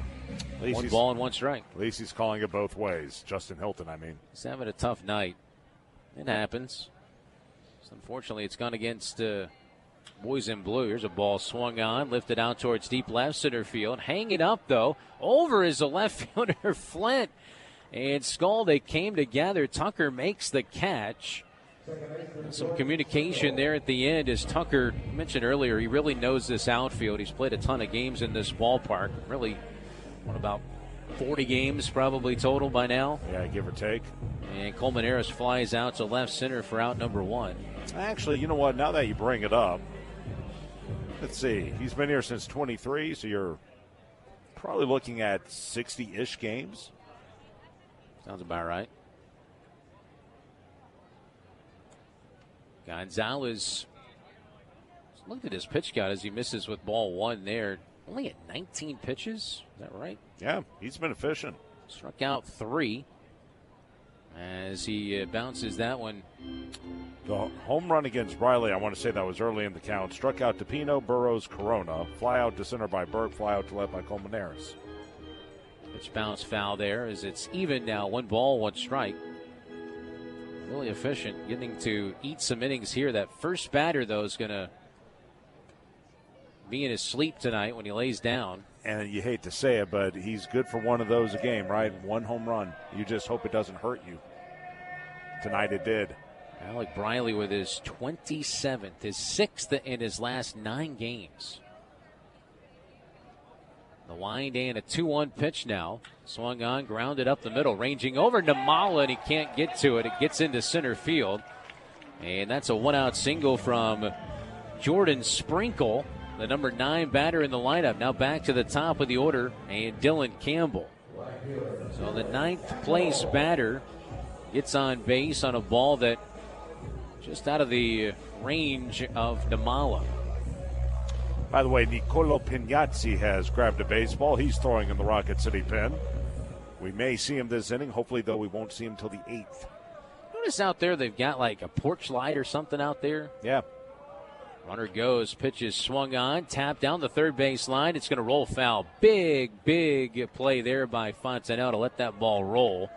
Speaker 9: 1 ball and 1 strike.
Speaker 2: At least he's calling it both ways. Justin Hilton,
Speaker 9: He's having a tough night. It happens. So unfortunately, it's gone against Boys in Blue. Here's a ball swung on, lifted out towards deep left center field. Hanging up, though. Over is the left fielder, Flint. And Skull, they came together. Tucker makes the catch. Some communication there at the end, as Tucker mentioned earlier. He really knows this outfield. He's played a ton of games in this ballpark. Really, about 40 games probably total by now.
Speaker 2: Yeah, give or take.
Speaker 9: And Colmenares flies out to left center for out number 1.
Speaker 2: Actually, you know what? Now that you bring it up, let's see. He's been here since 23, so you're probably looking at 60-ish games.
Speaker 9: Sounds about right. Gonzalez looked at his pitch count as he misses with ball 1 there. Only at 19 pitches. Is that right?
Speaker 2: Yeah, he's been efficient.
Speaker 9: Struck out 3 as he bounces that one
Speaker 2: The home run against Briley, I want to say that was early in the count. Struck out DePino, Burrows, Corona. Fly out to center by Burke, fly out to left by Colmenares.
Speaker 9: Pitch bounce foul there as it's even now. 1 ball, 1 strike. Really efficient, getting to eat some innings here. That first batter, though, is going to be in his sleep tonight when he lays down.
Speaker 2: And you hate to say it, but he's good for one of those a game, right? 1 home run. You just hope it doesn't hurt you. Tonight it did.
Speaker 9: Alec Briley with his 27th, his 6th in his last 9 games. The wind and a 2-1 pitch now. Swung on, grounded up the middle, ranging over Namala, and he can't get to it. It gets into center field. And that's a 1-out single from Jordan Sprinkle, the number 9 batter in the lineup. Now back to the top of the order, and Dylan Campbell. So the 9th place batter gets on base on a ball that just out of the range of Namala.
Speaker 2: By the way, Nicolo Pignazzi has grabbed a baseball. He's throwing in the Rocket City pen. We may see him this inning. Hopefully, though, we won't see him until the 8th.
Speaker 9: Notice out there they've got like a porch light or something out there.
Speaker 2: Yeah.
Speaker 9: Runner goes, pitch is swung on, tapped down the third base line. It's going to roll foul. Big play there by Fontenelle to let that ball roll,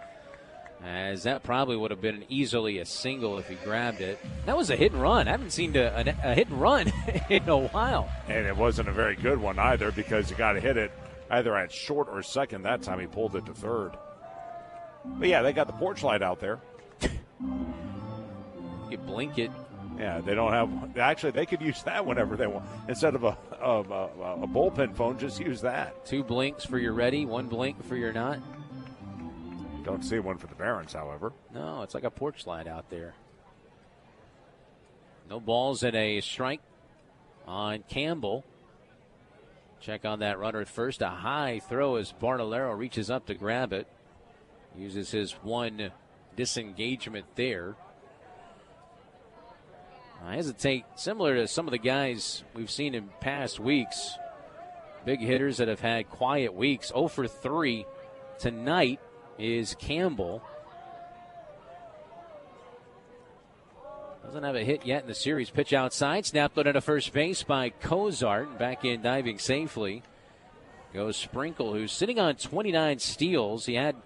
Speaker 9: as that probably would have been easily a single if he grabbed it. That was a hit and run. I haven't seen a hit and run in a while.
Speaker 2: And it wasn't a very good one either, because you got to hit it either at short or second. That time he pulled it to third. But yeah, they got the porch light out there.
Speaker 9: You blink it.
Speaker 2: Yeah, they don't have. Actually, they could use that whenever they want. Instead of a bullpen phone, just use that.
Speaker 9: 2 blinks for your ready, 1 blink for your not.
Speaker 2: Don't see one for the Barons, however.
Speaker 9: No, it's like a porch light out there. No balls and a strike on Campbell. Check on that runner at first. A high throw as Bartolero reaches up to grab it. Uses his 1 disengagement there. I hesitate, similar to some of the guys we've seen in past weeks, big hitters that have had quiet weeks. 0 for 3 tonight is Campbell. Doesn't have a hit yet in the series. Pitch outside, snapped it at first base by Cozart. Back in diving safely goes Sprinkle, who's sitting on 29 steals. He had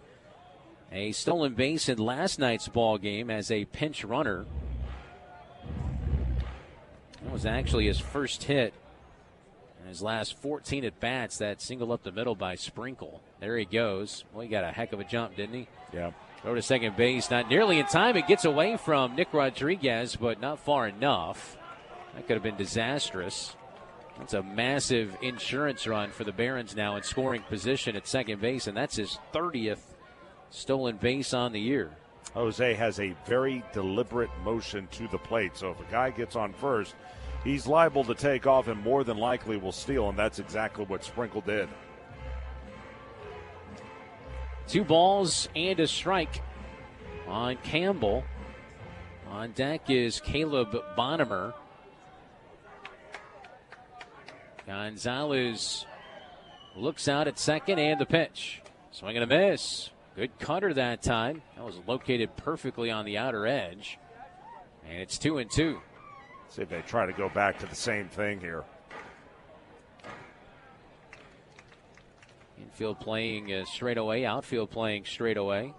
Speaker 9: a stolen base in last night's ball game as a pinch runner. That was actually his first hit in his last 14 at-bats, that single up the middle by Sprinkle. There he goes. Well, he got a heck of a jump, didn't he?
Speaker 2: Yeah.
Speaker 9: Throw to second base, not nearly in time. It gets away from Nick Rodriguez, but not far enough. That could have been disastrous. That's a massive insurance run for the Barons now in scoring position at second base, and that's his 30th stolen base on the year.
Speaker 2: Jose has a very deliberate motion to the plate, so if a guy gets on first, he's liable to take off and more than likely will steal, and that's exactly what Sprinkle did.
Speaker 9: 2 balls and a strike on Campbell. On deck is Caleb Bonnemer. Gonzalez looks out at second, and the pitch. Swing and a miss. Good cutter that time. That was located perfectly on the outer edge. And it's 2-2.
Speaker 2: See if they try to go back to the same thing here.
Speaker 9: Infield playing straight away, outfield playing straight away.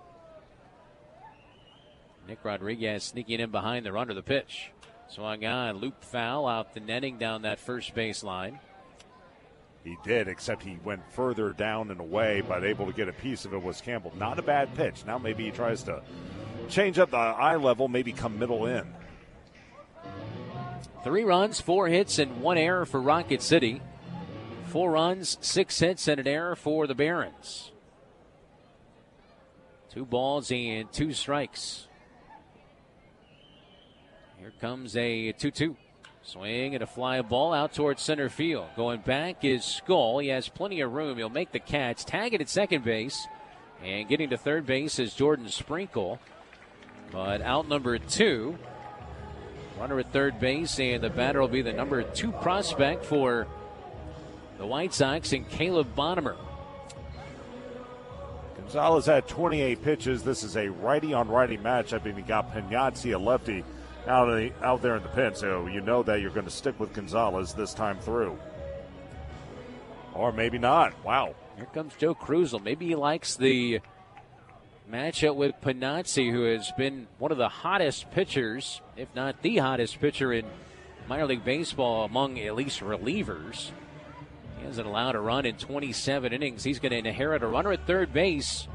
Speaker 9: Nick Rodriguez sneaking in behind the runner. The pitch. Swung on, loop foul out the netting down that first base line.
Speaker 2: He did, except he went further down and away, but able to get a piece of it was Campbell. Not a bad pitch. Now maybe he tries to change up the eye level, maybe come middle in.
Speaker 9: 3 runs, 4 hits, and 1 error for Rocket City. 4 runs, 6 hits, and an error for the Barons. 2 balls and 2 strikes. Here comes a 2-2. Swing and a fly ball out towards center field. Going back is Skull. He has plenty of room. He'll make the catch. Tag it at second base. And getting to third base is Jordan Sprinkle. But out number 2. Runner at third base, and the batter will be the number 2 prospect for the White Sox, and Caleb Bonnemer.
Speaker 2: Gonzalez had 28 pitches. This is a righty-on-righty matchup, and he got Pignazzi, a lefty, out there in the pen, so you know that you're going to stick with Gonzalez this time through. Or maybe not. Wow.
Speaker 9: Here comes Joe Krusel. Maybe he likes the matchup with Panazzi, who has been one of the hottest pitchers, if not the hottest pitcher in minor league baseball among at least relievers. He hasn't allowed a run in 27 innings. He's going to inherit a runner at third base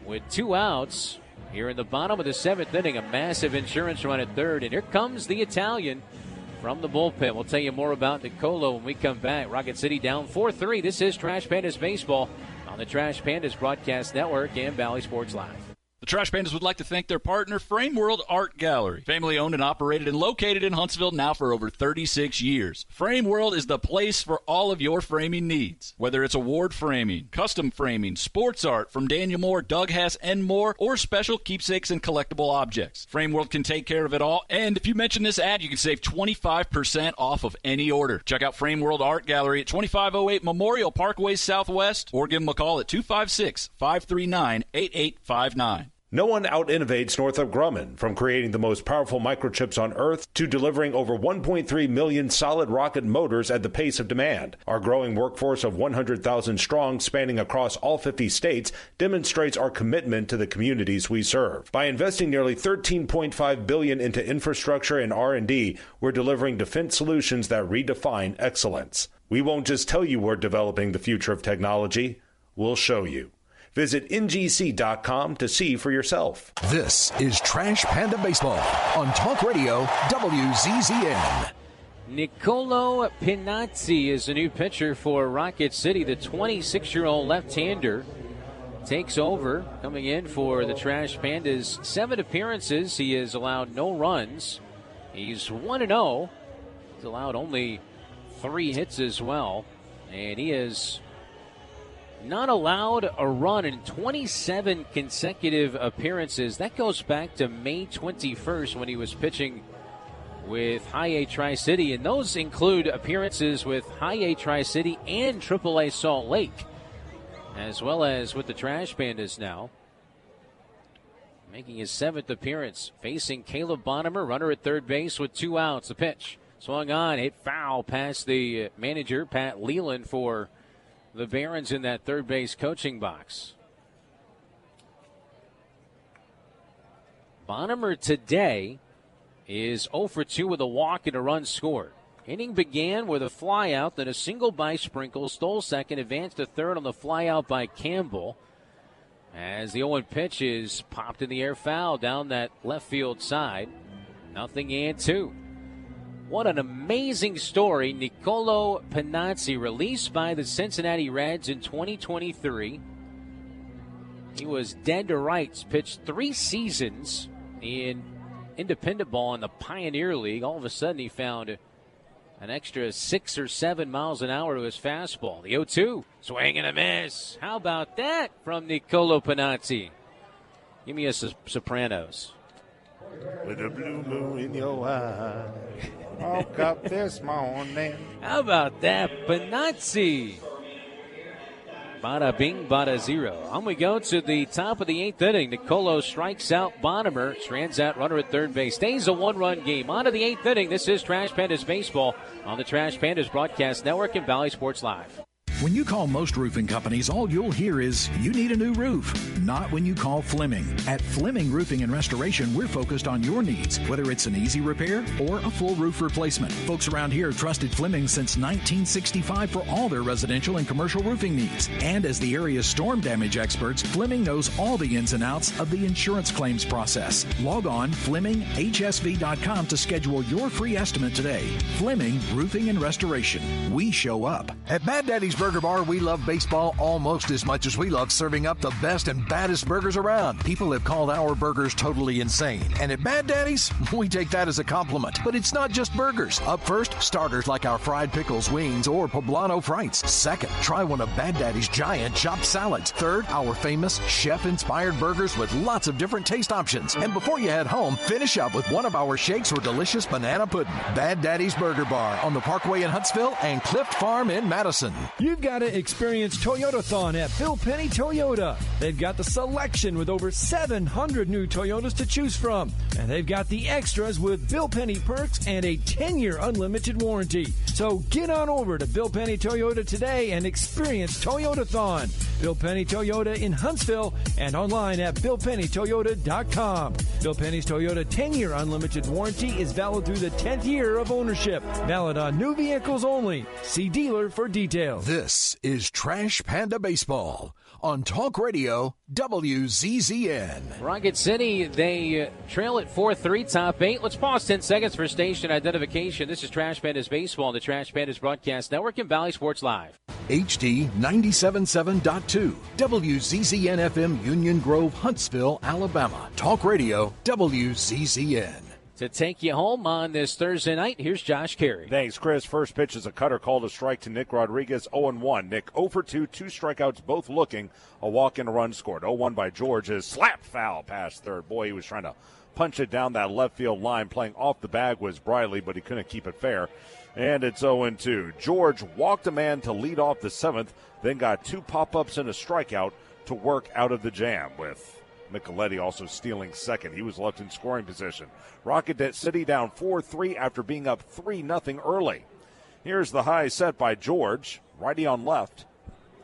Speaker 9: with 2 outs. Here in the bottom of the 7th inning, a massive insurance run at third. And here comes the Italian from the bullpen. We'll tell you more about Nicolo when we come back. Rocket City down 4-3. This is Trash Pandas Baseball on the Trash Pandas Broadcast Network and Valley Sports Live.
Speaker 7: The Trash Pandas would like to thank their partner, Frame World Art Gallery. Family owned and operated and located in Huntsville now for over 36 years. Frame World is the place for all of your framing needs. Whether it's award framing, custom framing, sports art from Daniel Moore, Doug Hess, and more, or special keepsakes and collectible objects. Frame World can take care of it all. And if you mention this ad, you can save 25% off of any order. Check out Frame World Art Gallery at 2508 Memorial Parkway Southwest, or give them a call at 256-539-8859.
Speaker 11: No one out-innovates Northrop Grumman, from creating the most powerful microchips on Earth to delivering over 1.3 million solid rocket motors at the pace of demand. Our growing workforce of 100,000 strong, spanning across all 50 states, demonstrates our commitment to the communities we serve. By investing nearly $13.5 billion into infrastructure and R&D, we're delivering defense solutions that redefine excellence. We won't just tell you we're developing the future of technology, we'll show you. Visit ngc.com to see for yourself.
Speaker 1: This is Trash Panda Baseball on Talk Radio WZZN.
Speaker 9: Nicolo Pinazzi is the new pitcher for Rocket City. The 26-year-old left-hander takes over, coming in for the Trash Pandas. 7 appearances. He has allowed no runs. He's 1-0. He's allowed only 3 hits as well. And he has not allowed a run in 27 consecutive appearances. That goes back to May 21st when he was pitching with High A Tri-City, and those include appearances with High A Tri-City and AAA Salt Lake, as well as with the Trash Pandas now. Making his 7th appearance, facing Caleb Bonimer, runner at third base with 2 outs. The pitch swung on, hit foul past the manager, Pat Leland, for the Barons in that third base coaching box. Bonimer today is 0 for 2 with a walk and a run scored. Inning began with a fly out, then a single by Sprinkle, stole second, advanced to third on the fly out by Campbell. As the 0-1 pitch is popped in the air, foul down that left field side. 0-2. What an amazing story. Nicolo Pinazzi, released by the Cincinnati Reds in 2023. He was dead to rights, pitched 3 seasons in independent ball in the Pioneer League. All of a sudden, he found an extra 6 or 7 miles an hour to his fastball. The 0-2, swing and a miss. How about that from Nicolo Pinazzi? Give me a Sopranos.
Speaker 2: With a blue moon in your eye, woke up this morning.
Speaker 9: How about that, Pinazzi? Bada bing, bada zero. On we go to the top of the 8th inning. Nicolo strikes out Bonimer, strands out runner at third base. Stays a 1-run game. On to the 8th inning. This is Trash Pandas Baseball on the Trash Pandas Broadcast Network and Valley Sports Live.
Speaker 16: When you call most roofing companies, all you'll hear is, you need a new roof. Not when you call Fleming. At Fleming Roofing and Restoration, we're focused on your needs, whether it's an easy repair or a full roof replacement. Folks around here have trusted Fleming since 1965 for all their residential and commercial roofing needs. And as the area's storm damage experts, Fleming knows all the ins and outs of the insurance claims process. Log on FlemingHSV.com to schedule your free estimate today. Fleming Roofing and Restoration. We show up.
Speaker 1: At Bad Daddy's Burger Bar, we love baseball almost as much as we love serving up the best and baddest burgers around. People have called our burgers totally insane. And at Bad Daddy's, we take that as a compliment. But it's not just burgers. Up first, starters like our fried pickles, wings, or poblano frites. Second, try one of Bad Daddy's giant chopped salads. Third, our famous chef-inspired burgers with lots of different taste options. And before you head home, finish up with one of our shakes or delicious banana pudding. Bad Daddy's Burger Bar on the Parkway in Huntsville and Clift Farm in Madison.
Speaker 3: You've You've got to experience Toyotathon at Bill Penny Toyota. They've got the selection with over 700 new Toyotas to choose from. And they've got the extras with Bill Penny perks and a 10-year unlimited warranty. So get on over to Bill Penny Toyota today and experience Toyotathon. Bill Penny Toyota in Huntsville and online at BillPennyToyota.com. Bill Penny's Toyota 10-year unlimited warranty is valid through the 10th year of ownership. Valid on new vehicles only. See dealer for details.
Speaker 1: This is Trash Panda Baseball on Talk Radio WZZN.
Speaker 9: Rocket City, they trail at 4-3, top 8. Let's pause 10 seconds for station identification. This is Trash Pandas Baseball on the Trash Pandas Broadcast Network and Valley Sports Live.
Speaker 1: HD 97.7.2, WZZN FM, Union Grove, Huntsville, Alabama. Talk Radio WZZN.
Speaker 9: To take you home on this Thursday night, here's Josh Carey.
Speaker 2: Thanks, Chris. First pitch is a cutter called a strike to Nick Rodriguez, 0-1. Nick 0 for 2, 2 strikeouts, both looking. A walk and a run scored. 0-1 by George. His slap foul past third. Boy, he was trying to punch it down that left field line. Playing off the bag was Briley, but he couldn't keep it fair. And it's 0-2. George walked a man to lead off the seventh, then got 2 pop-ups and a strikeout to work out of the jam, with Micheletti also stealing second. He was left in scoring position. Rocket City down 4-3 after being up 3-0 early. Here's the high set by George. Righty on left.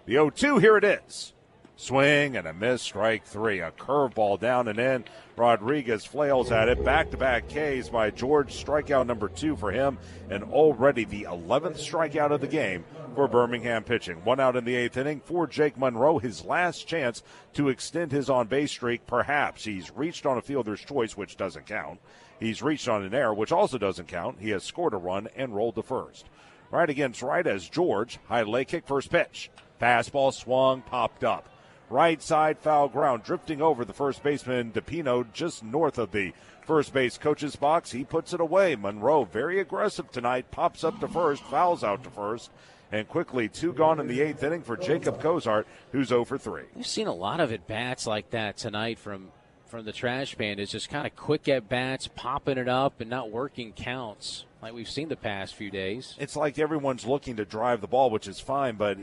Speaker 2: The 0-2, here it is. Swing and a miss, strike 3. A curveball down and in. Rodriguez flails at it. Back-to-back Ks by George. Strikeout number 2 for him. And already the 11th strikeout of the game for Birmingham pitching. 1 out in the 8th inning for Jake Monroe. His last chance to extend his on-base streak, perhaps. He's reached on a fielder's choice, which doesn't count. He's reached on an error, which also doesn't count. He has scored a run and rolled to first. Right against right as George. High leg kick, first pitch. Fastball swung, popped up. Right side foul ground, drifting over the first baseman DePino just north of the first base coach's box. He puts it away. Monroe very aggressive tonight, pops up to first, fouls out to first, and quickly 2 gone in the 8th inning for Jacob Cozart, who's 0 for 3.
Speaker 9: We've seen a lot of at-bats like that tonight from the Trash Pandas, just kind of quick at-bats, popping it up and not working counts like we've seen the past few days.
Speaker 2: It's like everyone's looking to drive the ball, which is fine, but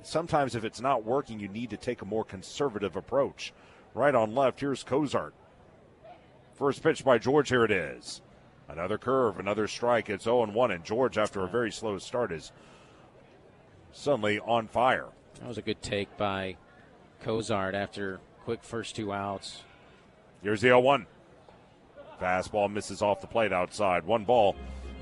Speaker 2: sometimes if it's not working, you need to take a more conservative approach. Right on left, here's Cozart. First pitch by George, here it is. Another curve, another strike. It's 0-1, and George, after a very slow start, is suddenly on fire.
Speaker 9: That was a good take by Cozart after quick first 2 outs.
Speaker 2: Here's the 0-1. Fastball misses off the plate outside. 1 ball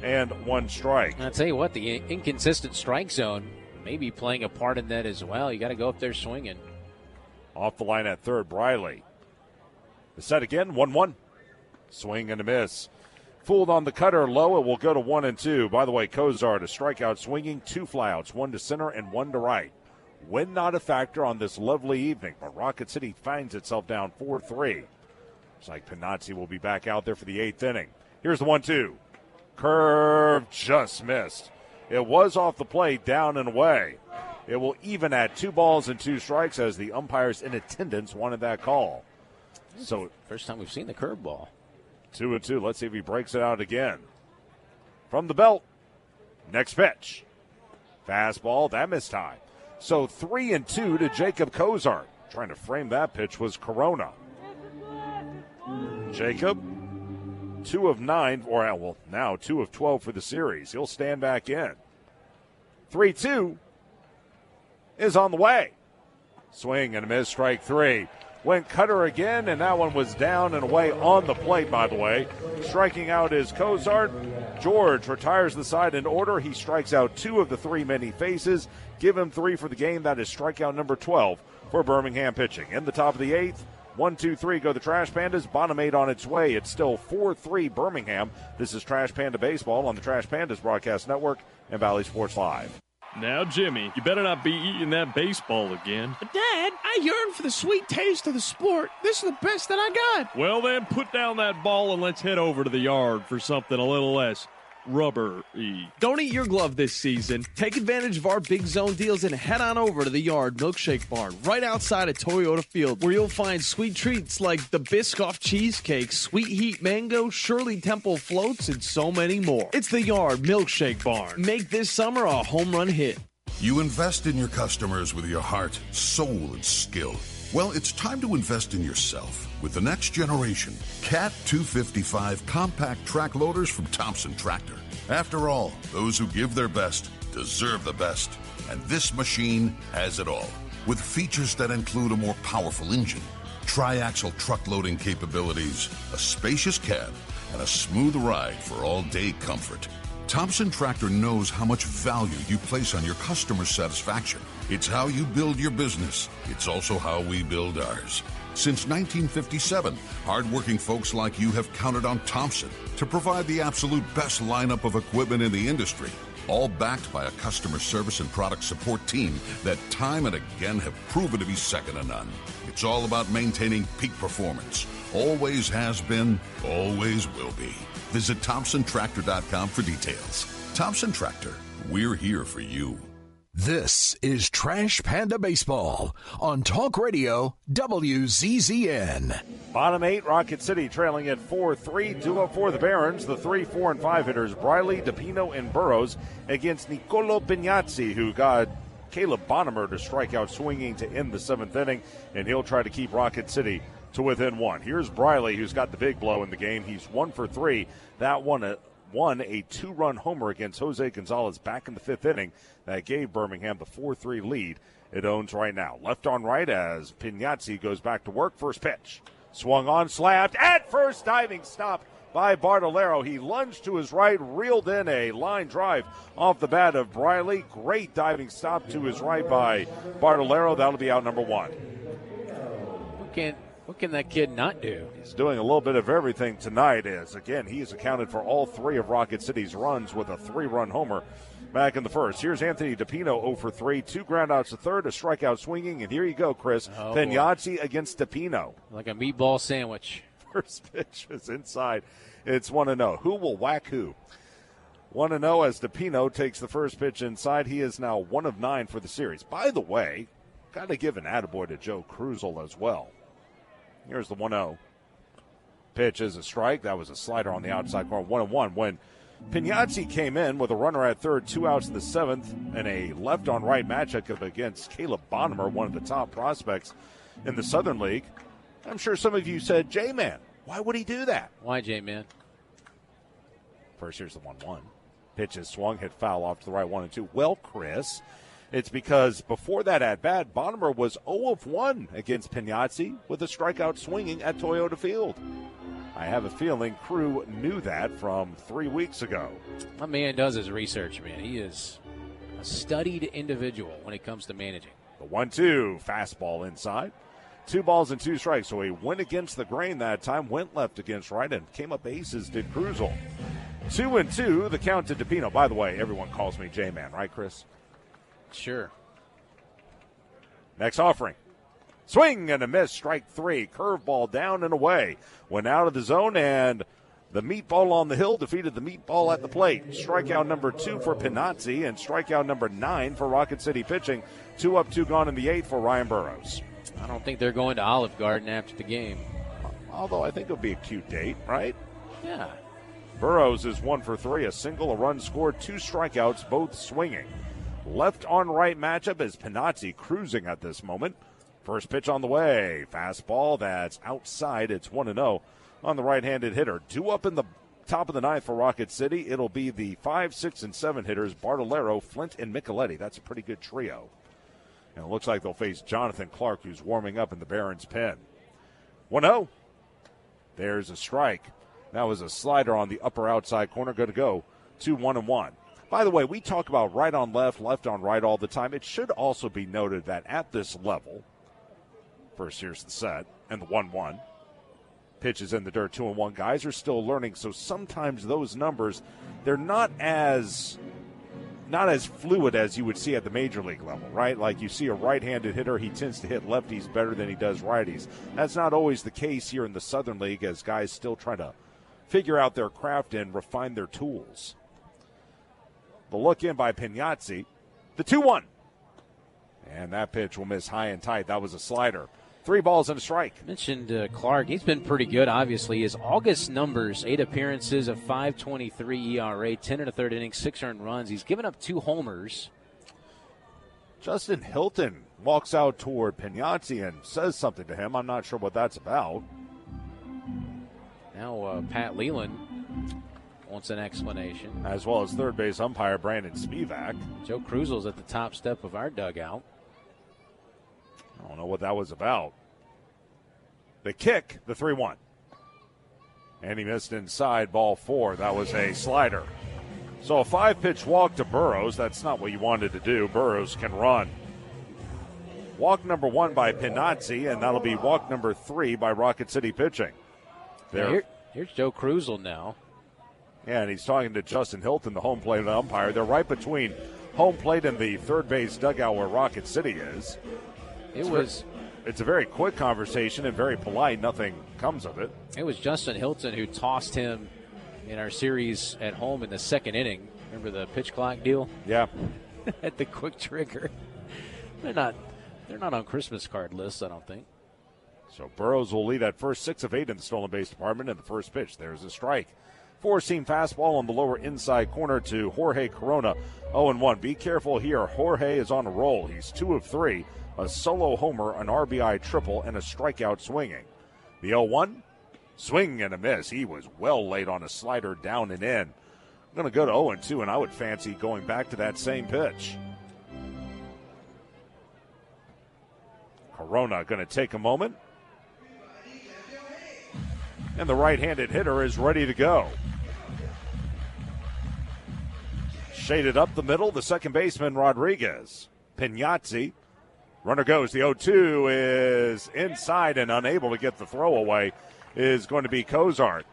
Speaker 2: and 1 strike.
Speaker 9: I'll tell you what, the inconsistent strike zone maybe playing a part in that as well. You got to go up there swinging.
Speaker 2: Off the line at third, Briley. The set again, 1-1. Swing and a miss. Fooled on the cutter low. It will go to 1-2. By the way, Cozart, a strikeout swinging, 2 flyouts, 1 to center and 1 to right. Wind not a factor on this lovely evening, but Rocket City finds itself down 4-3. Looks like Panazzi will be back out there for the 8th inning. Here's the 1-2. Curve just missed. It was off the plate, down and away. It will even at 2 balls and 2 strikes as the umpires in attendance wanted that call. So
Speaker 9: first time we've seen the curveball.
Speaker 2: 2-2. Let's see if he breaks it out again. From the belt. Next pitch. Fastball. That missed high. So 3-2 to Jacob Cozart. Trying to frame that pitch was Corona. Jacob, 2 of 9, or well, now 2 of 12 for the series. He'll stand back in. 3-2 is on the way. Swing and a miss, strike 3. Went cutter again, and that one was down and away on the plate, by the way. Striking out is Cozart. George retires the side in order. He strikes out 2 of the 3 men he faces. Give him 3 for the game. That is strikeout number 12 for Birmingham pitching. In the top of the 8th, 1-2-3 go the Trash Pandas. Bottom 8 on its way. It's still 4-3 Birmingham. This is Trash Panda Baseball on the Trash Pandas Broadcast Network and Valley Sports Live.
Speaker 17: Now, Jimmy, you better not be eating that baseball again.
Speaker 20: But, Dad, I yearn for the sweet taste of the sport. This is the best that I got.
Speaker 17: Well, then, put down that ball and let's head over to the yard for something a little less rubber-y.
Speaker 18: Don't eat your glove this season. Take advantage of our Big Zone deals and head on over to the Yard Milkshake Barn right outside of Toyota Field, where you'll find sweet treats like the Biscoff Cheesecake, Sweet Heat Mango, Shirley Temple Floats, and so many more. It's the Yard Milkshake Barn. Make this summer a home run hit.
Speaker 19: You invest in your customers with your heart, soul, and skill. Well, it's time to invest in yourself with the next generation Cat 255 compact track loaders from Thompson Tractor. After all, those who give their best deserve the best. And this machine has it all, with features that include a more powerful engine, tri-axle truck loading capabilities, a spacious cab, and a smooth ride for all-day comfort. Thompson Tractor knows how much value you place on your customer satisfaction. It's how you build your business. It's also how we build ours. Since 1957, hardworking folks like you have counted on Thompson to provide the absolute best lineup of equipment in the industry, all backed by a customer service and product support team that time and again have proven to be second to none. It's all about maintaining peak performance. Always has been, always will be. Visit ThompsonTractor.com for details. Thompson Tractor, we're here for you.
Speaker 1: This is Trash Panda Baseball on Talk Radio WZZN.
Speaker 2: Bottom 8, Rocket City trailing at 4-3. Due up for the Barons, the 3, 4, and 5 hitters, Briley, DePino, and Burrows against Nicolo Pignazzi, who got Caleb Bonnemer to strike out swinging to end the 7th inning, and he'll try to keep Rocket City to within 1. Here's Briley, who's got the big blow in the game. He's 1 for 3. That won a 2-run homer against Jose Gonzalez back in the 5th inning. That gave Birmingham the 4-3 lead it owns right now. Left on right as Pignazzi goes back to work. First pitch. Swung on, slapped at first, diving stop by Bartolero. He lunged to his right, reeled in a line drive off the bat of Briley. Great diving stop to his right by Bartolero. That'll be out number 1.
Speaker 9: What can that kid not do?
Speaker 2: He's doing a little bit of everything tonight. As again, he's accounted for all 3 of Rocket City's runs with a 3-run homer back in the first. Here's Anthony DePino 0 for 3, 2 groundouts to third, a strikeout swinging, and here you go, Chris. Pignazzi against DePino.
Speaker 9: Like a meatball sandwich.
Speaker 2: First pitch is inside. It's 1-0. Who will whack who? 1-0 as DePino takes the first pitch inside. He is now 1 of 9 for the series. By the way, got to give an attaboy to Joe Krusel as well. Here's the 1-0. Pitch is a strike. That was a slider on the outside corner. 1-1. When Pignazzi came in with a runner at third, 2 outs in the 7th, and a left-on-right matchup against Caleb Bonnemer, one of the top prospects in the Southern League. I'm sure some of you said, J-Man, why would he do that?
Speaker 9: Why, J-Man?
Speaker 2: First, here's the 1-1. Pitch is swung, hit foul off to the right, 1-2. Well, Chris, it's because before that at-bat, Bonnemer was 0 of 1 against Pignazzi with a strikeout swinging at Toyota Field. I have a feeling Crew knew that from 3 weeks ago.
Speaker 9: My man does his research, man. He is a studied individual when it comes to managing.
Speaker 2: The 1-2, fastball inside. 2 balls and 2 strikes, so he went against the grain that time, went left against right, and came up aces, did Krusel. 2-2, the count to DePino. By the way, everyone calls me J-Man, right, Chris?
Speaker 9: Sure.
Speaker 2: Next offering. Swing and a miss, strike 3. Curveball down and away. Went out of the zone, and the meatball on the hill defeated the meatball at the plate. Strikeout number 2 for Pignazzi, and strikeout number 9 for Rocket City pitching. 2 up, 2 gone in the 8th for Ryan Burrows.
Speaker 9: I don't think they're going to Olive Garden after the game.
Speaker 2: Although I think it'll be a cute date, right?
Speaker 9: Yeah.
Speaker 2: Burrows is 1 for 3, a single, a run scored, 2 strikeouts, both swinging. Left on right matchup is Pignazzi cruising at this moment. First pitch on the way. Fastball that's outside. It's 1-0 on the right-handed hitter. 2 up in the top of the 9th for Rocket City. It'll be the 5, 6, and 7 hitters, Bartolero, Flint, and Micheletti. That's a pretty good trio. And it looks like they'll face Jonathan Clark, who's warming up in the Barons' pen. 1-0. There's a strike. That was a slider on the upper outside corner. Good to go. 2-1-1. By the way, we talk about right on left, left on right all the time. It should also be noted that at this level, first here's the set, and the 1-1. Pitch is in the dirt, 2-1. Guys are still learning, so sometimes those numbers, they're not as fluid as you would see at the major league level, right? Like you see a right-handed hitter, he tends to hit lefties better than he does righties. That's not always the case here in the Southern League as guys still try to figure out their craft and refine their tools. The look in by Pignazzi. The 2-1. And that pitch will miss high and tight. That was a slider. 3 balls and a strike.
Speaker 9: Mentioned Clark. He's been pretty good, obviously. His August numbers, 8 appearances, a 5.23 ERA, 10 1/3 innings, 6 earned runs. He's given up 2 homers.
Speaker 2: Justin Hilton walks out toward Pignazzi and says something to him. I'm not sure what that's about.
Speaker 9: Now Pat Leland wants an explanation.
Speaker 2: As well as third base umpire Brandon Spivak.
Speaker 9: Joe Kruzel's at the top step of our dugout.
Speaker 2: I don't know what that was about. The kick, the 3-1. And he missed inside, ball 4. That was a slider. So a 5-pitch walk to Burrows. That's not what you wanted to do. Burrows can run. Walk number 1 by Pignazzi, and that'll be walk number 3 by Rocket City pitching.
Speaker 9: Here's Joe Kruzel now.
Speaker 2: Yeah, and he's talking to Justin Hilton, the home plate umpire. They're right between home plate and the third base dugout where Rocket City is. It's a very quick conversation and very polite. Nothing comes of it.
Speaker 9: It was Justin Hilton who tossed him in our series at home in the second inning. Remember the pitch clock deal?
Speaker 2: Yeah.
Speaker 9: At the quick trigger. They're not on Christmas card lists, I don't think.
Speaker 2: So Burrows will lead at first, 6 of 8 in the stolen base department. And the first pitch, there's a strike. 4-seam fastball on the lower inside corner to Jorge Corona, 0-1. Be careful here. Jorge is on a roll. He's 2 of 3, a solo homer, an RBI triple, and a strikeout swinging. The 0-1, swing and a miss. He was well late on a slider down and in. I'm going to go to 0-2, and I would fancy going back to that same pitch. Corona going to take a moment. And the right-handed hitter is ready to go. Shaded up the middle, the second baseman, Rodriguez. Pignazzi. Runner goes. The 0-2 is inside and unable to get the throw away is going to be Cozart.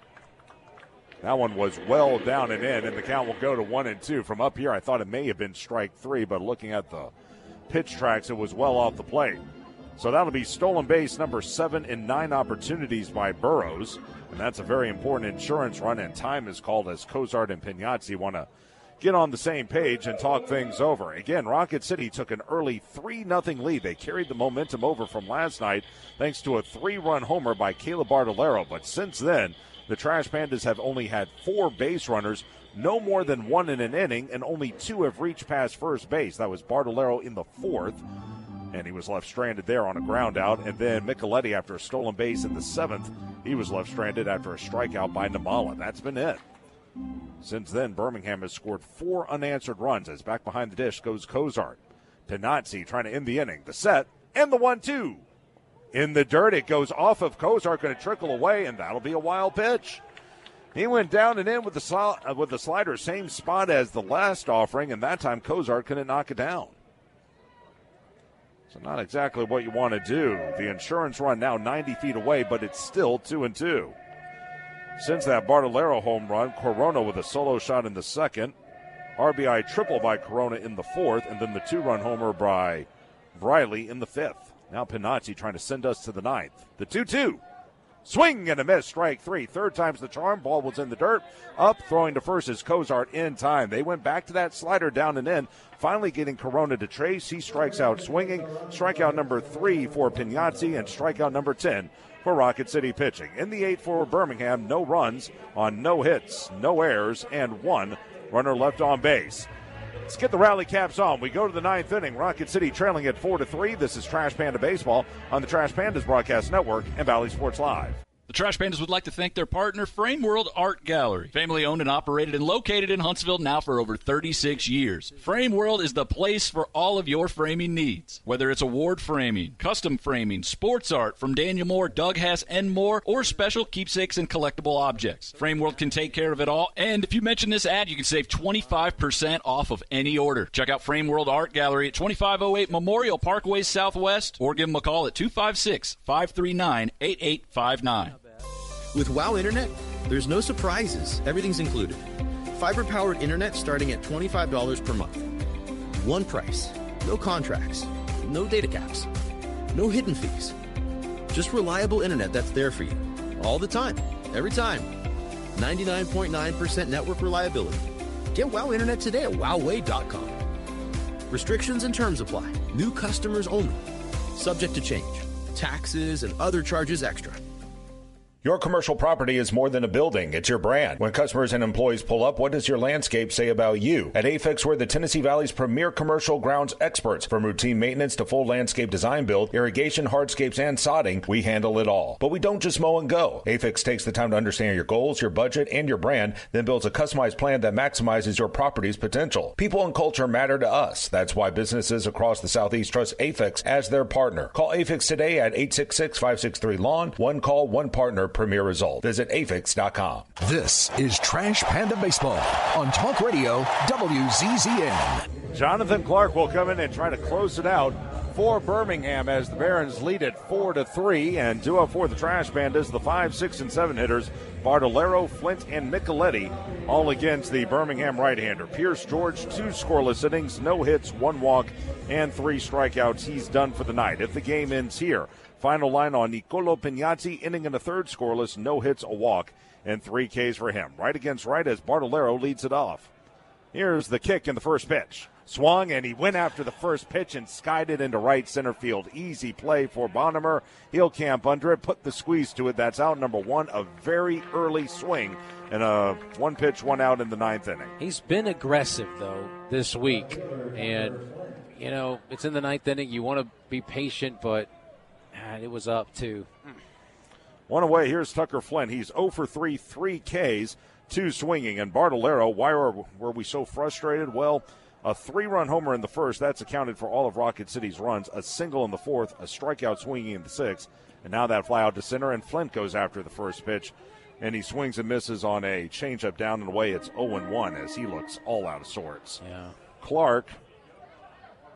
Speaker 2: That one was well down and in, and the count will go to 1-2. From up here, I thought it may have been strike 3, but looking at the pitch tracks, it was well off the plate. So that'll be stolen base number 7 in 9 opportunities by Burrows, and that's a very important insurance run, and time is called as Cozart and Pignazzi want to get on the same page and talk things over. Again, Rocket City took an early 3-0 lead. They carried the momentum over from last night thanks to a 3-run homer by Caleb Bartolero. But since then, the Trash Pandas have only had 4 base runners, no more than 1 in an inning, and only 2 have reached past first base. That was Bartolero in the 4th, and he was left stranded there on a ground out. And then Micheletti, after a stolen base in the 7th, he was left stranded after a strikeout by Namala. That's been it. Since then, Birmingham has scored 4 unanswered runs as back behind the dish goes Cozart. Pignazzi trying to end the inning. The set and the 1-2. In the dirt, it goes off of Cozart, going to trickle away, and that'll be a wild pitch. He went down and in with the slider, same spot as the last offering, and that time Cozart couldn't knock it down. So not exactly what you want to do. The insurance run now 90 feet away, but it's still 2-2. Since that Bartolero home run, Corona with a solo shot in the 2nd. RBI triple by Corona in the 4th, and then the 2-run homer by Briley in the 5th. Now Pignazzi trying to send us to the 9th. The 2-2. Swing and a miss, strike 3. Third time's the charm. Ball was in the dirt. Up, throwing to first is Cozart in time. They went back to that slider down and in, finally getting Corona to trace. He strikes out swinging. Strikeout number 3 for Pignazzi, and strikeout number 10 for Rocket City pitching. In the 8th for Birmingham, no runs on no hits, no errors, and 1 runner left on base. Let's get the rally caps on. We go to the 9th inning. Rocket City trailing at 4-3. This is Trash Panda Baseball on the Trash Pandas Broadcast Network and Valley Sports Live.
Speaker 7: The Trash Pandas would like to thank their partner, Frame World Art Gallery. Family owned and operated and located in Huntsville now for over 36 years. Frame World is the place for all of your framing needs. Whether it's award framing, custom framing, sports art from Daniel Moore, Doug Hess, and more, or special keepsakes and collectible objects. Frame World can take care of it all, and if you mention this ad, you can save 25% off of any order. Check out Frame World Art Gallery at 2508 Memorial Parkway Southwest, or give them a call at 256-539-8859.
Speaker 10: With WOW Internet, there's no surprises. Everything's included. Fiber-powered internet starting at $25 per month. One price. No contracts. No data caps. No hidden fees. Just reliable internet that's there for you. All the time. Every time. 99.9% network reliability. Get WOW Internet today at wowway.com. Restrictions and terms apply. New customers only. Subject to change. Taxes and other charges extra.
Speaker 11: Your commercial property is more than a building. It's your brand. When customers and employees pull up, what does your landscape say about you? At Afix, we're the Tennessee Valley's premier commercial grounds experts. From routine maintenance to full landscape design build, irrigation, hardscapes, and sodding, we handle it all. But we don't just mow and go. Afix takes the time to understand your goals, your budget, and your brand, then builds a customized plan that maximizes your property's potential. People and culture matter to us. That's why businesses across the Southeast trust Afix as their partner. Call Afix today at 866-563-LAWN. One call, one partner, premier result. Visit afix.com.
Speaker 1: This is Trash Panda Baseball on Talk Radio WZZN.
Speaker 2: Jonathan Clark will come in and try to close it out for Birmingham as the Barons lead it 4-3. And due up for the Trash Pandas, the 5, 6, and 7 hitters, Bardolero, Flint, and Micheletti, all against the Birmingham right-hander. Pierce George, 2 scoreless innings, no hits, 1 walk, and 3 strikeouts. He's done for the night. If the game ends here, final line on Nicolo Pignazzi, inning and a third scoreless, no hits, a walk, and 3 Ks for him. Right against right as Bardolero leads it off. Here's the kick in the first pitch. Swung, and he went after the first pitch and skied it into right center field. Easy play for Bonnemer. He'll camp under it, put the squeeze to it. That's out number 1, a very early swing, and a 1 pitch, 1 out in the 9th inning.
Speaker 9: He's been aggressive, though, this week. And, you know, it's in the 9th inning. You want to be patient, but it was up, too.
Speaker 2: 1 away. Here's Tucker Flint. He's 0 for 3, 3 Ks, 2 swinging. And Bardolero, why were we so frustrated? Well, a 3-run homer in the first, that's accounted for all of Rocket City's runs. A single in the 4th, a strikeout swinging in the 6th, and now that fly out to center, and Flint goes after the first pitch, and he swings and misses on a changeup down and away. It's 0-1 as he looks all out of sorts.
Speaker 9: Yeah.
Speaker 2: Clark,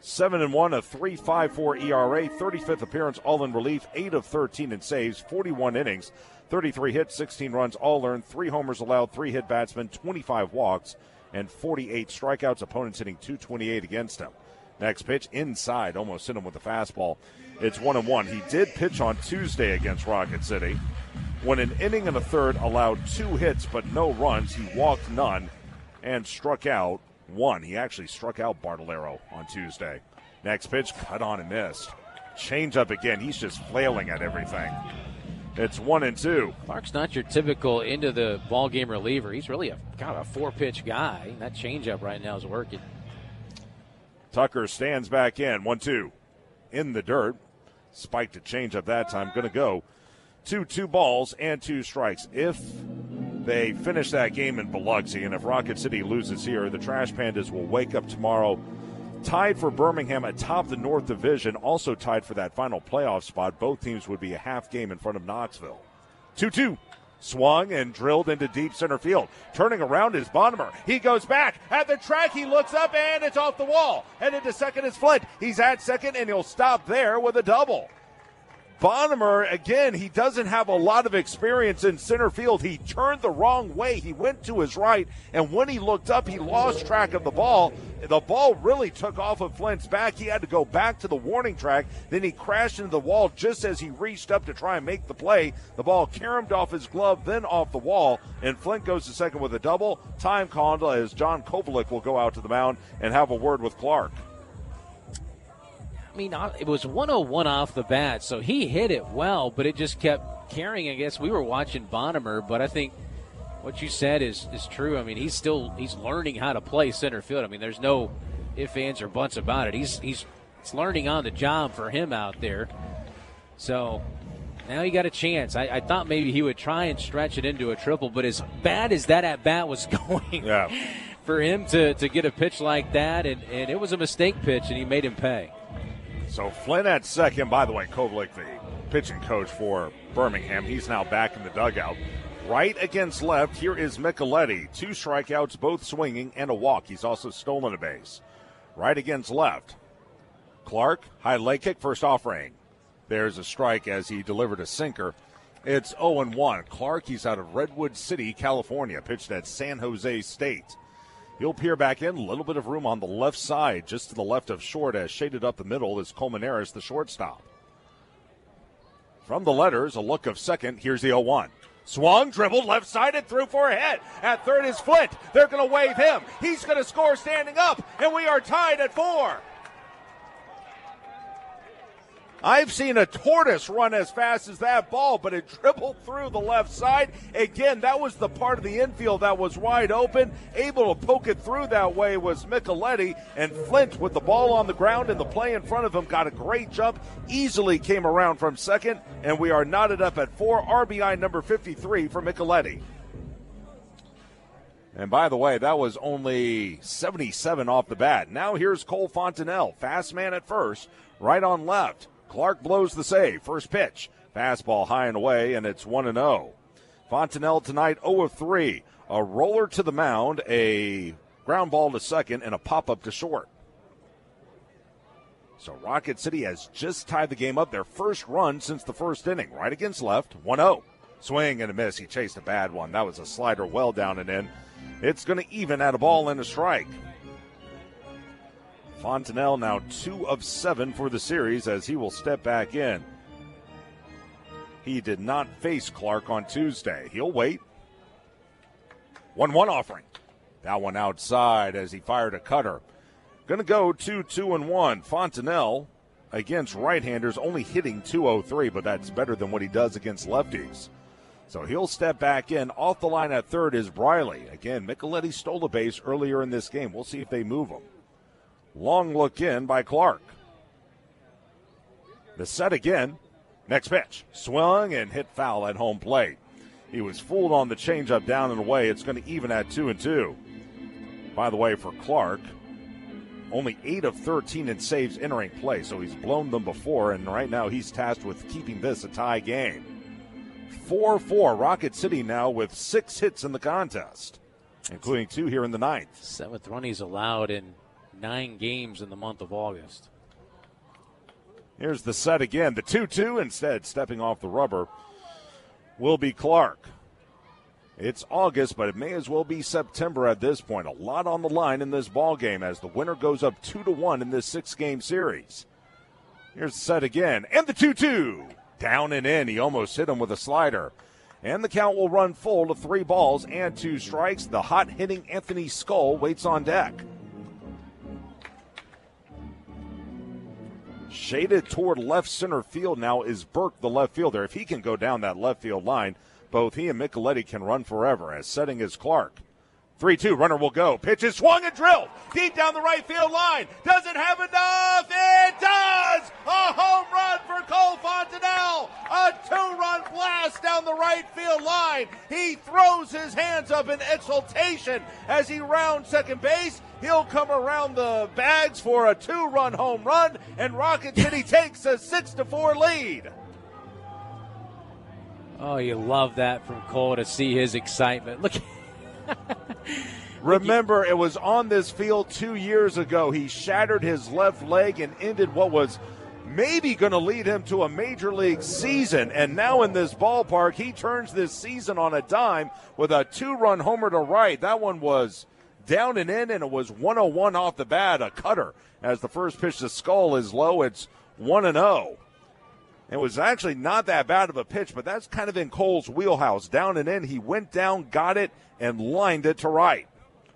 Speaker 2: 7-1, a 3.54 ERA, 35th appearance, all in relief, 8 of 13 in saves, 41 innings, 33 hits, 16 runs, all earned, 3 homers allowed, 3 hit batsmen, 25 walks, and 48 strikeouts. Opponents hitting .228 against him. Next pitch inside, almost hit him with a fastball. It's 1-1. He did pitch on Tuesday against Rocket City. When an inning and a third, allowed 2 hits but no runs. He walked none and struck out 1. He actually struck out Bardolero on Tuesday. Next pitch, cut on and missed. Change up again. He's just flailing at everything. It's 1-2.
Speaker 9: Clark's not your typical into the ball game reliever. He's really kind of a 4-pitch guy. That changeup right now is working.
Speaker 2: Tucker stands back in. 1-2 in the dirt. Spiked a changeup that time. Going to go 2 balls and 2 strikes. If they finish that game in Biloxi, and if Rocket City loses here, the Trash Pandas will wake up tomorrow tied for Birmingham atop the North Division, also tied for that final playoff spot. Both teams would be a half game in front of Knoxville. 2-2. Swung and drilled into deep center field. Turning around is Bonnemer. He goes back at the track. He looks up, and it's off the wall. Headed to second is Flint. He's at second, and he'll stop there with a double. Bonnemer, again, he doesn't have a lot of experience in center field. He turned the wrong way. He went to his right, and when he looked up, he lost track of the ball. The ball really took off of Flint's back. He had to go back to the warning track. Then he crashed into the wall just as he reached up to try and make the play. The ball caromed off his glove, then off the wall, and Flint goes to second with a double. Time called as John Kovalik will go out to the mound and have a word with Clark.
Speaker 9: I mean, it was 101 off the bat, so he hit it well, but it just kept carrying. I guess we were watching Bonnemer, but I think what you said is true. I mean, he's learning how to play center field. I mean, there's no ifs, ands, or buts about it. He's learning on the job for him out there. So now he got a chance. I thought maybe he would try and stretch it into a triple, but as bad as that at bat was going, for him to get a pitch like that, and it was a mistake pitch, and he made him pay.
Speaker 2: So Flynn at second. By the way, Kovalik, the pitching coach for Birmingham, he's now back in the dugout. Right against left, here is Micheletti. 2 strikeouts, both swinging, and a walk. He's also stolen a base. Right against left. Clark, high leg kick, first offering. There's a strike as he delivered a sinker. It's 0-1. Clark, he's out of Redwood City, California, pitched at San Jose State. He'll peer back in. A little bit of room on the left side, just to the left of short, as shaded up the middle is Colmenares, the shortstop. From the letters, a look of second. Here's the 0-1. Swung, dribbled, left-sided, threw for a hit. At third is Flint. They're going to wave him. He's going to score standing up, and we are tied at 4. I've seen a tortoise run as fast as that ball, but it dribbled through the left side. Again, that was the part of the infield that was wide open. Able to poke it through that way was Micheletti, and Flint with the ball on the ground and the play in front of him got a great jump, easily came around from second, and we are knotted up at 4, RBI number 53 for Micheletti. And by the way, that was only 77 off the bat. Now here's Cole Fontenelle, fast man at first, right on left. Clark blows the save. First pitch. Fastball high and away, and it's 1-0. Fontenelle tonight 0 of 3. A roller to the mound, a ground ball to second, and a pop-up to short. So Rocket City has just tied the game up. Their first run since the first inning. Right against left. 1-0. Swing and a miss. He chased a bad one. That was a slider well down and in. It's going to even at a ball and a strike. Fontenelle now 2 of 7 for the series as he will step back in. He did not face Clark on Tuesday. He'll wait. 1-1 offering. That one outside as he fired a cutter. Going to go 2-2-1. Fontenelle against right-handers only hitting .203, but that's better than what he does against lefties. So he'll step back in. Off the line at third is Briley. Again, Micheletti stole a base earlier in this game. We'll see if they move him. Long look in by Clark. The set again. Next pitch. Swung and hit foul at home plate. He was fooled on the changeup down and away. It's going to even at 2-2. By the way, for Clark, only 8 of 13 in saves entering play, so he's blown them before, and right now he's tasked with keeping this a tie game. 4-4, Rocket City now with 6 hits in the contest, including 2 here in the ninth.
Speaker 9: 7th run he's allowed in 9 games in the month of August.
Speaker 2: Here's the set again. The 2-2 instead, stepping off the rubber, will be Clark. It's August, but it may as well be September at this point. A lot on the line in this ball game as the winner goes up 2-1 in this 6-game series. Here's the set again, and the 2-2. Down and in. He almost hit him with a slider. And the count will run full to 3 balls and 2 strikes. The hot-hitting Anthony Skull waits on deck. Shaded toward left center field now is Burke, the left fielder. If he can go down that left field line, both he and Micheletti can run forever, as setting is Clark. 3-2, runner will go. Pitch is swung and drilled deep down the right field line. Does it have enough? It does! A home run for Cole Fontenelle. A 2-run blast down the right field line. He throws his hands up in exultation as he rounds second base. He'll come around the bags for a 2-run home run, and Rocket City takes a 6-4 lead.
Speaker 9: Oh, you love that from Cole to see his excitement. Look.
Speaker 2: Remember, it was on this field 2 years ago. He shattered his left leg and ended what was maybe going to lead him to a major league season. And now in this ballpark, he turns this season on a dime with a 2-run homer to right. That one was down and in, and it was 101 off the bat, a cutter. As the first pitch to Skull is low, it's 1-0. It was actually not that bad of a pitch, but that's kind of in Cole's wheelhouse. Down and in, he went down, got it, and lined it to right.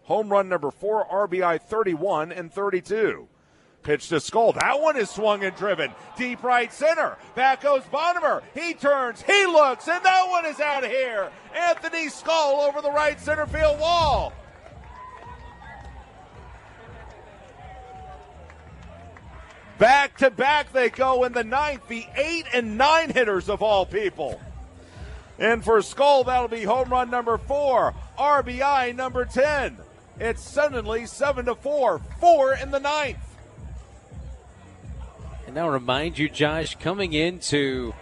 Speaker 2: Home run number 4, RBI 31 and 32. Pitch to Skull. That one is swung and driven. Deep right center. Back goes Bonimer. He turns, he looks, and that one is out of here. Anthony Skull over the right center field wall. Back-to-back they go in the ninth, the 8 and 9 hitters of all people. And for Skull, that'll be home run number 4, RBI number 10. It's suddenly 7-4, 4 in the ninth.
Speaker 9: And I'll remind you, Josh, coming into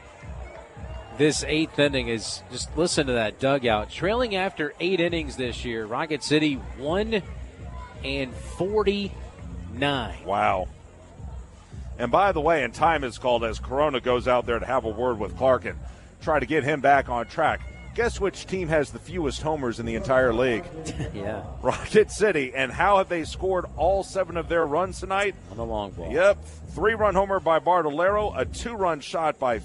Speaker 9: this 8th inning is, just listen to that dugout. Trailing after 8 innings this year, Rocket City 1-49.
Speaker 2: Wow. And by the way, and time is called as Corona goes out there to have a word with Clark and try to get him back on track. Guess which team has the fewest homers in the entire league?
Speaker 9: Yeah.
Speaker 2: Rocket City. And how have they scored all 7 of their runs tonight?
Speaker 9: On the long ball.
Speaker 2: Yep. 3-run homer by Bartolero, a 2-run shot by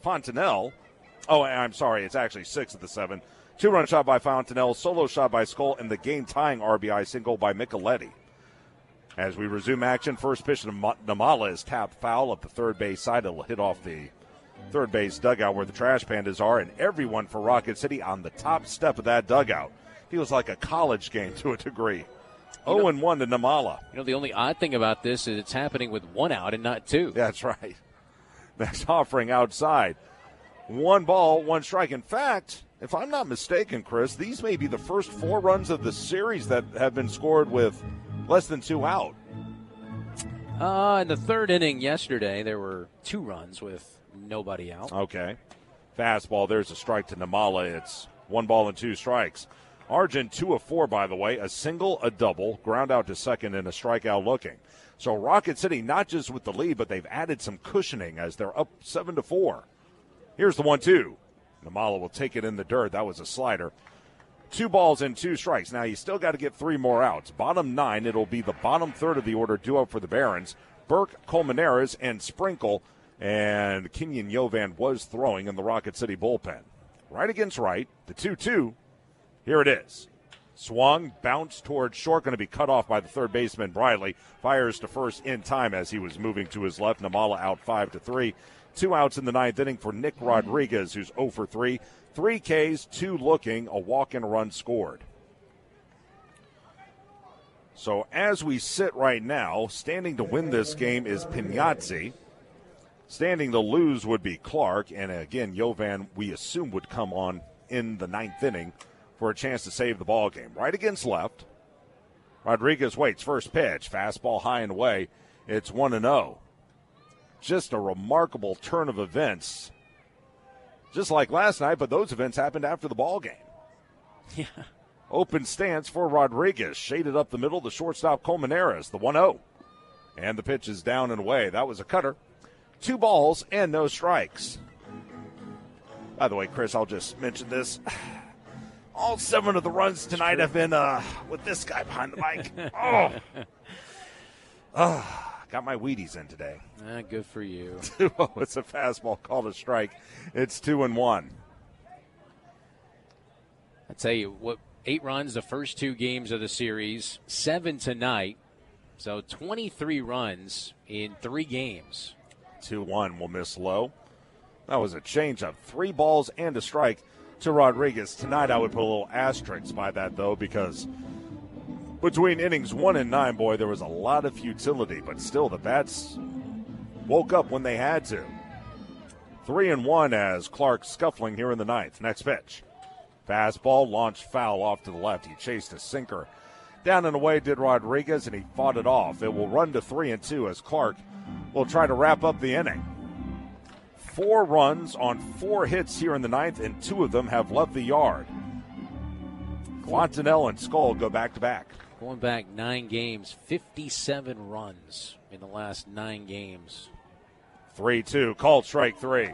Speaker 2: Fontenelle. Oh, I'm sorry, it's actually 6 of the 7. 2-run shot by Fontenelle, solo shot by Skull, and the game-tying RBI single by Micheletti. As we resume action, first pitch to Namala is tapped foul up the third base side. It'll hit off the third base dugout where the Trash Pandas are, and everyone for Rocket City on the top step of that dugout. Feels like a college game to a degree. 0-1 to Namala.
Speaker 9: The only odd thing about this is it's happening with one out and not two.
Speaker 2: That's right. Next offering outside. 1 ball, 1 strike. In fact, if I'm not mistaken, Chris, these may be the first 4 runs of the series that have been scored with less than 2 out.
Speaker 9: In the third inning yesterday, there were 2 runs with nobody out.
Speaker 2: Okay. Fastball, there's a strike to Namala. It's 1 ball and 2 strikes. Argent 2 of 4, by the way, a single, a double, ground out to second, and a strikeout looking. So Rocket City not just with the lead, but they've added some cushioning as they're up 7-4. Here's the 1-2. Namala will take it in the dirt. That was a slider. 2 balls and 2 strikes. Now you still got to get 3 more outs. Bottom 9, it'll be the bottom third of the order duo for the Barons. Burke, Colmenares, and Sprinkle. And Kenyon Yovan was throwing in the Rocket City bullpen. Right against right, the 2-2. Here it is. Swung, bounced towards short, going to be cut off by the third baseman, Briley. Fires to first in time as he was moving to his left. Namala out 5-3. 2 outs in the 9th inning for Nick Rodriguez, who's 0 for 3. 3 Ks, 2 looking, a walk and a run scored. So as we sit right now, standing to win this game is Pignazzi. Standing to lose would be Clark. And again, Yovan, we assume, would come on in the 9th inning for a chance to save the ball game. Right against left. Rodriguez waits. First pitch. Fastball high and away. It's 1-0. Just a remarkable turn of events. Just like last night, but those events happened after the ball game.
Speaker 9: Yeah.
Speaker 2: Open stance for Rodriguez. Shaded up the middle. The shortstop, Colmenares. The 1-0. And the pitch is down and away. That was a cutter. 2 balls and no strikes. By the way, Chris, I'll just mention this. All 7 of the runs tonight have been with this guy behind the mic. Got my Wheaties in today.
Speaker 9: Good for you.
Speaker 2: 2-0. It's a fastball called a strike. It's 2-1.
Speaker 9: I tell you, 8 runs the first 2 games of the series, 7 tonight. So 23 runs in 3 games.
Speaker 2: 2-1 will miss low. That was a changeup. 3 balls and a strike to Rodriguez. Tonight I would put a little asterisk by that, though, because between innings 1 and 9, boy, there was a lot of futility, but still the bats woke up when they had to. 3-1 as Clark scuffling here in the 9th. Next pitch. Fastball launched foul off to the left. He chased a sinker. Down and away did Rodriguez, and he fought it off. It will run to 3-2 as Clark will try to wrap up the inning. 4 runs on 4 hits here in the 9th, and 2 of them have left the yard. Fontenelle and Skull go back-to-back.
Speaker 9: Going back 9 games, 57 runs in the last 9 games.
Speaker 2: 3-2, called strike 3.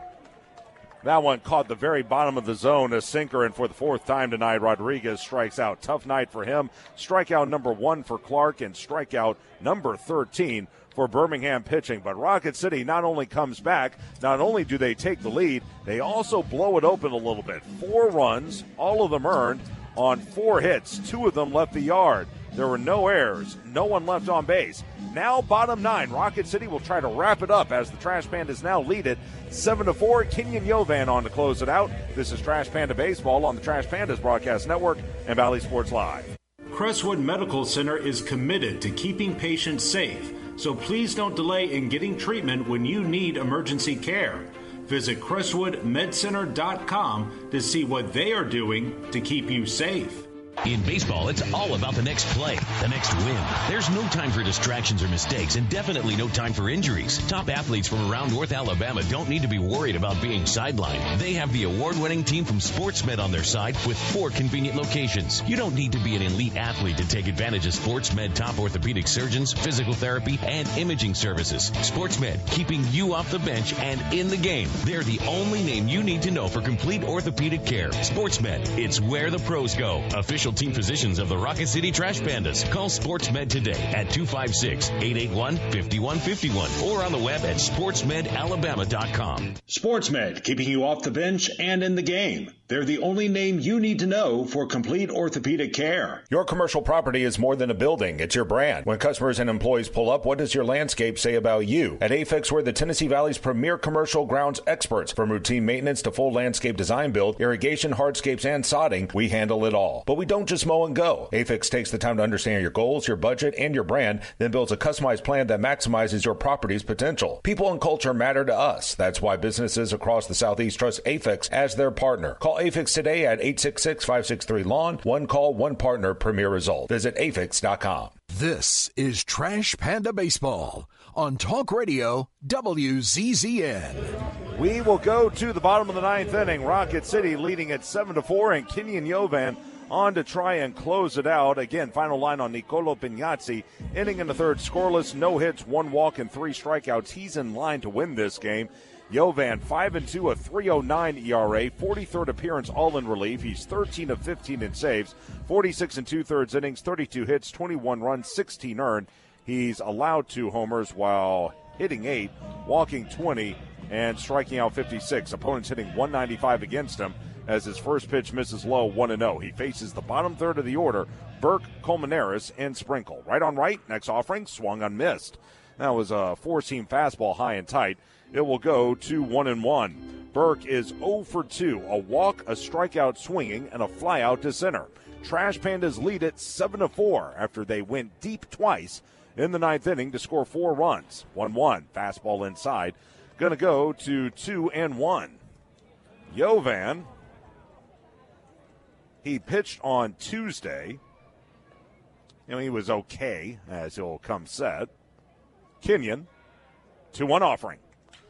Speaker 2: That one caught the very bottom of the zone, a sinker, and for the 4th time tonight, Rodriguez strikes out. Tough night for him. Strikeout number 1 for Clark, and strikeout number 13 for Birmingham pitching. But Rocket City not only comes back, not only do they take the lead, they also blow it open a little bit. 4 runs, all of them earned on 4 hits. 2 of them left the yard. There were no errors, no one left on base. Now bottom 9, Rocket City will try to wrap it up as the Trash Pandas now lead it 7-4. Kenyon Yovan on to close it out. This is Trash Panda Baseball on the Trash Pandas Broadcast Network and Valley Sports Live.
Speaker 15: Crestwood Medical Center is committed to keeping patients safe, so please don't delay in getting treatment when you need emergency care. Visit CrestwoodMedCenter.com to see what they are doing to keep you safe.
Speaker 12: In baseball, it's all about the next play, the next win. There's no time for distractions or mistakes, and definitely no time for injuries. Top athletes from around North Alabama don't need to be worried about being sidelined. They have the award-winning team from SportsMed on their side with 4 convenient locations. You don't need to be an elite athlete to take advantage of SportsMed top orthopedic surgeons, physical therapy, and imaging services. SportsMed, keeping you off the bench and in the game. They're the only name you need to know for complete orthopedic care. SportsMed, it's where the pros go. Official team physicians of the Rocket City Trash Pandas. Call SportsMed today at 256-881-5151 or on the web at sportsmedalabama.com.
Speaker 21: SportsMed, keeping you off the bench and in the game. They're the only name you need to know for complete orthopedic care.
Speaker 11: Your commercial property is more than a building. It's your brand. When customers and employees pull up, what does your landscape say about you? At Afix, we're the Tennessee Valley's premier commercial grounds experts. From routine maintenance to full landscape design build, irrigation, hardscapes, and sodding, we handle it all. But we don't just mow and go. Afix takes the time to understand your goals, your budget, and your brand, then builds a customized plan that maximizes your property's potential. People and culture matter to us. That's why businesses across the Southeast trust Afix as their partner. Call Afix today at 866-563-LAWN. One call, one partner, premier result. Visit afix.com.
Speaker 1: This is Trash Panda Baseball on Talk Radio WZZN.
Speaker 2: We will go to the bottom of the ninth inning. Rocket City leading at 7-4, and Kenyon Yovan on to try and close it out. Again, final line on Nicolo Pignazzi. Inning in the third, scoreless, no hits, 1 walk, and 3 strikeouts. He's in line to win this game. Yovan, 5-2, a 3.09 ERA, 43rd appearance, all in relief. He's 13 of 15 in saves, 46 2/3 innings, 32 hits, 21 runs, 16 earned. He's allowed 2 homers while hitting 8, walking 20, and striking out 56. Opponents hitting 195 against him as his first pitch misses low, 1-0. He faces the bottom third of the order, Burke, Colmenares, and Sprinkle. Right on right, next offering, swung on, missed. That was a 4-seam fastball, high and tight. It will go to 1-1. Burke is 0 for 2, a walk, a strikeout swinging, and a flyout to center. Trash Pandas lead it 7-4 after they went deep twice in the ninth inning to score 4 runs. 1-1, fastball inside. Going to go to 2-1. Yovan, he pitched on Tuesday. He was okay, as he'll come set. Kenyon, 2-1 offering.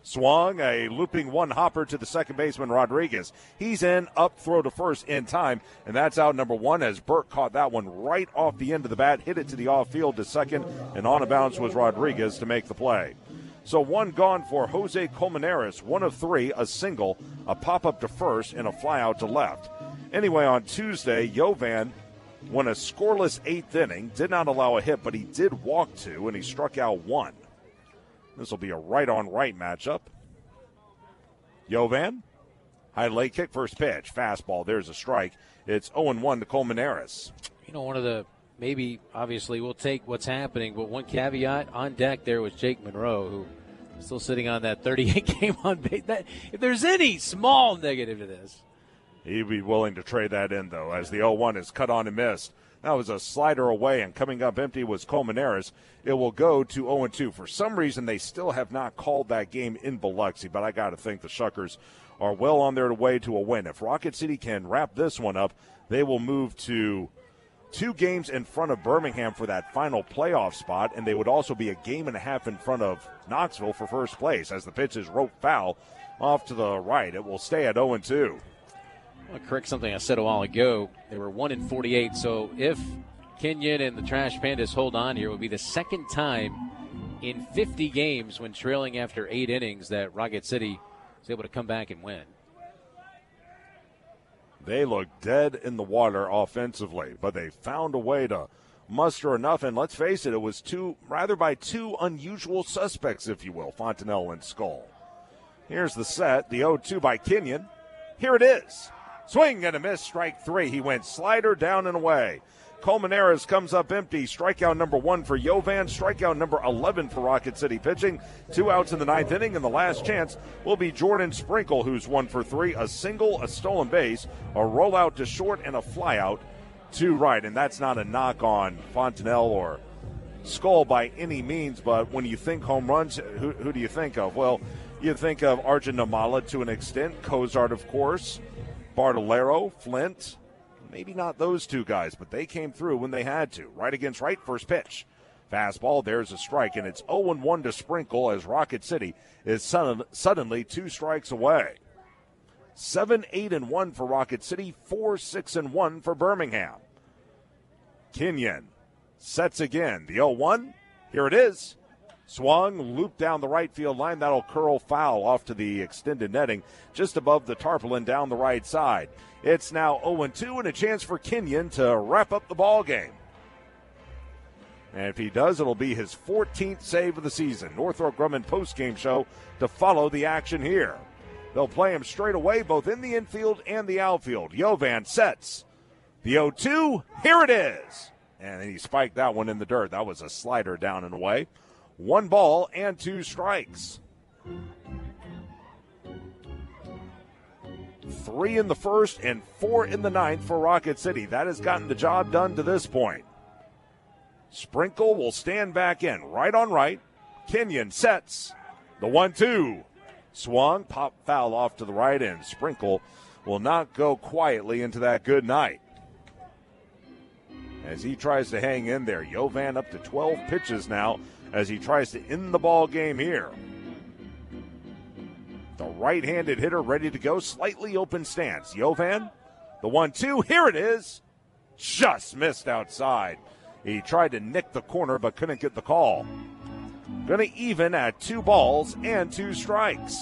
Speaker 2: Swung, a looping one-hopper to the second baseman, Rodriguez. He's in, up, throw to first in time, and that's out number 1 as Burke caught that one right off the end of the bat, hit it to the off-field to second, and on a bounce was Rodriguez to make the play. So 1 gone for Jose Colmenares, 1 of 3, a single, a pop-up to first, and a flyout to left. Anyway, on Tuesday, Yovan won a scoreless 8th inning, did not allow a hit, but he did walk 2, and he struck out 1. This will be a right-on-right matchup. Yovan, high leg kick, first pitch, fastball. There's a strike. It's 0-1 to Colmenares.
Speaker 9: One of the, maybe, obviously, we'll take what's happening, but one caveat on deck there was Jake Monroe, who is still sitting on that 38 game on base. If there's any small negative to this.
Speaker 2: He'd be willing to trade that in, though, as the 0-1 is cut on and missed. That was a slider away, and coming up empty was Colmenares. It will go to 0-2. For some reason, they still have not called that game in Biloxi, but I got to think the Shuckers are well on their way to a win. If Rocket City can wrap this one up, they will move to 2 games in front of Birmingham for that final playoff spot, and they would also be a game and a half in front of Knoxville for first place as the pitch is rope foul off to the right. It will stay at 0-2.
Speaker 9: I want to correct something I said a while ago. They were 1-48, so if Kenyon and the Trash Pandas hold on here, it will be the second time in 50 games when trailing after 8 innings that Rocket City is able to come back and win.
Speaker 2: They look dead in the water offensively, but they found a way to muster enough, and let's face it, it was by two unusual suspects, if you will, Fontenelle and Skull. Here's the set, the 0-2 by Kenyon. Here it is. Swing and a miss, strike 3. He went slider down and away. Colmenares comes up empty. Strikeout number 1 for Yovan. Strikeout number 11 for Rocket City pitching. 2 outs in the ninth inning, and the last chance will be Jordan Sprinkle, who's 1 for 3. A single, a stolen base, a rollout to short, and a flyout to right. And that's not a knock on Fontenelle or Skull by any means, but when you think home runs, who do you think of? Well, you think of Arjun Namala to an extent, Cozart, of course, Bartolero, Flint. Maybe not those 2 guys, but they came through when they had to. Right against right, first pitch. Fastball, there's a strike, and it's 0-1 to Sprinkle as Rocket City is suddenly 2 strikes away. 7-8-1 for Rocket City, 4-6-1 for Birmingham. Kenyon sets again. The 0-1, here it is. Swung, looped down the right field line. That'll curl foul off to the extended netting just above the tarpaulin down the right side. It's now 0-2 and a chance for Kenyon to wrap up the ball game. And if he does, it'll be his 14th save of the season. Northrop Grumman postgame show to follow the action here. They'll play him straight away, both in the infield and the outfield. Jovan sets the 0-2. Here it is. And he spiked that one in the dirt. That was a slider down and away. 1 ball and 2 strikes. 3 in the first and 4 in the ninth for Rocket City. That has gotten the job done to this point. Sprinkle will stand back in. Right on right. Kenyon sets the 1-2. Swung, pop foul off to the right end. Sprinkle will not go quietly into that good night as he tries to hang in there. Jovan up to 12 pitches now as he tries to end the ball game here. The right-handed hitter ready to go. Slightly open stance. Jovan, the 1-2. Here it is. Just missed outside. He tried to nick the corner but couldn't get the call. Going to even at 2 balls and 2 strikes.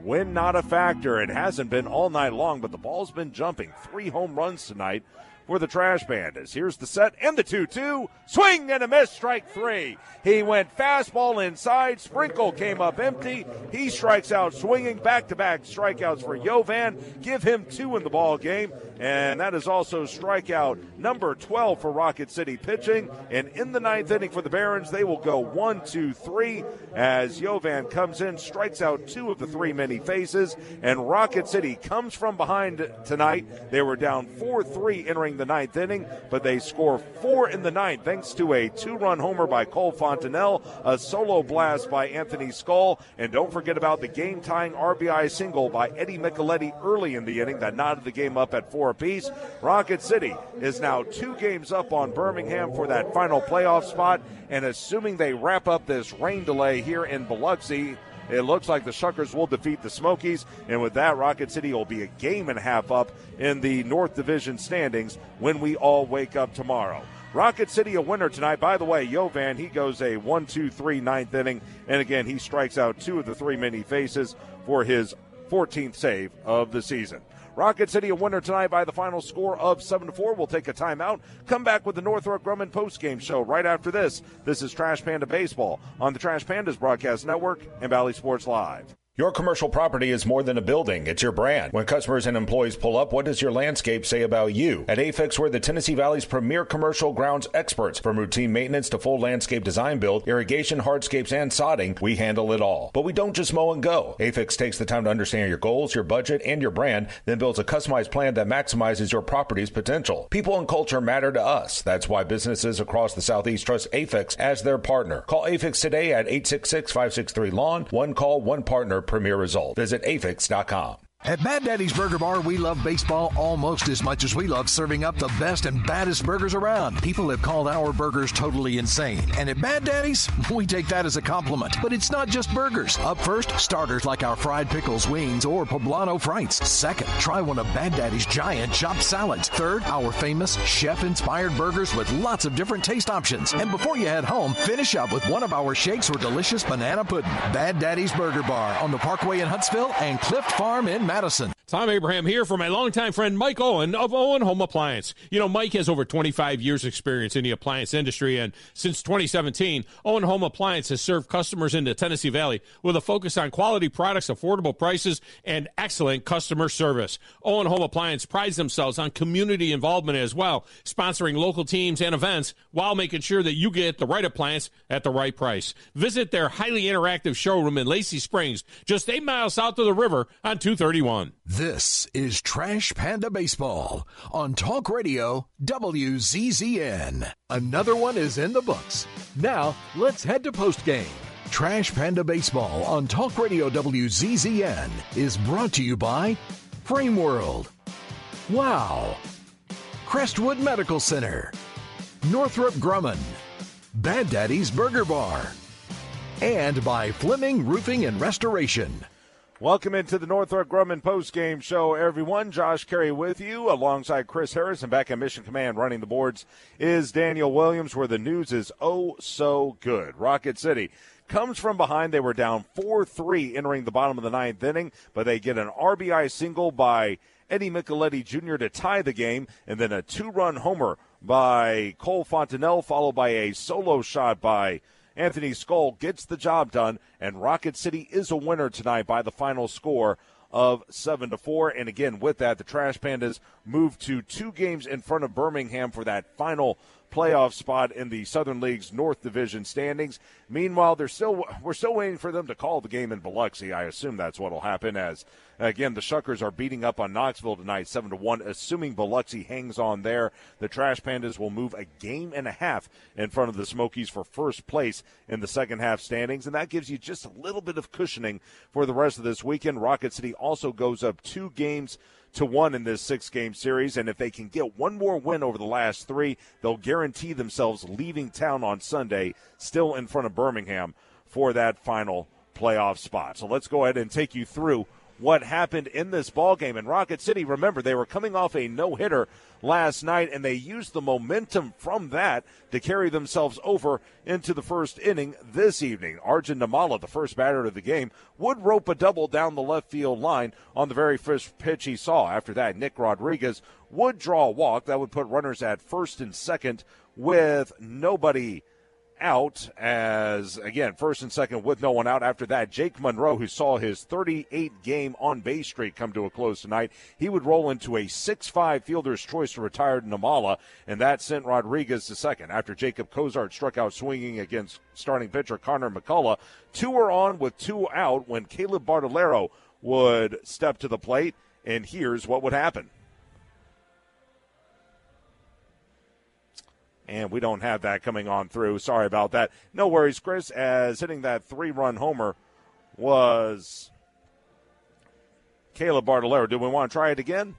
Speaker 2: Wind not a factor. It hasn't been all night long, but the ball's been jumping. 3 home runs tonight for the Trash Pandas. Here's the set and the 2-2. Swing and a miss, strike 3. He went fastball inside. Sprinkle came up empty. He strikes out swinging. Back-to-back strikeouts for Jovan. Give him 2 in the ball game. And that is also strikeout number 12 for Rocket City pitching. And in the 9th inning for the Barons, they will go 1-2-3 as Jovan comes in, strikes out 2 of the 3 men he faces. And Rocket City comes from behind tonight. They were down 4-3 entering the 9th inning, but they score 4 in the 9th thanks to a 2-run homer by Cole Fontanelle, a solo blast by Anthony Skull, and don't forget about the game-tying RBI single by Eddie Micheletti early in the inning that knotted the game up at 4 apiece. Rocket City is now 2 games up on Birmingham for that final playoff spot, and assuming they wrap up this rain delay here in Biloxi, it looks like the Shuckers will defeat the Smokies, and with that, Rocket City will be a game and a half up in the North Division standings when we all wake up tomorrow. Rocket City a winner tonight. By the way, Jovan, he goes a 1-2-3 9th inning, and again, he strikes out 2 of the 3 men he faces for his 14th save of the season. Rocket City a winner tonight by the final score of 7-4. We'll take a timeout. Come back with the Northrop Grumman postgame show right after this. This is Trash Panda Baseball on the Trash Pandas Broadcast Network and Valley Sports Live.
Speaker 11: Your commercial property is more than a building. It's your brand. When customers and employees pull up, what does your landscape say about you? At AFIX, we're the Tennessee Valley's premier commercial grounds experts. From routine maintenance to full landscape design build, irrigation, hardscapes, and sodding, we handle it all. But we don't just mow and go. AFIX takes the time to understand your goals, your budget, and your brand, then builds a customized plan that maximizes your property's potential. People and culture matter to us. That's why businesses across the Southeast trust AFIX as their partner. Call AFIX today at 866-563-LAWN. One call, one partner. Premier result. Visit afix.com.
Speaker 16: At Bad Daddy's Burger Bar, we love baseball almost as much as we love serving up the best and baddest burgers around. People have called our burgers totally insane. And at Bad Daddy's, we take that as a compliment. But it's not just burgers. Up first, starters like our fried pickles, wings, or poblano frites. Second, try one of Bad Daddy's giant chopped salads. Third, our famous chef-inspired burgers with lots of different taste options. And before you head home, finish up with one of our shakes or delicious banana pudding. Bad Daddy's Burger Bar on the Parkway in Huntsville and Clift Farm in Madison.
Speaker 4: Tom Abraham here for my longtime friend Mike Owen of Owen Home Appliance. You know, Mike has over 25 years experience in the appliance industry, and since 2017, Owen Home Appliance has served customers in the Tennessee Valley with a focus on quality products, affordable prices, and excellent customer service. Owen Home Appliance prides themselves on community involvement as well, sponsoring local teams and events while making sure that you get the right appliance at the right price. Visit their highly interactive showroom in Lacey Springs, just 8 miles south of the river on 231.
Speaker 16: This is Trash Panda Baseball on Talk Radio WZZN.
Speaker 1: Another one is in the books. Now, let's head to postgame. Trash Panda Baseball on Talk Radio WZZN is brought to you by Frame World, Wow, Crestwood Medical Center, Northrop Grumman, Bad Daddy's Burger Bar, and by Fleming Roofing and Restoration.
Speaker 2: Welcome into the Northrop Grumman postgame show, everyone. Josh Carey with you alongside Chris Harris, and back at Mission Command running the boards is Daniel Williams, where the news is oh so good. Rocket City comes from behind. They were down 4-3 entering the bottom of the 9th inning, but they get an RBI single by Eddie Micheletti Jr. to tie the game, and then a 2-run homer by Cole Fontanelle, followed by a solo shot by Anthony Skull gets the job done, and Rocket City is a winner tonight by the final score of 7-4. And again, with that, the Trash Pandas move to 2 games in front of Birmingham for that final playoff spot in the Southern League's North Division standings. Meanwhile, we're still waiting for them to call the game in Biloxi. I assume that's what will happen, as again the Shuckers are beating up on Knoxville tonight 7-1. Assuming Biloxi hangs on there, the Trash Pandas will move a game and a half in front of the Smokies for first place in the second half standings, and that gives you just a little bit of cushioning for the rest of this weekend. Rocket City also goes up 2-1 in this 6-game series, and if they can get one more win over the last 3, they'll guarantee themselves leaving town on Sunday still in front of Birmingham for that final playoff spot. So let's go ahead and take you through what happened in this ball game. And Rocket City, remember, they were coming off a no-hitter last night, and they used the momentum from that to carry themselves over into the first inning this evening. Arjun Namala, the first batter of the game, would rope a double down the left field line on the very first pitch he saw. After that, Nick Rodriguez would draw a walk. That would put runners at first and second with nobody out, as again first and second with no one out. After that, Jake Monroe, who saw his 38-game on-base streak come to a close tonight, he would roll into a 6-5 fielder's choice to retire Namala, and that sent Rodriguez to second. After Jacob Cozart struck out swinging against starting pitcher Connor McCullough, 2 were on with 2 out when Caleb Bartolero would step to the plate, and here's what would happen. And we don't have that coming on through. Sorry about that. No worries, Chris, as hitting that 3-run homer was Caleb Bartolero. Do we want to try it again?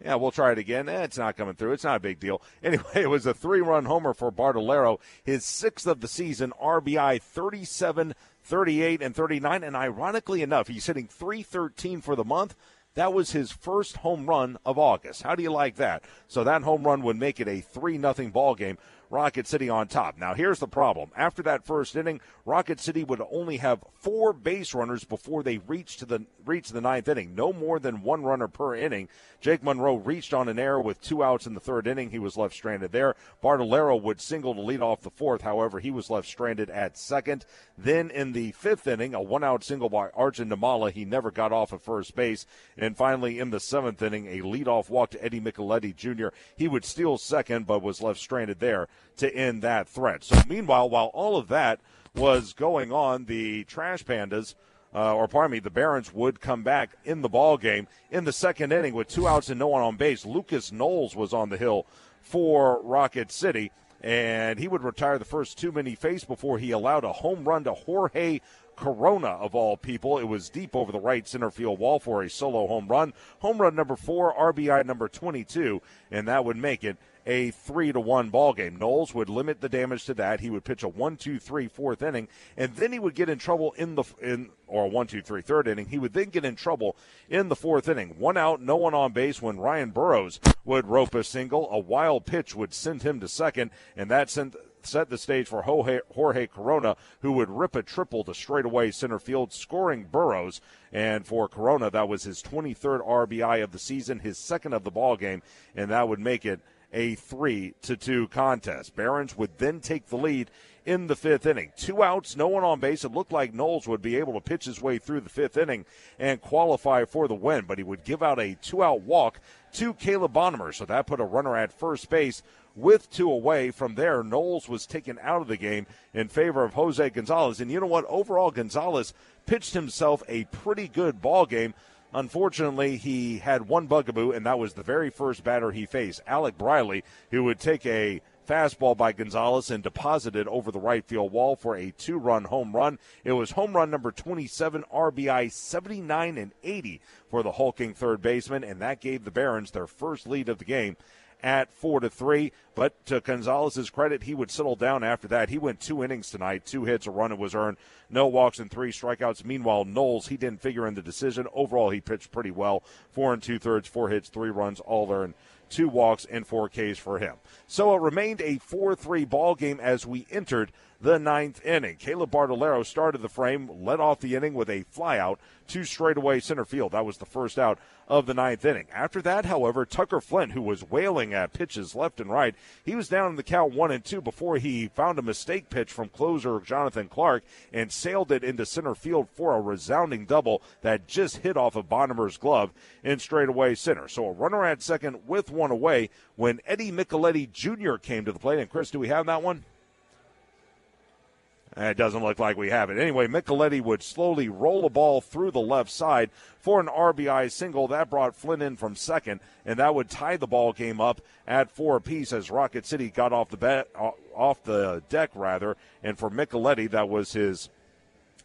Speaker 2: Yeah, we'll try it again. It's not coming through. It's not a big deal. Anyway, it was a 3-run homer for Bartolero, his 6th of the season, RBI 37, 38, and 39. And ironically enough, he's hitting .313 for the month. That was his first home run of August. How do you like that? So that home run would make it a 3-0 ball game. Rocket City on top. Now, here's the problem. After that first inning, Rocket City would only have 4 base runners before they reached the 9th inning. No more than 1 runner per inning. Jake Monroe reached on an error with 2 outs in the 3rd inning. He was left stranded there. Bartolero would single to lead off the 4th. However, he was left stranded at 2nd. Then in the 5th inning, a 1-out single by Arjun Namala. He never got off at first base. And finally, in the 7th inning, a leadoff walk to Eddie Micheletti Jr. He would steal second, but was left stranded there to end that threat. So meanwhile, while all of that was going on, the Trash Pandas, the Barons would come back in the ball game in the 2nd inning with 2 outs and no one on base. Lucas Knowles was on the hill for Rocket City, and he would retire the first 2 men he faced before he allowed a home run to Jorge Corona, of all people. It was deep over the right center field wall for a solo home run. Home run number 4, RBI number 22, and that would make it a 3-1 ball game. Knowles would limit the damage to that. He would pitch a 1-2-3 4th inning, and then he would get in trouble or a 1-2-3 3rd inning. He would then get in trouble in the 4th inning. 1 out, no one on base when Ryan Burrows would rope a single. A wild pitch would send him to second, and that set the stage for Jorge Corona, who would rip a triple to straightaway center field, scoring Burrows. And for Corona, that was his 23rd RBI of the season, his 2nd of the ball game, and that would make it a 3-2 contest. Barons would then take the lead in the 5th inning. 2 outs, no one on base. It looked like Knowles would be able to pitch his way through the 5th inning and qualify for the win, but he would give out a 2-out walk to Caleb Bonnemer, so that put a runner at first base with 2 away. From there, Knowles was taken out of the game in favor of Jose Gonzalez. And you know what? Overall, Gonzalez pitched himself a pretty good ball game. Unfortunately, he had one bugaboo, and that was the very first batter he faced, Alec Briley, who would take a fastball by Gonzalez and deposit it over the right field wall for a 2-run home run. It was home run number 27, RBI 79 and 80 for the hulking third baseman, and that gave the Barons their first lead of the game at 4-3. But to Gonzalez's credit, he would settle down after that. He went 2 innings tonight, 2 hits, a run was earned, no walks and 3 strikeouts. Meanwhile, Knowles, he didn't figure in the decision. Overall, he pitched pretty well. 4 2/3, 4 hits, 3 runs, all earned, 2 walks, and 4 Ks for him. So it remained a 4-3 ball game as we entered the 9th inning. Caleb Bartolero started the frame, led off the inning with a flyout to straightaway center field. That was the first out of the 9th inning. After that, however, Tucker Flint, who was wailing at pitches left and right, he was down in the count 1-2 before he found a mistake pitch from closer Jonathan Clark and sailed it into center field for a resounding double that just hit off of Bonimer's glove in straightaway center. So a runner at second with 1 away when Eddie Micheletti Jr. came to the plate. And, Chris, do we have that one? It doesn't look like we have it. Anyway, Micheletti would slowly roll the ball through the left side for an RBI single. That brought Flynn in from second, and that would tie the ball game up at 4 apiece as Rocket City got off the deck. And for Micheletti, that was his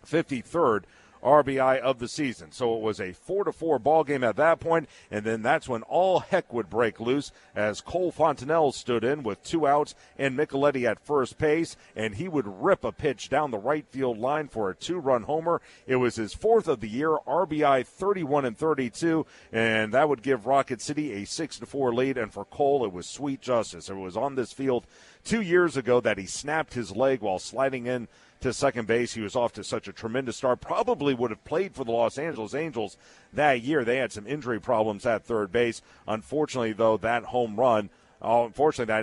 Speaker 2: 53rd RBI of the season. So it was a 4-4 ball game at that point, and then that's when all heck would break loose as Cole Fontenelle stood in with 2 outs and Micheletti at first base, and he would rip a pitch down the right field line for a 2-run homer. It was his 4th of the year, RBI 31 and 32, and that would give Rocket City a 6-4 lead, and for Cole it was sweet justice. It was on this field 2 years ago that he snapped his leg while sliding in to second base. He was off to such a tremendous start. Probably would have played for the Los Angeles Angels that year. They had some injury problems at third base. Unfortunately, though, that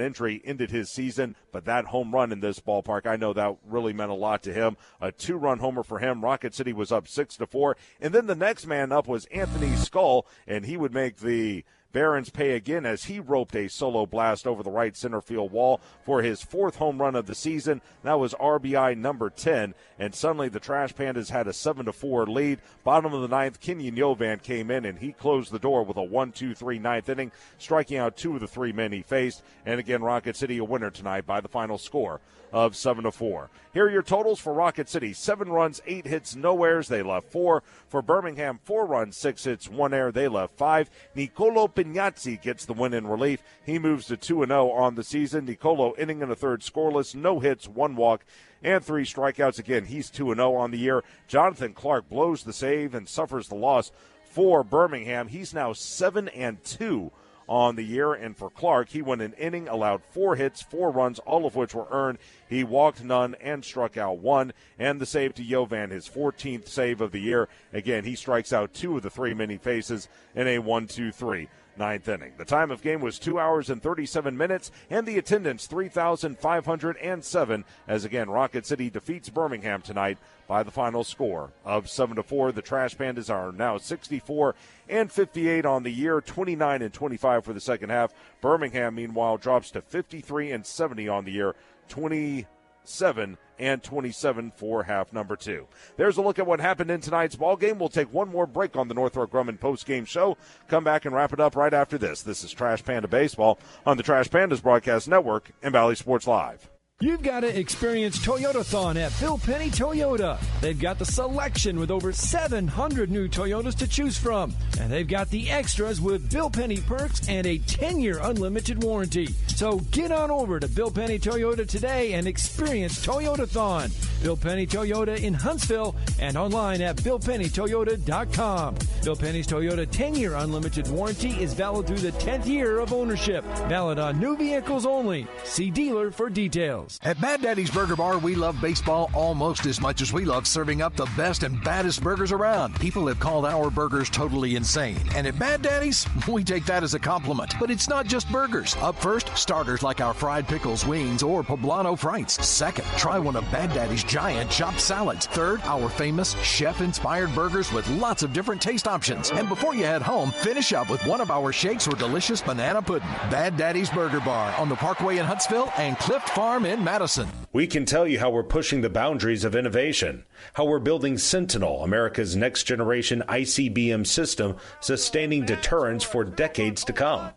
Speaker 2: injury ended his season, but that home run in this ballpark, I know that really meant a lot to him. A 2-run homer for him. Rocket City was up 6-4. And then the next man up was Anthony Skull, and he would make the Barons pay again as he roped a solo blast over the right center field wall for his 4th home run of the season. That was RBI number 10, and suddenly the Trash Pandas had a 7-4 lead. Bottom of the 9th, Kenyon Yovan came in, and he closed the door with a 1-2-3 9th inning, striking out 2 of the 3 men he faced. And again, Rocket City a winner tonight by the final score of 7-4. Here are your totals for Rocket City. 7 runs, 8 hits, no errors. They left 4. For Birmingham, 4 runs, 6 hits, 1 error. They left 5. Nicolo Pignazzi gets the win in relief. He moves to 2-0 on the season. Nicolo inning and a third scoreless, no hits, 1 walk, and 3 strikeouts. Again, he's 2-0 on the year. Jonathan Clark blows the save and suffers the loss for Birmingham. He's now 7-2 on the year, and for Clark, he went an inning, allowed 4 hits, 4 runs, all of which were earned. He walked none and struck out 1, and the save to Yovan, his 14th save of the year. Again, he strikes out 2 of the 3 men he faces in a 1-2-3 9th inning. The time of game was 2 hours and 37 minutes, and the attendance 3,507, as again, Rocket City defeats Birmingham tonight by the final score of 7-4. The Trash Pandas are now 64 and 58 on the year, 29 and 25 for the second half. Birmingham, meanwhile, drops to 53 and 70 on the year, 27 and 27 for half number 2. There's a look at what happened in tonight's ball game. We'll take one more break on the Northrop Grumman post-game show. Come back and wrap it up right after this. This is Trash Panda Baseball on the Trash Pandas Broadcast Network and Valley Sports Live.
Speaker 3: You've got to experience Toyotathon at Bill Penny Toyota. They've got the selection with over 700 new Toyotas to choose from. And they've got the extras with Bill Penny perks and a 10-year unlimited warranty. So get on over to Bill Penny Toyota today and experience Toyotathon. Bill Penny Toyota in Huntsville and online at BillPennyToyota.com. Bill Penny's Toyota 10-year unlimited warranty is valid through the 10th year of ownership. Valid on new vehicles only. See dealer for details.
Speaker 16: At Bad Daddy's Burger Bar, we love baseball almost as much as we love serving up the best and baddest burgers around. People have called our burgers totally insane. And at Bad Daddy's, we take that as a compliment. But it's not just burgers. Up first, starters like our fried pickles, wings, or poblano frites. Second, try one of Bad Daddy's giant chopped salads. Third, our famous chef-inspired burgers with lots of different taste options. And before you head home, finish up with one of our shakes or delicious banana pudding. Bad Daddy's Burger Bar on the Parkway in Huntsville and Clift Farm in Madison.
Speaker 11: We can tell you how we're pushing the boundaries of innovation, how we're building Sentinel, America's next generation ICBM system, sustaining deterrence for decades to come.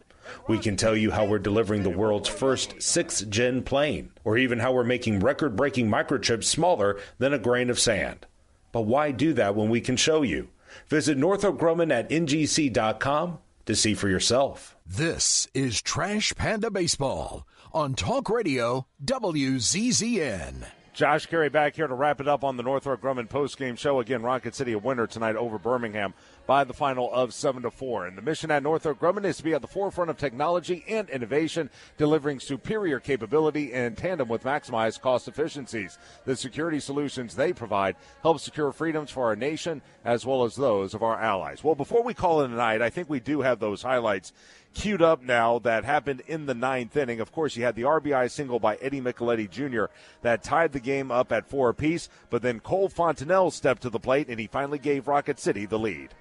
Speaker 11: We can tell you how we're delivering the world's first 6th-gen plane, or even how we're making record-breaking microchips smaller than a grain of sand. But why do that when we can show you? Visit Northrop Grumman at ngc.com to see for yourself.
Speaker 16: This is Trash Panda Baseball on Talk Radio WZZN.
Speaker 2: Josh Carey back here to wrap it up on the Northrop Grumman postgame show. Again, Rocket City a winner tonight over Birmingham by the final of 7-4. And the mission at Northrop Grumman is to be at the forefront of technology and innovation, delivering superior capability in tandem with maximized cost efficiencies. The security solutions they provide help secure freedoms for our nation as well as those of our allies. Well, before we call it a night, I think we do have those highlights queued up now that happened in the ninth inning. Of course, you had the RBI single by Eddie Micheletti Jr. that tied the game up at 4 apiece, but then Cole Fontenelle stepped to the plate, and he finally gave Rocket City the lead.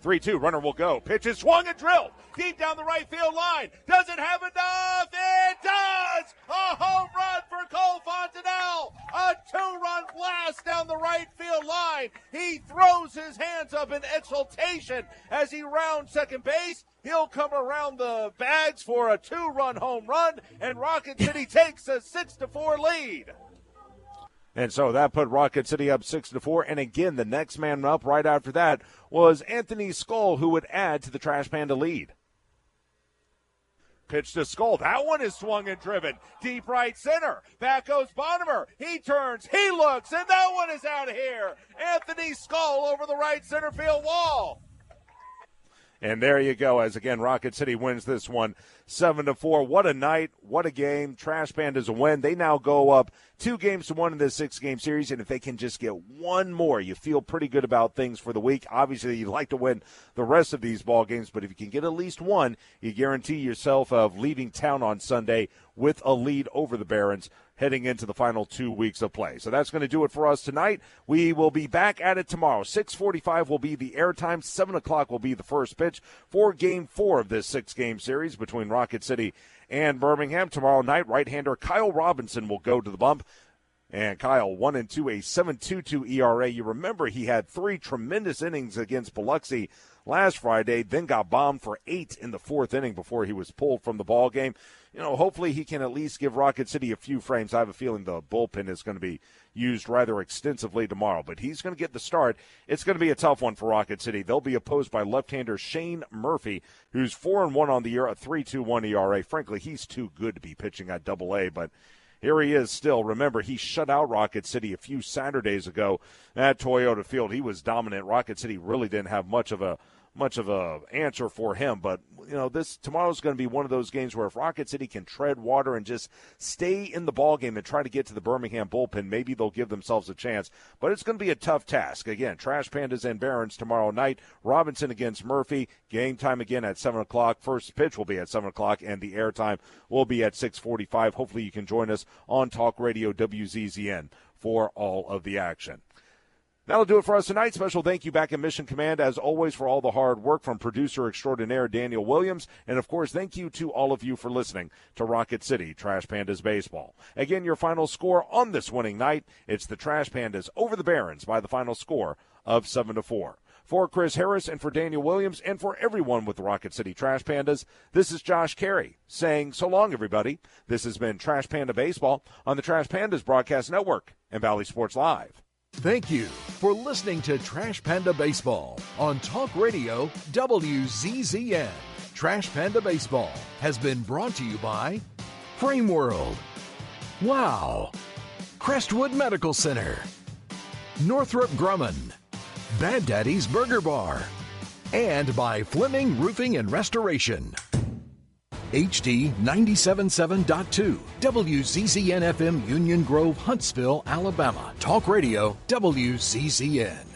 Speaker 2: 3-2, runner will go. Pitch is swung and drilled deep down the right field line. Does it have enough? It does! A home run for Cole Fontenelle. A 2-run blast down the right field line. He throws his hands up in exultation as he rounds second base. He'll come around the bags for a 2-run home run, and Rocket City takes a 6-4 lead. And so that put Rocket City up 6-4. And again, the next man up right after that was Anthony Skull, who would add to the Trash Panda lead. Pitch to Skull. That one is swung and driven. Deep right center. Back goes Bonimer. He turns. He looks. And that one is out of here. Anthony Skull over the right center field wall. And there you go, as again, Rocket City wins this one 7-4. What a night. What a game. Trash Pandas a win. They now go up 2-1 in this 6-game series, and if they can just get one more, you feel pretty good about things for the week. Obviously, you'd like to win the rest of these ball games, but if you can get at least one, you guarantee yourself of leaving town on Sunday with a lead over the Barons heading into the final 2 weeks of play. So that's going to do it for us tonight. We will be back at it tomorrow. 6:45 will be the airtime. 7 o'clock will be the first pitch for Game 4 of this 6-game series between Rocket City and Birmingham. Tomorrow night, right-hander Kyle Robinson will go to the bump. And Kyle, 1-2, a 7.22 ERA. You remember he had 3 tremendous innings against Biloxi last Friday, then got bombed for 8 in the 4th inning before he was pulled from the ball game. You know, hopefully he can at least give Rocket City a few frames. I have a feeling the bullpen is going to be used rather extensively tomorrow, but he's going to get the start. It's going to be a tough one for Rocket City. They'll be opposed by left-hander Shane Murphy, who's 4-1 on the year, a 3.21 ERA. Frankly, he's too good to be pitching at Double-A, but here he is still. Remember, he shut out Rocket City a few Saturdays ago at Toyota Field. He was dominant. Rocket City really didn't have much of a answer for him, but you know, tomorrow's going to be one of those games where if Rocket City can tread water and just stay in the ball game and try to get to the Birmingham bullpen, maybe they'll give themselves a chance. But it's going to be a tough task. Again, Trash Pandas and Barons tomorrow night. Robinson against Murphy. Game time again at 7 o'clock. First pitch will be at 7 o'clock, and the airtime will be at 6:45. Hopefully you can join us on Talk Radio WZZN for all of the action. That'll do it for us tonight. Special thank you back in Mission Command, as always, for all the hard work from producer extraordinaire Daniel Williams. And, of course, thank you to all of you for listening to Rocket City Trash Pandas Baseball. Again, your final score on this winning night, it's the Trash Pandas over the Barons by the final score of 7-4. For Chris Harris and for Daniel Williams and for everyone with the Rocket City Trash Pandas, this is Josh Carey saying so long, everybody. This has been Trash Panda Baseball on the Trash Pandas Broadcast Network and Valley Sports Live.
Speaker 1: Thank you for listening to Trash Panda Baseball on Talk Radio WZZN. Trash Panda Baseball has been brought to you by Frame World, Wow, Crestwood Medical Center, Northrop Grumman, Bad Daddy's Burger Bar, and by Fleming Roofing and Restoration. HD 97.7.2, WZZN FM Union Grove, Huntsville, Alabama. Talk Radio WZZN.